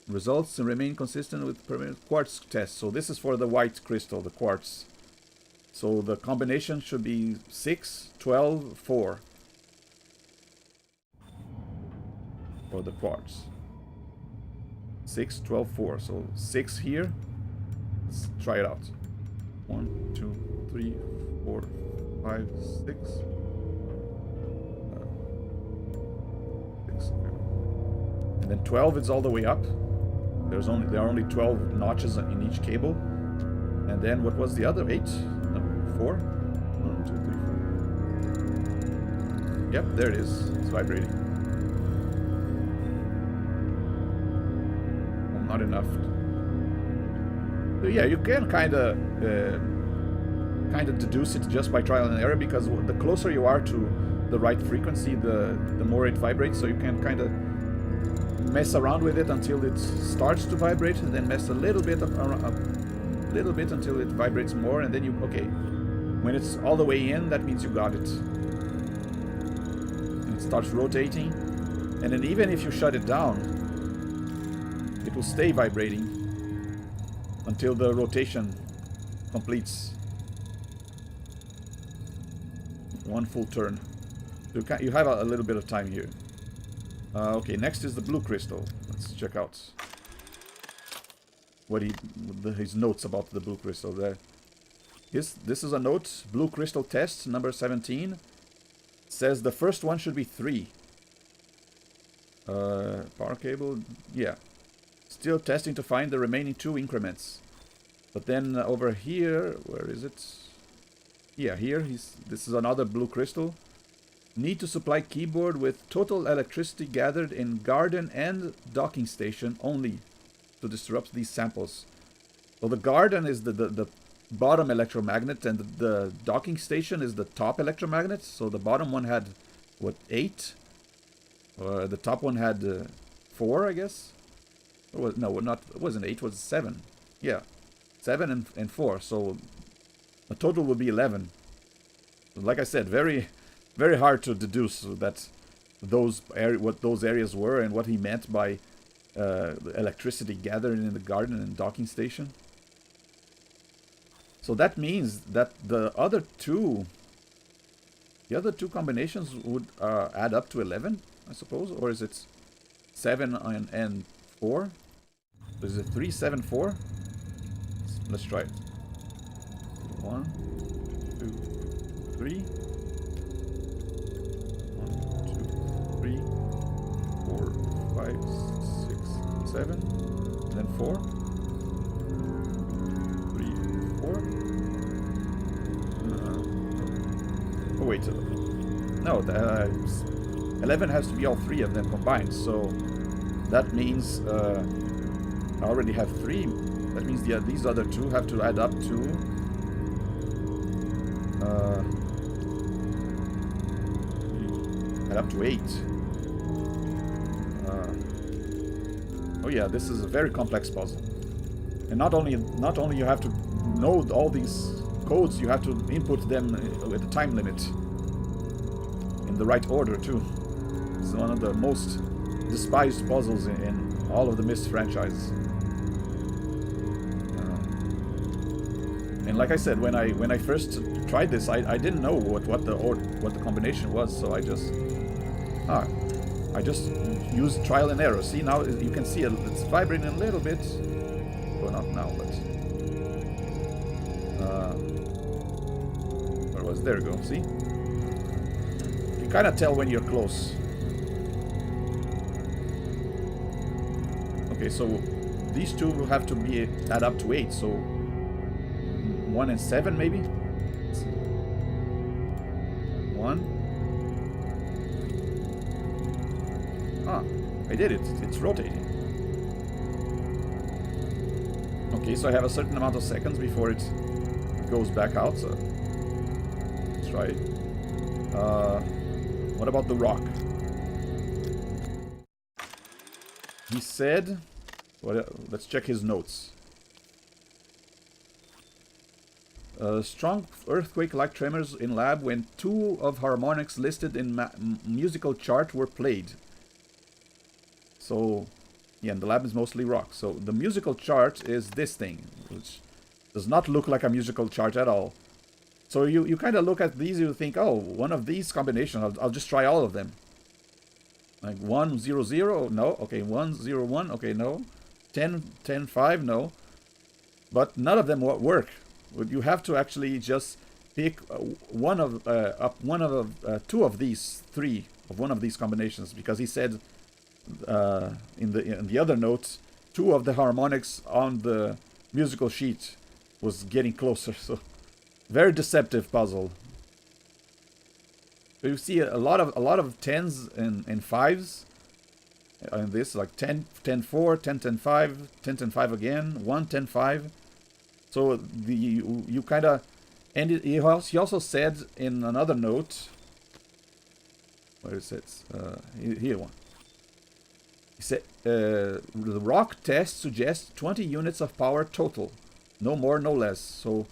results and remain consistent with permanent quartz test. So this is for the white crystal, the quartz. So the combination should be 6, 12, 4 for the quartz. 6, 12, 4. So 6 here. Let's try it out. 1, 2, 3, 4, 5, 6. 6. And then 12 is all the way up. There are only 12 notches in each cable. And then what was the other? 8? No, 4? 1, 2, 3, 4. Yep, there it is. It's vibrating. Well, not enough. So yeah, you can kind of deduce it just by trial and error, because the closer you are to the right frequency, the more it vibrates. So you can kind of mess around with it until it starts to vibrate, and then mess a little bit until it vibrates more, and then okay, when it's all the way in, that means you got it. And it starts rotating, and then even if you shut it down, it will stay vibrating until the rotation completes one full turn. You have a little bit of time here. Okay, next is the blue crystal. Let's check out what his notes about the blue crystal there. This is a note, blue crystal test number 17. Says the first one should be 3. Power cable, yeah. Still testing to find the remaining 2 increments. But then over here, where is it? Yeah, here, this is another blue crystal. Need to supply keyboard with total electricity gathered in garden and docking station only to disrupt these samples. So the garden is the bottom electromagnet, and the docking station is the top electromagnet. So the bottom one had, what, 8? The top one had 4, I guess? No, it wasn't 8, it was 7. Yeah, 7 and 4. So the total would be 11. Like I said, very hard to deduce that what those areas were and what he meant by the electricity gathered in the garden and docking station. So that means that the other two combinations would add up to 11, I suppose, or is it 7 and 4? Is it 3, 7, 4? Let's try it. 1, 2, 3. 1, 2, 3, 4, 5, 6, 7, and then 4. 3, 4. Oh wait, no, 11 has to be all 3 of them combined. So that means I already have 3. That means these other 2 have to add up to add up to 8. Oh yeah, this is a very complex puzzle. And not only you have to know all these codes, you have to input them with a time limit in the right order too. It's one of the most despised puzzles in all of the Myst franchise. And like I said, when I first tried this, I didn't know what the combination was, so I just used trial and error. See, now you can see it's vibrating a little bit. Well, not now, but where was? There we go. See, you kind of tell when you're close. Okay, so these 2 will have to add up to 8. So 1 and 7 maybe. 1. I did it. It's rotating. Okay, so I have a certain amount of seconds before it goes back out. So let's try it. What about the rock? He said, well, let's check his notes. Strong earthquake-like tremors in lab when 2 of harmonics listed in musical chart were played. So, yeah, and the lab is mostly rock. So the musical chart is this thing, which does not look like a musical chart at all. So you kind of look at these, you think, oh, one of these combinations, I'll just try all of them. Like 1, 0, 0, no. Okay, 1, 0, 1, okay, no. 10, 10, 5, no. But none of them work. You have to actually just pick one of two of these three of one of these combinations, because he said in the other notes 2 of the harmonics on the musical sheet was getting closer. So very deceptive puzzle. So you see a lot of 10s and 5s in this, like 10, 10, 4, 10, 10, 5, 10, 10, 5 again, 1, 10, 5. So you kind of, and he also said in another note, where is it? Here one. He said the rock test suggests 20 units of power total, no more, no less. So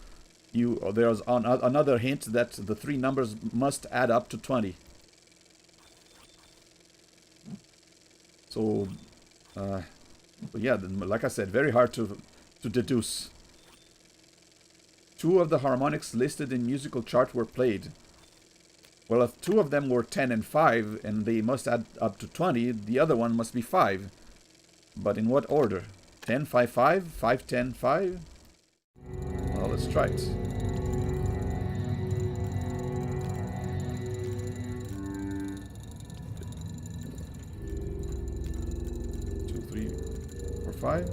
there's another hint that the 3 numbers must add up to 20. So, but yeah, like I said, very hard to deduce. 2 of the harmonics listed in musical chart were played. Well, if 2 of them were 10 and 5, and they must add up to 20, the other one must be 5. But in what order? 10, 5, 5, 5, 10, 5? Well, let's try it. 2, 3, 4, 5.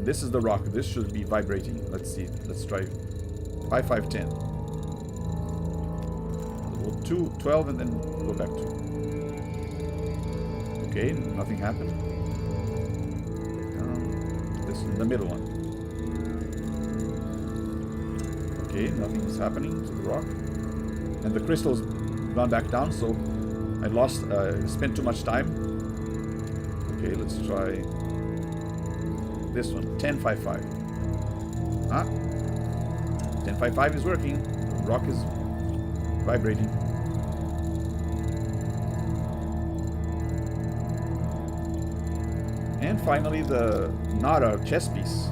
This is the rock. This should be vibrating. Let's see. Let's try 5, 5, 10. Well, 2, 12, and then go back to. Okay, nothing happened. This is the middle one. Okay, nothing is happening to the rock. And the crystal's gone back down, so I spent too much time. Okay, let's try this one, 10, 5, 5. Ah, 10, 5, 5 is working. Rock is vibrating. And finally, the Nara chess piece.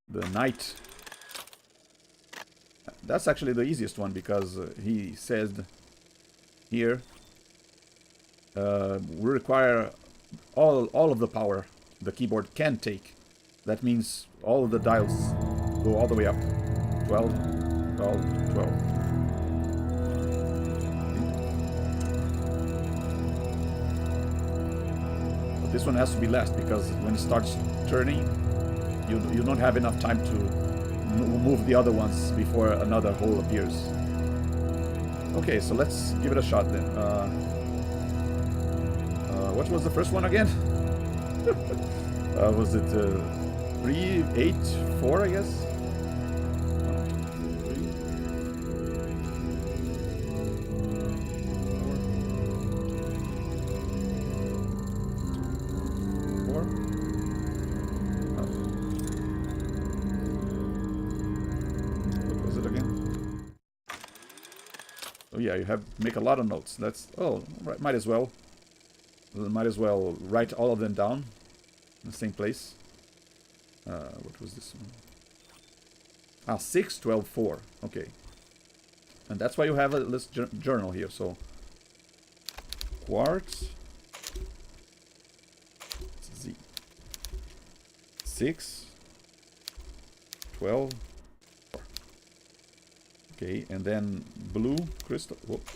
The knight. That's actually the easiest one, because he said here, we require all of the power the keyboard can take. That means all of the dials go all the way up. 12, 12, 12. But this one has to be last, because when it starts turning, you don't have enough time to move the other ones before another hole appears. Okay, so let's give it a shot then. What was the first one again? Was it 3, 8, 4, I guess? 4. What was it again? Oh yeah, you have to make a lot of notes. That's, oh, right, might as well write all of them down in the same place. What was this one? Ah, 6, 12, 4. Okay. And that's why you have a list journal here. So, quartz. Z. 6, 12, 4. Okay, and then blue crystal. Whoop.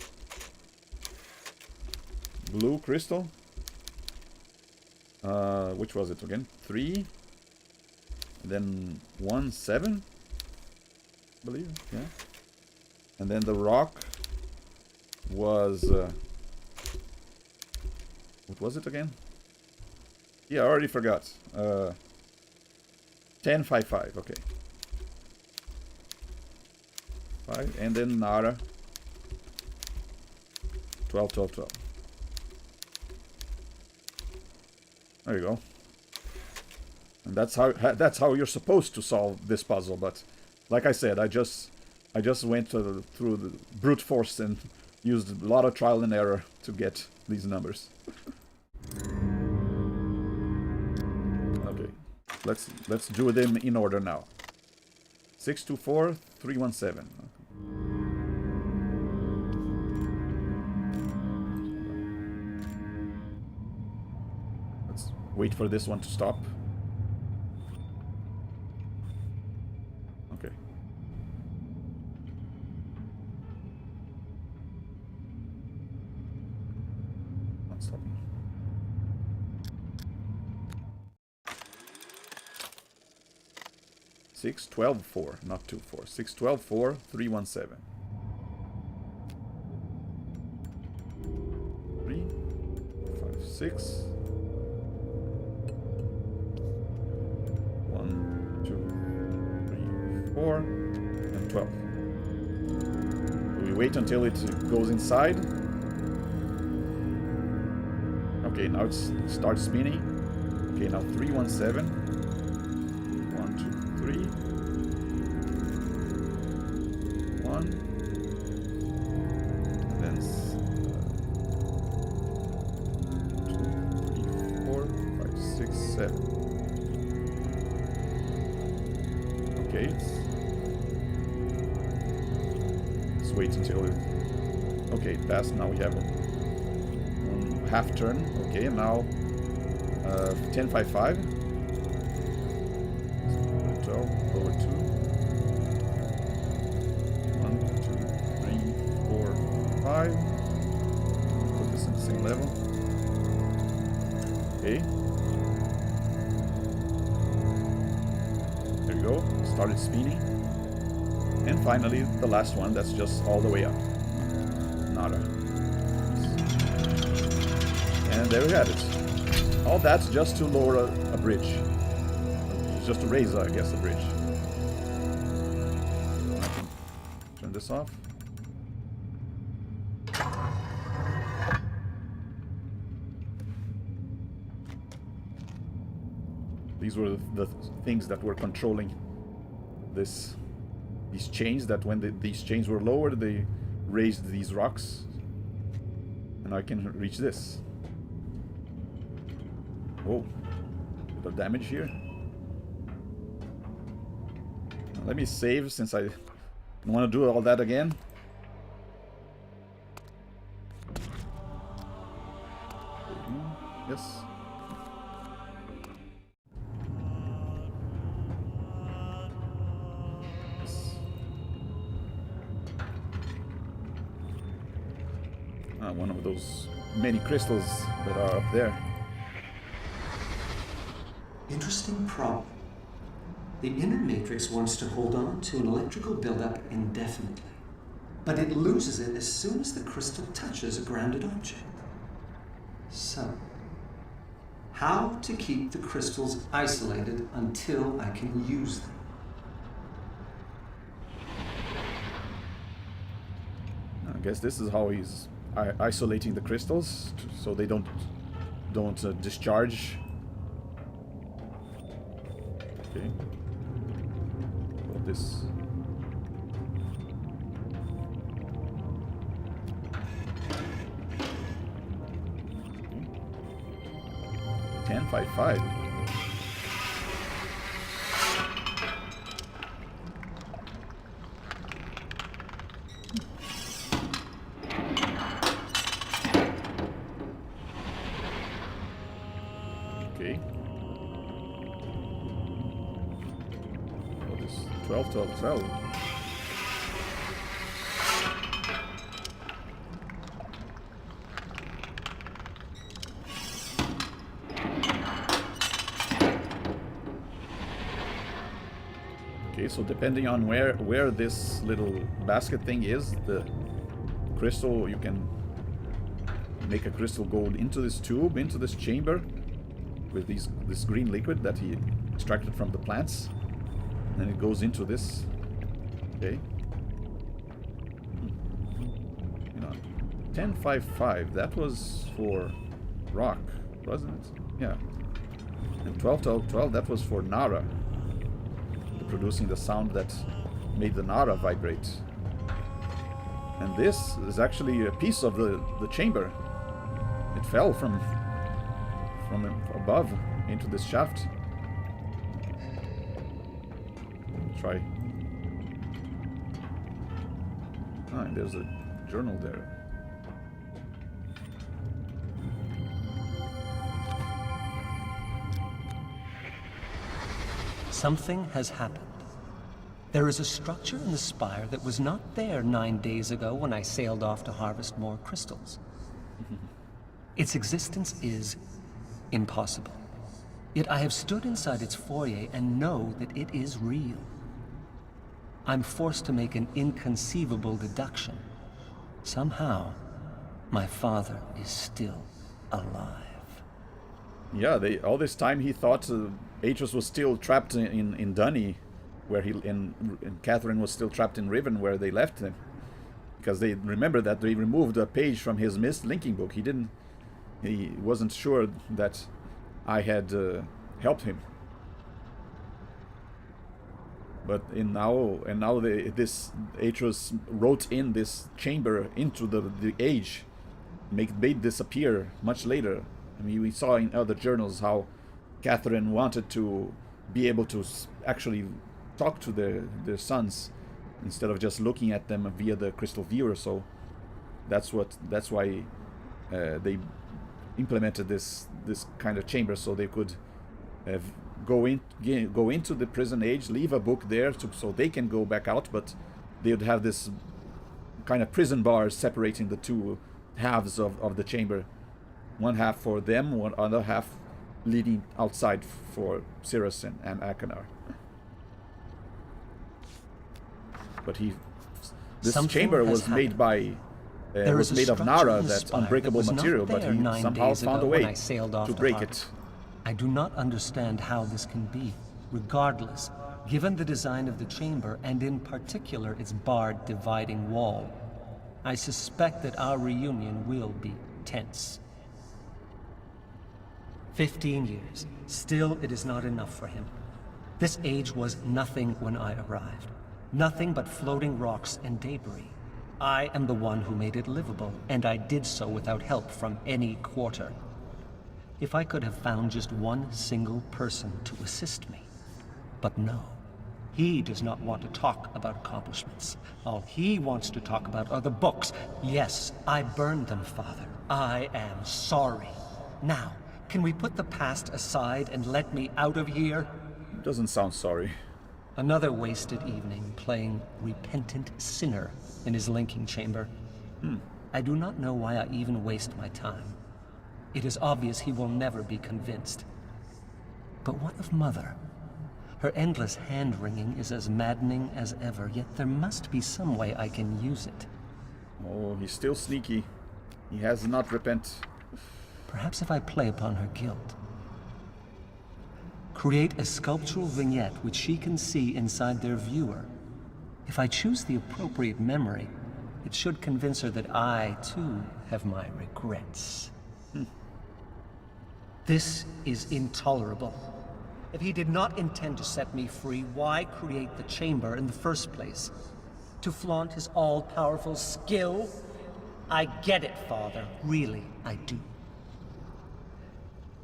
Blue crystal. Which was it again? 3. And then 1, 7. I believe, yeah. And then the rock was what was it again? Yeah, I already forgot. 10, 5, 5. Okay. 5, and then Nara. 12, 12, 12. There you go. And that's how you're supposed to solve this puzzle. But like I said, I just went through the brute force and used a lot of trial and error to get these numbers. Okay, let's do them in order now. 624 317. Let's wait for this one to stop. Okay. Not stopping. Six 12 4, not 2 4. 6 12 4 317. 3 5 6 1 2 3 4 and 12. We wait until it goes inside. Okay, now it starts spinning. Okay, now 317. 1 2 3 1 and then 2 3 4 5 6 7. Okay, let's wait until it. Okay, it passed. Now we have one half turn. Okay, and now 10 5 5. 12 over 2. 1 2 3 4 5. Put this in the same level. Okay. There you go. Started spinning. And finally, the last one that's just all the way up. Nada. And there we have it. All that's just to lower a bridge. Just to raise, I guess, the bridge. I can turn this off. These were the things that were controlling these chains, that when these chains were lowered, they raised these rocks. And I can reach this. Whoa. Bit of damage here. Let me save, since I don't want to do all that again. Yes. One of those many crystals that are up there. Interesting problem. The inner matrix wants to hold on to an electrical buildup indefinitely, but it loses it as soon as the crystal touches a grounded object. So, how to keep the crystals isolated until I can use them? I guess this is how he's isolating the crystals, so they don't discharge. Okay. Well, this. Okay. 10 5 5. Okay. What is 12 12 12? Okay, so depending on where this little basket thing is, the crystal, you can make a crystal go into this tube, into this chamber with this green liquid that he extracted from the plants. And then it goes into this. Okay. You know, 10 5 5. That was for rock, wasn't it? Yeah. And 12, 12, 12, that was for Nara. Producing the sound that made the Nara vibrate. And this is actually a piece of the chamber. It fell from above into this shaft. Try. Ah, and there's a journal there. Something has happened. There is a structure in the spire that was not there 9 days ago when I sailed off to harvest more crystals. Its existence is impossible. Yet I have stood inside its foyer and know that it is real. I'm forced to make an inconceivable deduction. Somehow, my father is still alive. Yeah, all this time he thought Atreus was still trapped in Dunny, where and Catherine was still trapped in Riven, where they left him, because they remember that they removed a page from his Myst linking book. He wasn't sure that I had helped him. But this Atreus wrote in this chamber into the age, made disappear much later. I mean, we saw in other journals how Catherine wanted to be able to actually talk to their sons instead of just looking at them via the crystal viewer. So that's why they implemented this kind of chamber, so they could go into the prison age, leave a book there so they can go back out, but they would have this kind of prison bars separating the two halves of the chamber. One half for them, one other half leading outside for Cirrus and Achenar. But this Something chamber was happened. made by was made of Nara, that unbreakable material, but he somehow found a way to break it. I do not understand how this can be. Regardless, given the design of the chamber, and in particular its barred dividing wall, I suspect that our reunion will be tense. 15 years. Still, it is not enough for him. This age was nothing when I arrived. Nothing but floating rocks and debris. I am the one who made it livable, and I did so without help from any quarter. If I could have found just one single person to assist me. But no. He does not want to talk about accomplishments. All he wants to talk about are the books. Yes, I burned them, Father. I am sorry. Now, can we put the past aside and let me out of here? Doesn't sound sorry. Another wasted evening playing repentant sinner in his linking chamber. I do not know why I even waste my time. It is obvious he will never be convinced. But what of Mother? Her endless hand-wringing is as maddening as ever, yet there must be some way I can use it. Oh, he's still sneaky. He has not repent. Perhaps if I play upon her guilt. Create a sculptural vignette which she can see inside their viewer. If I choose the appropriate memory, it should convince her that I, too, have my regrets. This is intolerable. If he did not intend to set me free, why create the chamber in the first place? To flaunt his all-powerful skill? I get it, Father. Really, I do.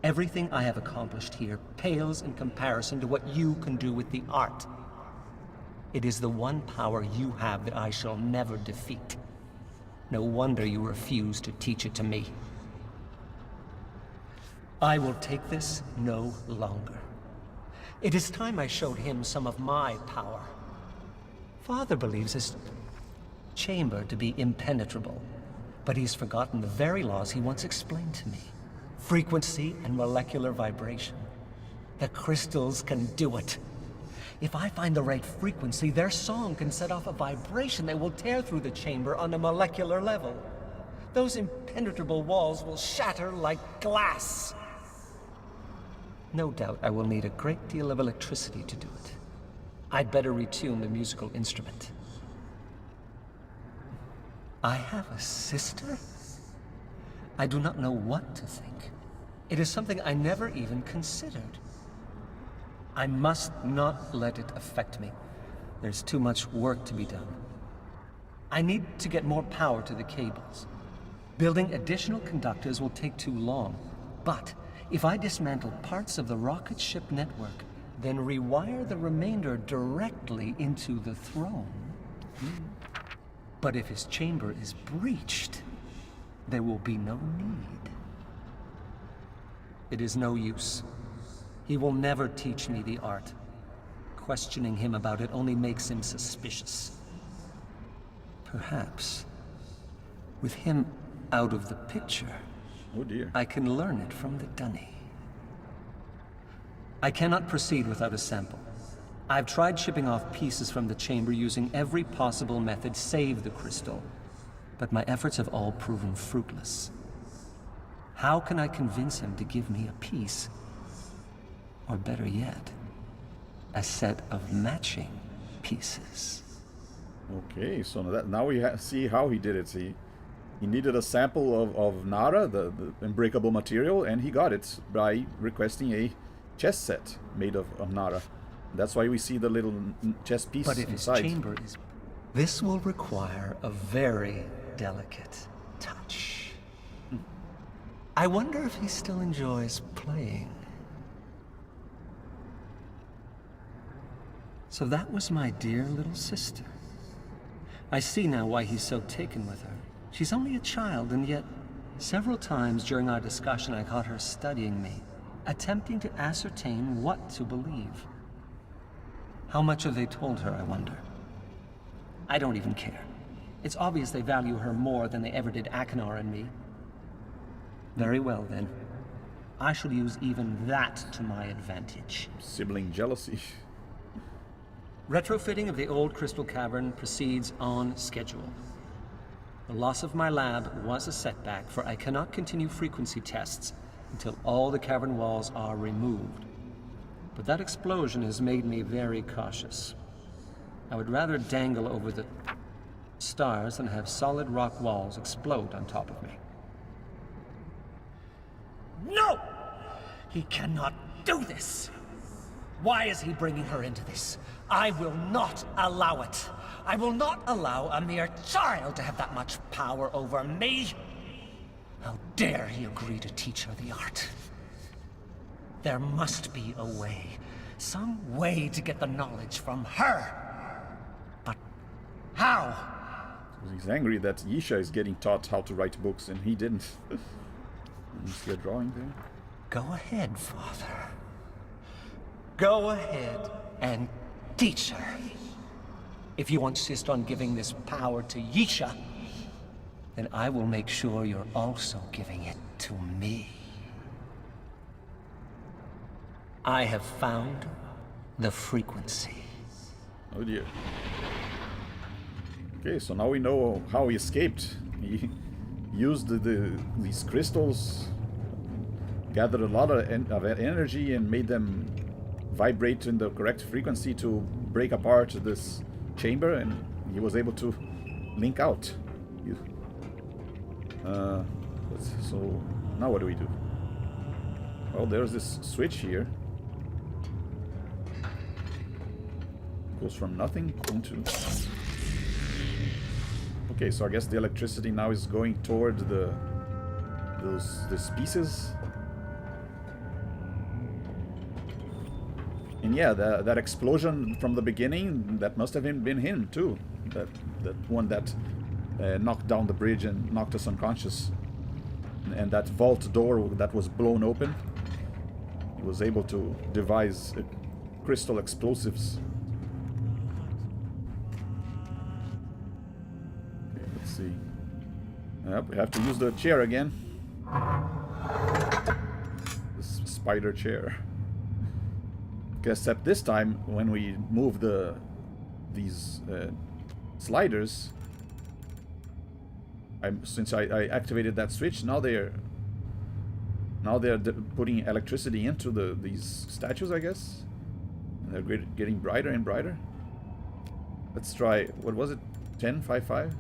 Everything I have accomplished here pales in comparison to what you can do with the art. It is the one power you have that I shall never defeat. No wonder you refuse to teach it to me. I will take this no longer. It is time I showed him some of my power. Father believes his chamber to be impenetrable, but he's forgotten the very laws he once explained to me. Frequency and molecular vibration. The crystals can do it. If I find the right frequency, their song can set off a vibration that will tear through the chamber on a molecular level. Those impenetrable walls will shatter like glass. No doubt I will need a great deal of electricity to do it. I'd better retune the musical instrument. I have a sister? I do not know what to think. It is something I never even considered. I must not let it affect me. There's too much work to be done. I need to get more power to the cables. Building additional conductors will take too long. But if I dismantle parts of the rocket ship network, then rewire the remainder directly into the throne. But if his chamber is breached, there will be no need. It is no use. He will never teach me the art. Questioning him about it only makes him suspicious. Perhaps, with him out of the picture, Oh dear. I can learn it from the dunny. I cannot proceed without a sample. I've tried shipping off pieces from the chamber using every possible method save the crystal, but my efforts have all proven fruitless. How can I convince him to give me a piece? Or better yet, a set of matching pieces. Okay, so now we see how he did it. He needed a sample of Nara, the unbreakable material, and he got it by requesting a chess set made of Nara. That's why we see the little chess piece But if inside. his chamber is... This will require a very delicate touch. I wonder if he still enjoys playing. So that was my dear little sister. I see now why he's so taken with her. She's only a child, and yet several times during our discussion I caught her studying me, attempting to ascertain what to believe. How much have they told her, I wonder? I don't even care. It's obvious they value her more than they ever did Akinar and me. Very well, then. I shall use even that to my advantage. Sibling jealousy. Retrofitting of the old crystal cavern proceeds on schedule. The loss of my lab was a setback, for I cannot continue frequency tests until all the cavern walls are removed. But that explosion has made me very cautious. I would rather dangle over the stars than have solid rock walls explode on top of me. No! He cannot do this! Why is he bringing her into this? I will not allow it. I will not allow a mere child to have that much power over me. How dare he agree to teach her the art? There must be a way, some way to get the knowledge from her. But how? He's angry that Yisha is getting taught how to write books and he didn't. You see a drawing there? Go ahead, Father. Go ahead and teach her. If you insist on giving this power to Yisha, then I will make sure you're also giving it to me. I have found the frequency. Oh dear. Okay, so now we know how he escaped. He used these crystals, gathered a lot of energy and made them vibrate in the correct frequency to break apart this chamber, and he was able to link out. So now what do we do? Well, there's this switch here. Goes from nothing into... Okay, so I guess the electricity now is going toward these pieces. And yeah, that explosion from the beginning, that must have been him too. That one that knocked down the bridge and knocked us unconscious. And that vault door that was blown open. He was able to devise crystal explosives. Okay, let's see. Yep, we have to use the chair again. This spider chair. Except this time, when we move these sliders, since I activated that switch, now they're putting electricity into these statues, I guess, and they're getting brighter and brighter. Let's try. What was it? 10, 5, 5.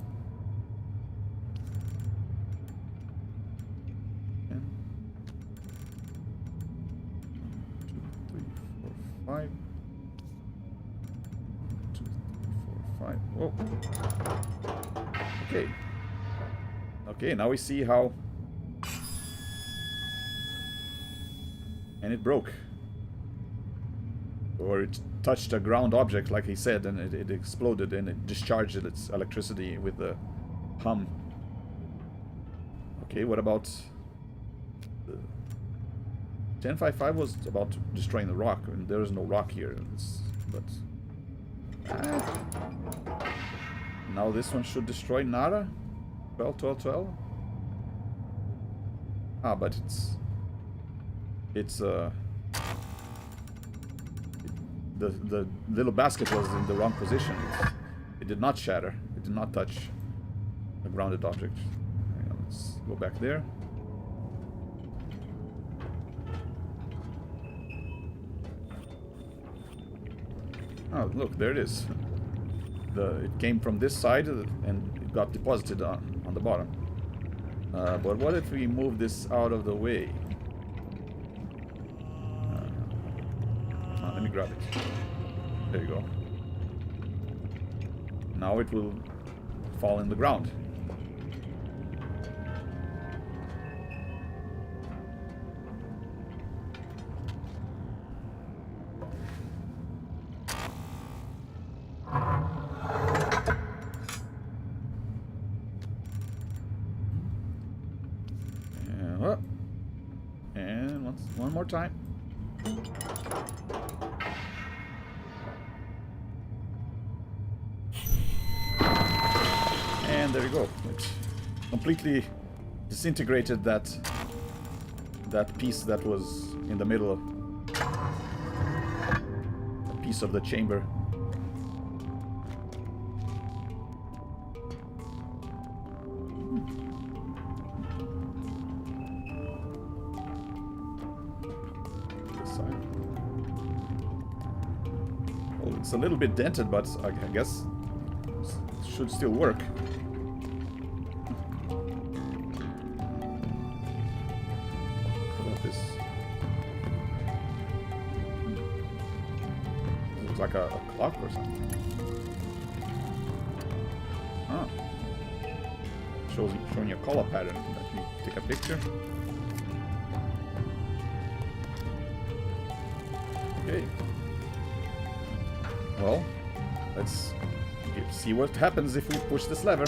10. 5. 2, 3, 4, 5. Whoa. Okay. Okay, now we see how... And it broke. Or it touched a ground object, like he said, and it exploded and it discharged its electricity with the hum. Okay, what about... The 1055 was about destroying the rock, and there is no rock here. But... Now this one should destroy Nara? 12, 12, 12? Ah, but it's the little basket was in the wrong position. It did not shatter. It did not touch a grounded object. Hang on, let's go back there. Oh, look, there it is. It came from this side and it got deposited on the bottom. But what if we move this out of the way? Let me grab it. There you go. Now it will fall in the ground. And one more time. And there you go. It completely disintegrated that piece that was in the middle, a piece of the chamber. This side. Well, it's a little bit dented, but I guess it should still work. Like a clock or something. Ah. Showing a color pattern. Let me take a picture. Okay. Well, let's see what happens if we push this lever.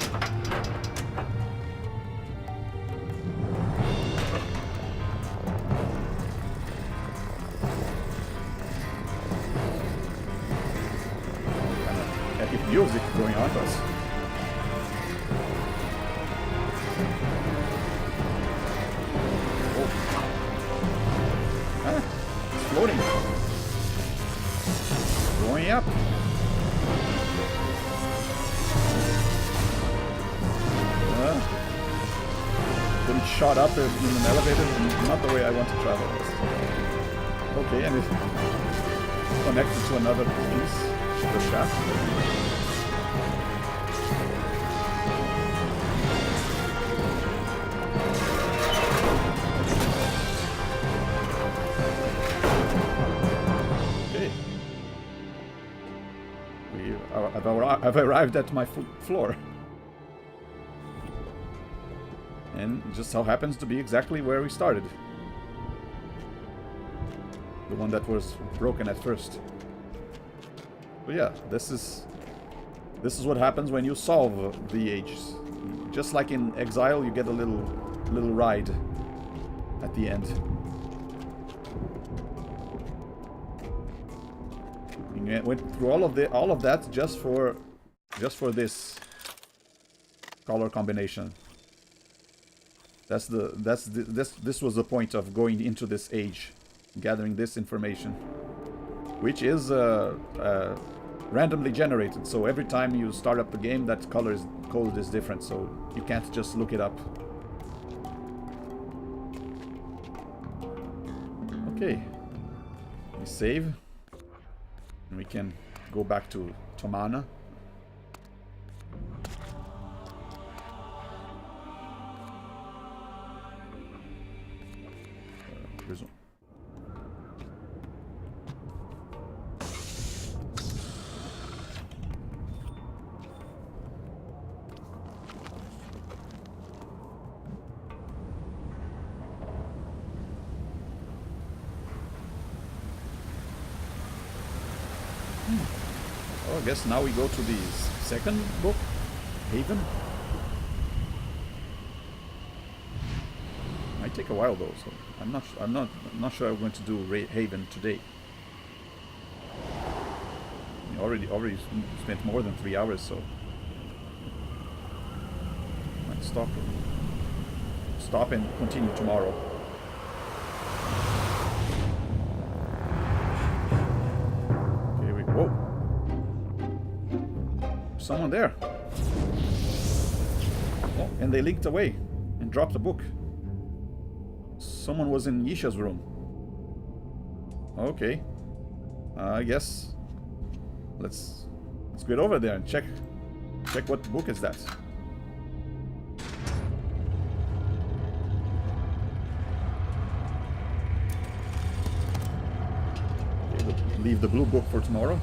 Music going on, but oh. Ah, it's floating, going up. Getting shot up in an elevator, not the way I want to travel. Okay, and it's connected to another piece, the shaft. I've arrived at my floor. And just so happens to be exactly where we started. The one that was broken at first. But yeah, this is what happens when you solve the ages. Just like in Exile, you get a little ride at the end. We went through all of that just for this color combination. This was the point of going into this age, gathering this information, which is randomly generated. So every time you start up the game, that code is different. So you can't just look it up. Okay, we save. And we can go back to Tomana. I guess now we go to the second book, Haven. Might take a while though, so I'm not sure I'm going to do Haven today. I already spent more than 3 hours, so might stop and continue tomorrow. Okay, whoa! Someone there. Oh, and they leaked away and dropped the book. Someone was in Yisha's room. Okay. I guess let's get over there and check what book is that. Okay, leave the blue book for tomorrow.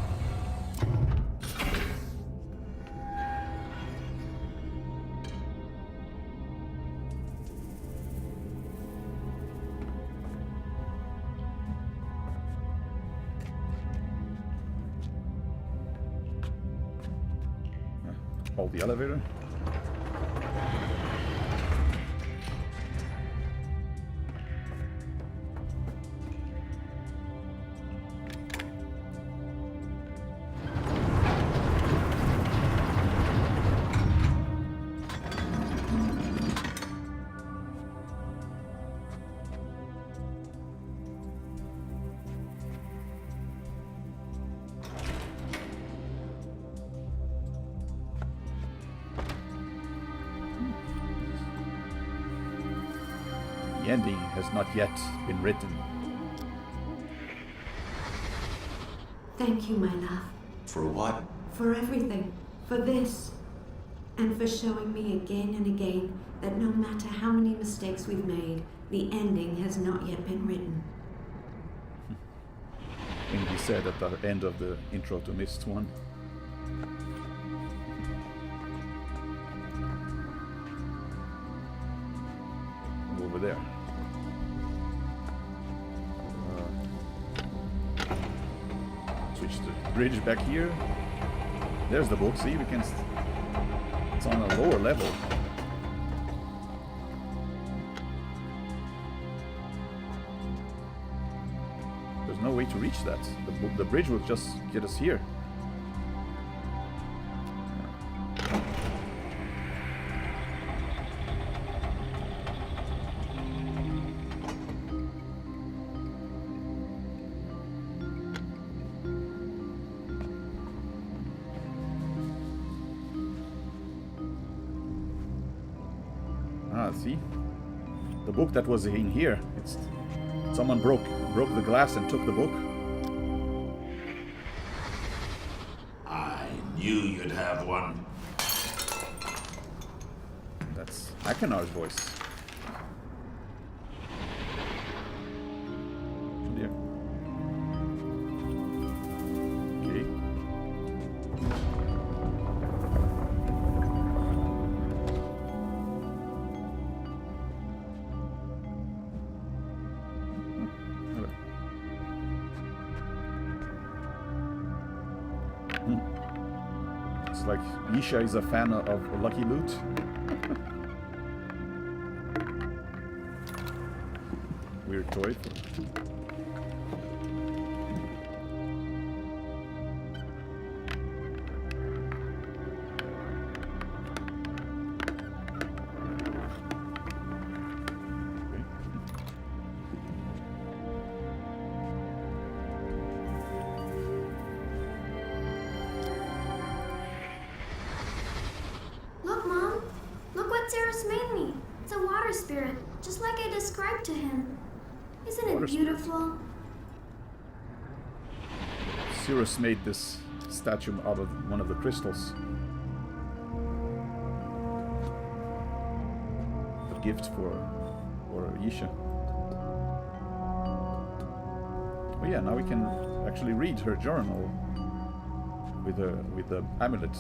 Hold the elevator. The ending has not yet been written. Thank you, my love. For what? For everything. For this. And for showing me again and again that no matter how many mistakes we've made, the ending has not yet been written. And he said at the end of the intro to Myst 1. Over there. Switch the bridge back here. There's the book. See, we can. It's on a lower level. There's no way to reach that. The bridge will just get us here. See, the book that was in here. Someone broke the glass and took the book. I knew you'd have one. That's Akenar's voice. There. Okay. Like Isha is a fan of Lucky Loot. Weird toy. Spirit, just like I described to him. Isn't it beautiful? Cyrus made this statue out of one of the crystals. A gift for Yisha. Oh yeah, now we can actually read her journal with the amulet.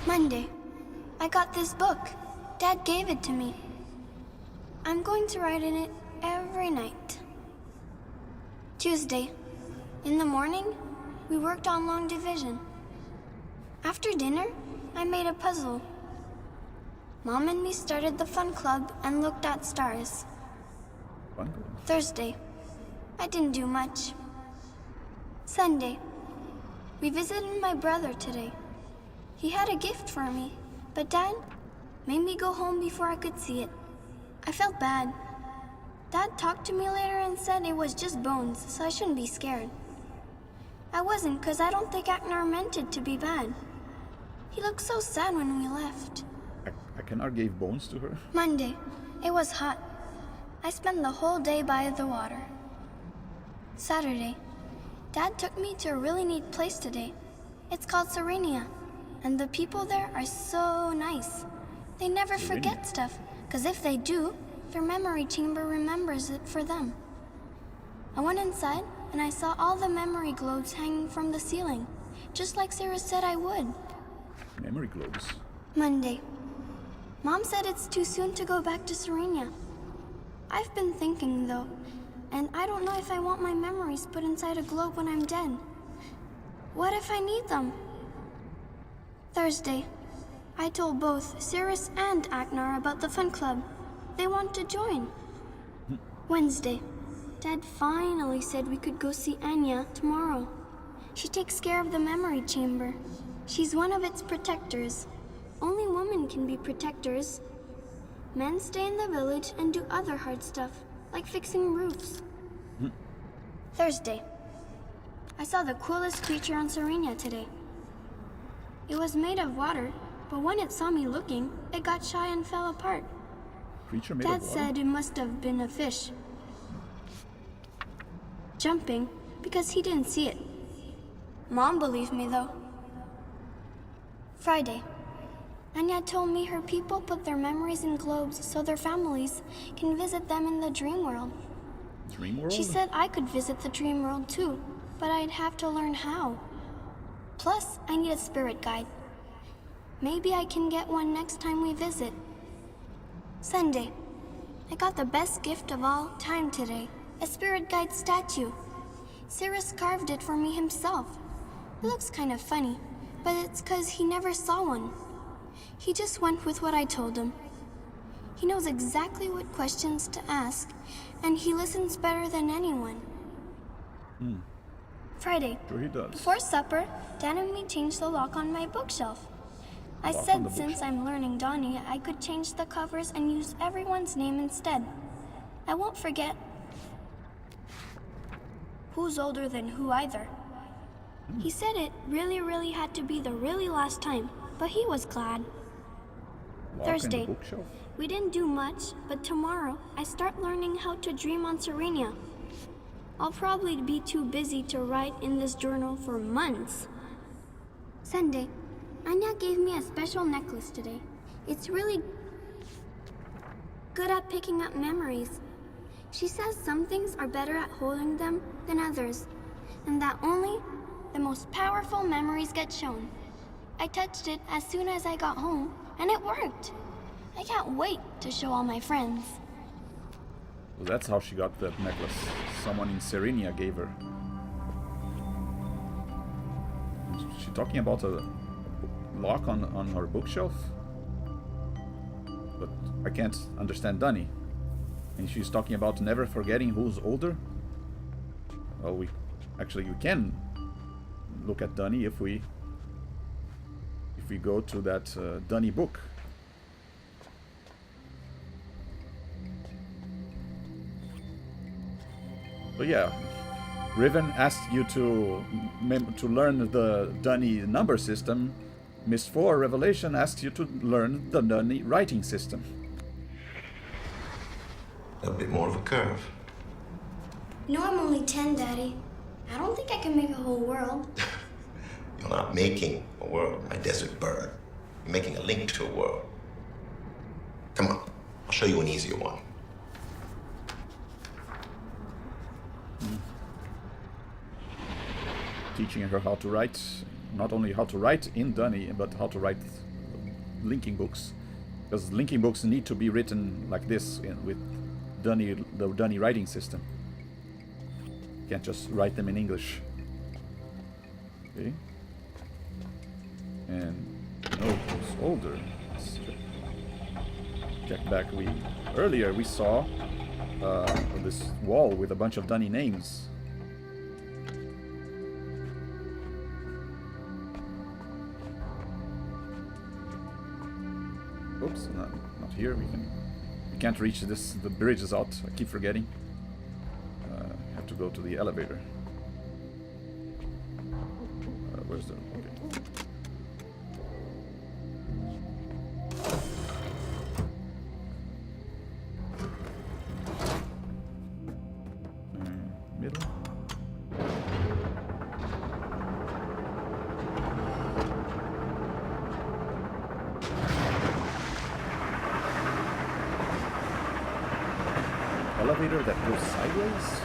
Monday. I got this book. Dad gave it to me. I'm going to write in it every night. Tuesday. In the morning, we worked on long division. After dinner, I made a puzzle. Mom and me started the fun club and looked at stars. Fun. Thursday. I didn't do much. Sunday. We visited my brother today. He had a gift for me, but Dad made me go home before I could see it. I felt bad. Dad talked to me later and said it was just bones, so I shouldn't be scared. I wasn't, because I don't think Agnar meant it to be bad. He looked so sad when we left. Agnar gave bones to her? Monday. It was hot. I spent the whole day by the water. Saturday. Dad took me to a really neat place today. It's called Serenia, and the people there are so nice. They never forget stuff, because if they do, their memory chamber remembers it for them. I went inside, and I saw all the memory globes hanging from the ceiling, just like Sarah said I would. Memory globes? Monday. Mom said it's too soon to go back to Serenia. I've been thinking, though, and I don't know if I want my memories put inside a globe when I'm dead. What if I need them? Thursday. I told both Cirrus and Agnar about the fun club. They want to join. Wednesday. Dad finally said we could go see Anya tomorrow. She takes care of the memory chamber. She's one of its protectors. Only women can be protectors. Men stay in the village and do other hard stuff, like fixing roofs. Thursday. I saw the coolest creature on Serenia today. It was made of water, but when it saw me looking, it got shy and fell apart. Creature made Dad of water? said it must have been a fish. Jumping, because he didn't see it. Mom believed me, though. Friday. Anya told me her people put their memories in globes so their families can visit them in the dream world. Dream world? She said I could visit the dream world too, but I'd have to learn how. Plus, I need a spirit guide. Maybe I can get one next time we visit. Sunday. I got the best gift of all time today. A spirit guide statue. Cirrus carved it for me himself. It looks kind of funny, but it's 'cause he never saw one. He just went with what I told him. He knows exactly what questions to ask, and he listens better than anyone. Friday. Sure he does. Before supper, Dad and me changed the lock on my bookshelf. I Lock on said the since bookshelf. I'm learning Donnie, I could change the covers and use everyone's name instead. I won't forget who's older than who either. He said it really had to be the really last time, but he was glad. Lock Thursday. in the bookshelf? We didn't do much, but tomorrow I start learning how to dream on Serenia. I'll probably be too busy to write in this journal for months. Sunday. Anya gave me a special necklace today. It's really good at picking up memories. She says some things are better at holding them than others, and that only the most powerful memories get shown. I touched it as soon as I got home, and it worked. I can't wait to show all my friends. So that's how she got that necklace. Someone in Serenia gave her. Is she talking about a lock on her bookshelf? But I can't understand Dunny. And she's talking about never forgetting who's older? Well, we can look at Dunny if we go to that Dunny book. So yeah, Riven asked you to learn the Dunny number system. Myst IV Revelation asked you to learn the Dunny writing system. A bit more of a curve. No, I'm only 10, Daddy. I don't think I can make a whole world. You're not making a world, my desert bird. You're making a link to a world. Come on, I'll show you an easier one. Teaching her how to write, not only how to write in Dunny, but how to write linking books. Because linking books need to be written like this, with the Dunny writing system. Can't just write them in English. Okay. And no, it's older. Let's check back. Earlier we saw this wall with a bunch of Dunny names. Oops, not here. We can't reach this. The bridge is out. I keep forgetting. Have to go to the elevator. Where's the? Okay. Middle. Elevator that goes sideways?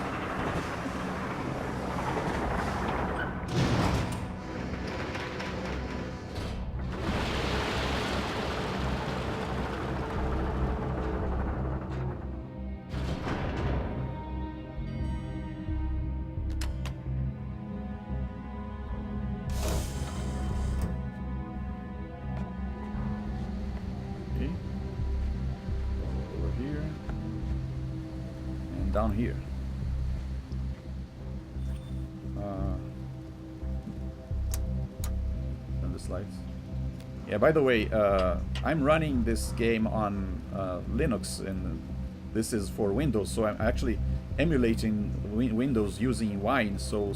Okay. Over here. And down here. Turn the slides. Yeah, by the way, I'm running this game on Linux, and this is for Windows, so I'm actually emulating Windows using Wine. So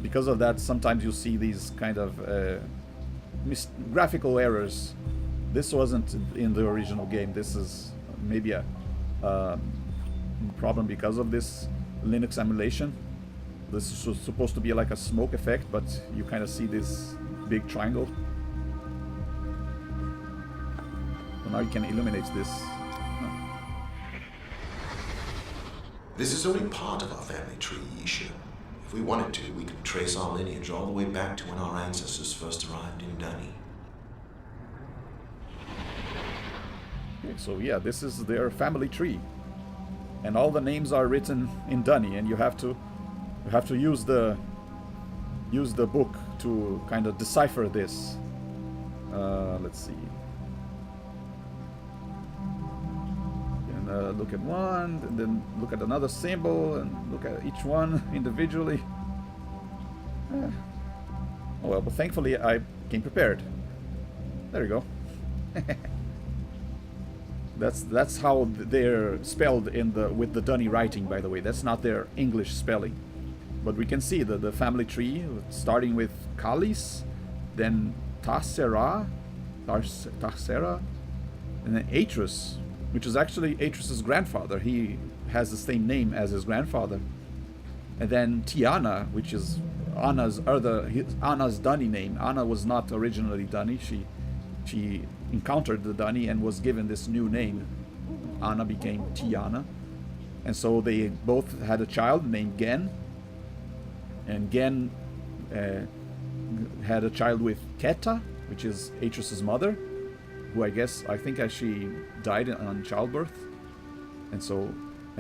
because of that, sometimes you see these kind of graphical errors. This wasn't in the original game. This is maybe a problem because of this Linux emulation. This is supposed to be like a smoke effect, but you kind of see this big triangle. So now you can illuminate this. This is only part of our family tree, Yisha. If we wanted to, we could trace our lineage all the way back to when our ancestors first arrived in Dunny. Okay, so yeah, this is their family tree, and all the names are written in Dunny, and you have to use the book to kind of decipher this. Let's see. And look at one, and then look at another symbol, and look at each one individually. Oh well, but thankfully I came prepared. There you go. That's how they're spelled with the Dunny writing, by the way. That's not their English spelling. But we can see the family tree starting with Kalis, then Tarsera, and then Atrus, which is actually Atrus's grandfather. He has the same name as his grandfather. And then Tiana, which is Anna's Dunny name. Anna was not originally Dunny. She encountered the Dunny and was given this new name. Anna became Tiana. And so they both had a child named Gen. And Gen had a child with Keta, which is Atrus's mother, who I think she died on childbirth. And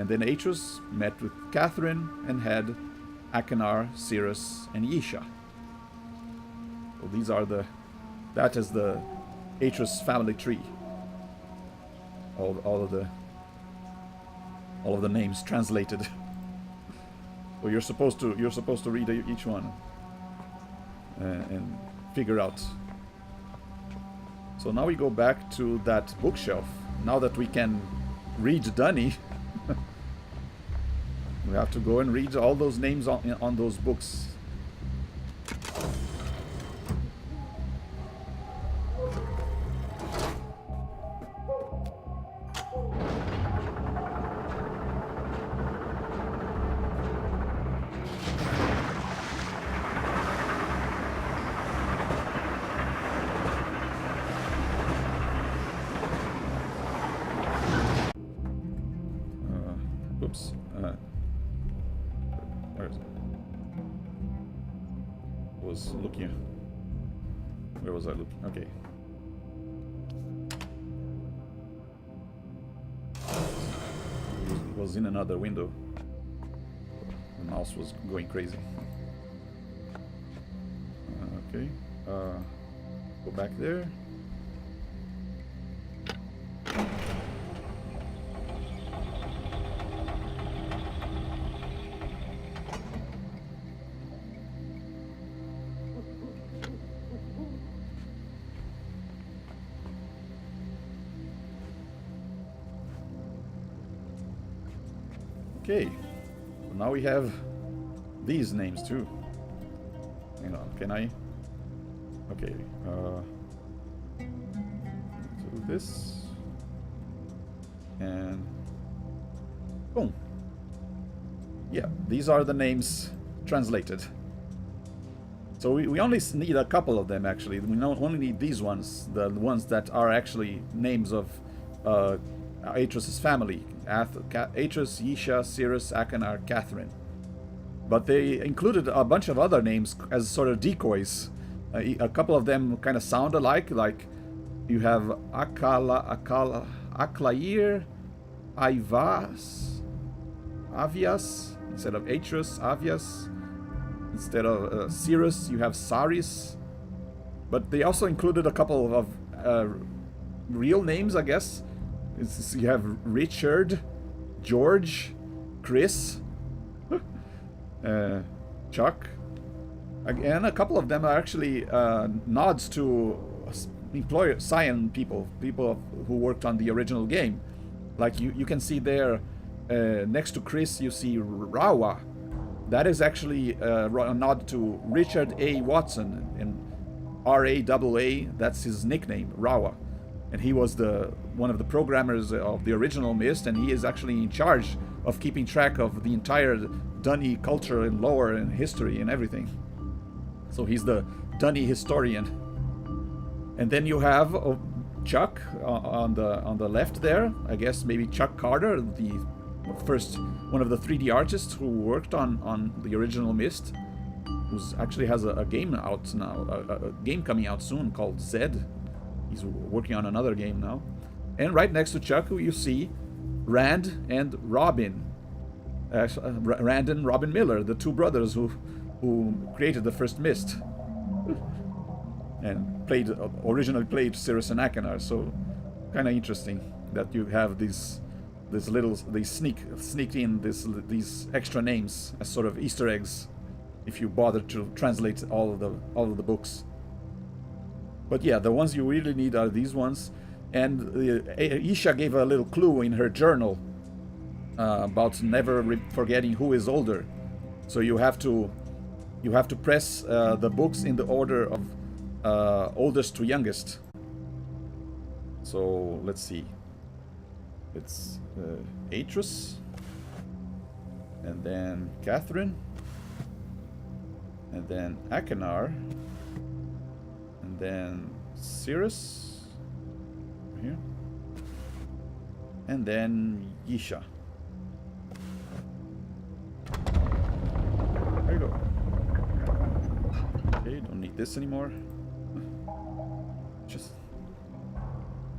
then Atrus met with Catherine and had Achenar, Cirrus, and Yisha. So that is the Atrus family tree. All of the names translated. So you're supposed to read each one and figure out. So now we go back to that bookshelf. Now that we can read Dunny, we have to go and read all those names on those books. Oops. Where is it? Was looking. Where was I looking? Okay. Using was in another window. The mouse was going crazy. Okay. Go back there. Okay, so now we have these names too. Hang on, can I? Okay, do this, and boom. Yeah, these are the names translated. So we only need a couple of them actually. We only need these ones, the ones that are actually names of Atreus' family. Atreus, Yisha, Cirrus, Achenar, Catherine. But they included a bunch of other names as sort of decoys. A couple of them kind of sound alike, like you have Aklair, Avias, instead of Atreus, Avias. Instead of Cirrus, you have Saris. But they also included a couple of real names, I guess. You have Richard, George, Chris, Chuck. Again, a couple of them are actually nods to Cyan people who worked on the original game. Like you can see there, next to Chris, you see Rawa. That is actually a nod to Richard A. Watson, and R-A-A-A, that's his nickname, Rawa. And he was one of the programmers of the original Myst, and he is actually in charge of keeping track of the entire Dunny culture and lore and history and everything. So he's the Dunny historian. And then you have Chuck on the left there. I guess maybe Chuck Carter, the one of the 3D artists who worked on the original Myst, who actually has a game out now, a game coming out soon called Zed. He's working on another game now. And right next to Chuck, you see Rand and Robin. Rand and Robin Miller, the two brothers who created the first Myst. And originally played Cirrus and Achenar, so kind of interesting that you have these sneak in these extra names as sort of Easter eggs, if you bother to translate all of the books. But yeah, the ones you really need are these ones. And Isha gave a little clue in her journal about never forgetting who is older. So you have to press the books in the order of oldest to youngest. So let's see. It's Atreus, and then Catherine, and then Achenar, and then Cirrus, here, and then Yisha. There you go. Okay, don't need this anymore. Just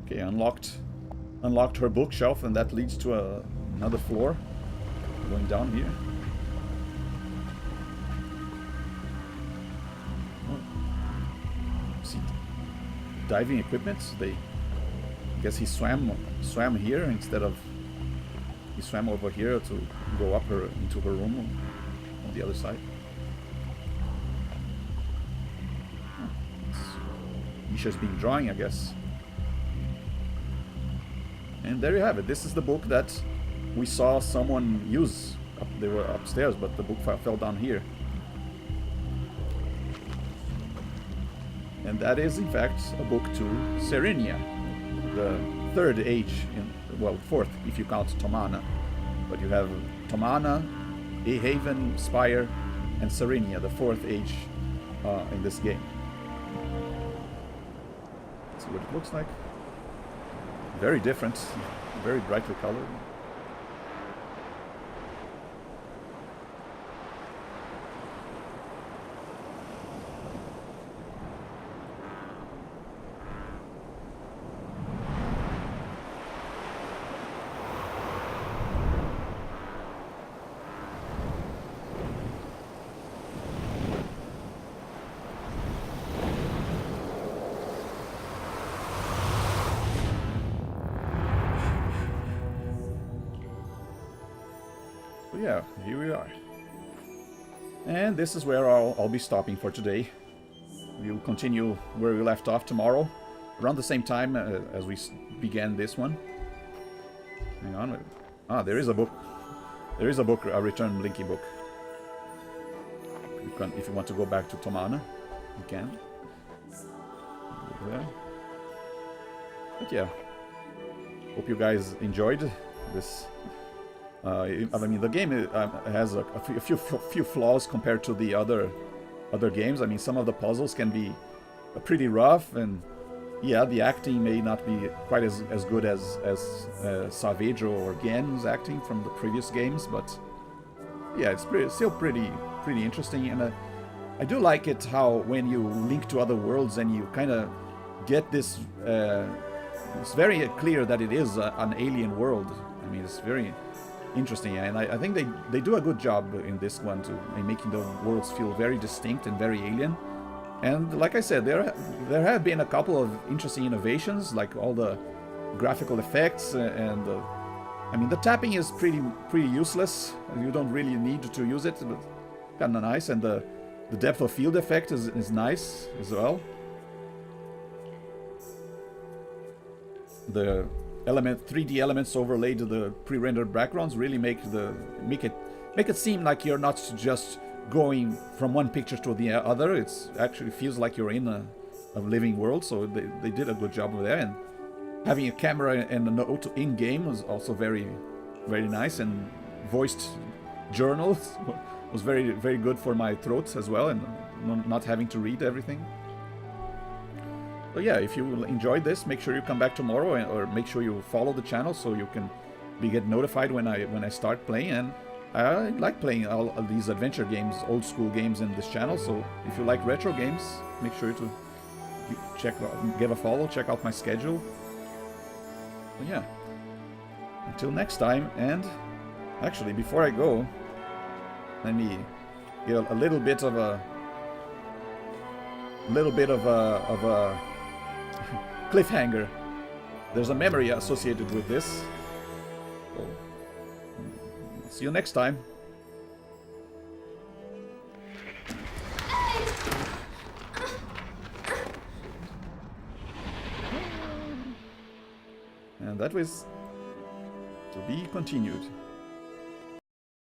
okay, unlocked her bookshelf, and that leads to another floor. Going down here. Oh. See, diving equipment. I guess he swam here instead of he swam over here to go up into her room on the other side. Isha's been drawing, I guess. And there you have it. This is the book that we saw someone use. They were upstairs, but the book fell down here. And that is, in fact, a book to Serenia, the third age, fourth if you count Tomana. But you have Tomana, Haven, Spire, and Serenia, the fourth age in this game. Let's see what it looks like. Very different, very brightly colored. Yeah, here we are. And this is where I'll be stopping for today. We'll continue where we left off tomorrow, around the same time as we began this one. Hang on. Ah, there is a book. There is a book, a Return Blinky book. You can, if you want to go back to Tomana, you can. There. But yeah, hope you guys enjoyed this. I mean, the game has a few flaws compared to the other games. I mean, some of the puzzles can be pretty rough, and yeah, the acting may not be quite as good as Saavedro or Gen's acting from the previous games, but yeah, it's still pretty interesting. And I do like it how when you link to other worlds and you kind of get this. It's very clear that it is an alien world. I mean, it's very interesting, and I think they do a good job in this one too, in making the worlds feel very distinct and very alien. And like I said, there have been a couple of interesting innovations, like all the graphical effects and I mean, the tapping is pretty useless. You don't really need to use it, but kind of nice. And the depth of field effect is nice as well. The 3D elements overlaid to the pre-rendered backgrounds really make it seem like you're not just going from one picture to the other. It's actually feels like you're in a living world. So they did a good job with that. And having a camera and a note in game was also very nice. And voiced journals was very good for my throat as well, and not having to read everything. So yeah, if you enjoyed this, make sure you come back tomorrow, or make sure you follow the channel so you can get notified when I start playing. And I like playing all of these adventure games, old school games in this channel. So if you like retro games, make sure to give a follow, check out my schedule. So yeah, until next time. And actually, before I go, let me give a little bit of a cliffhanger. There's a memory associated with this. So, see you next time. And that was to be continued.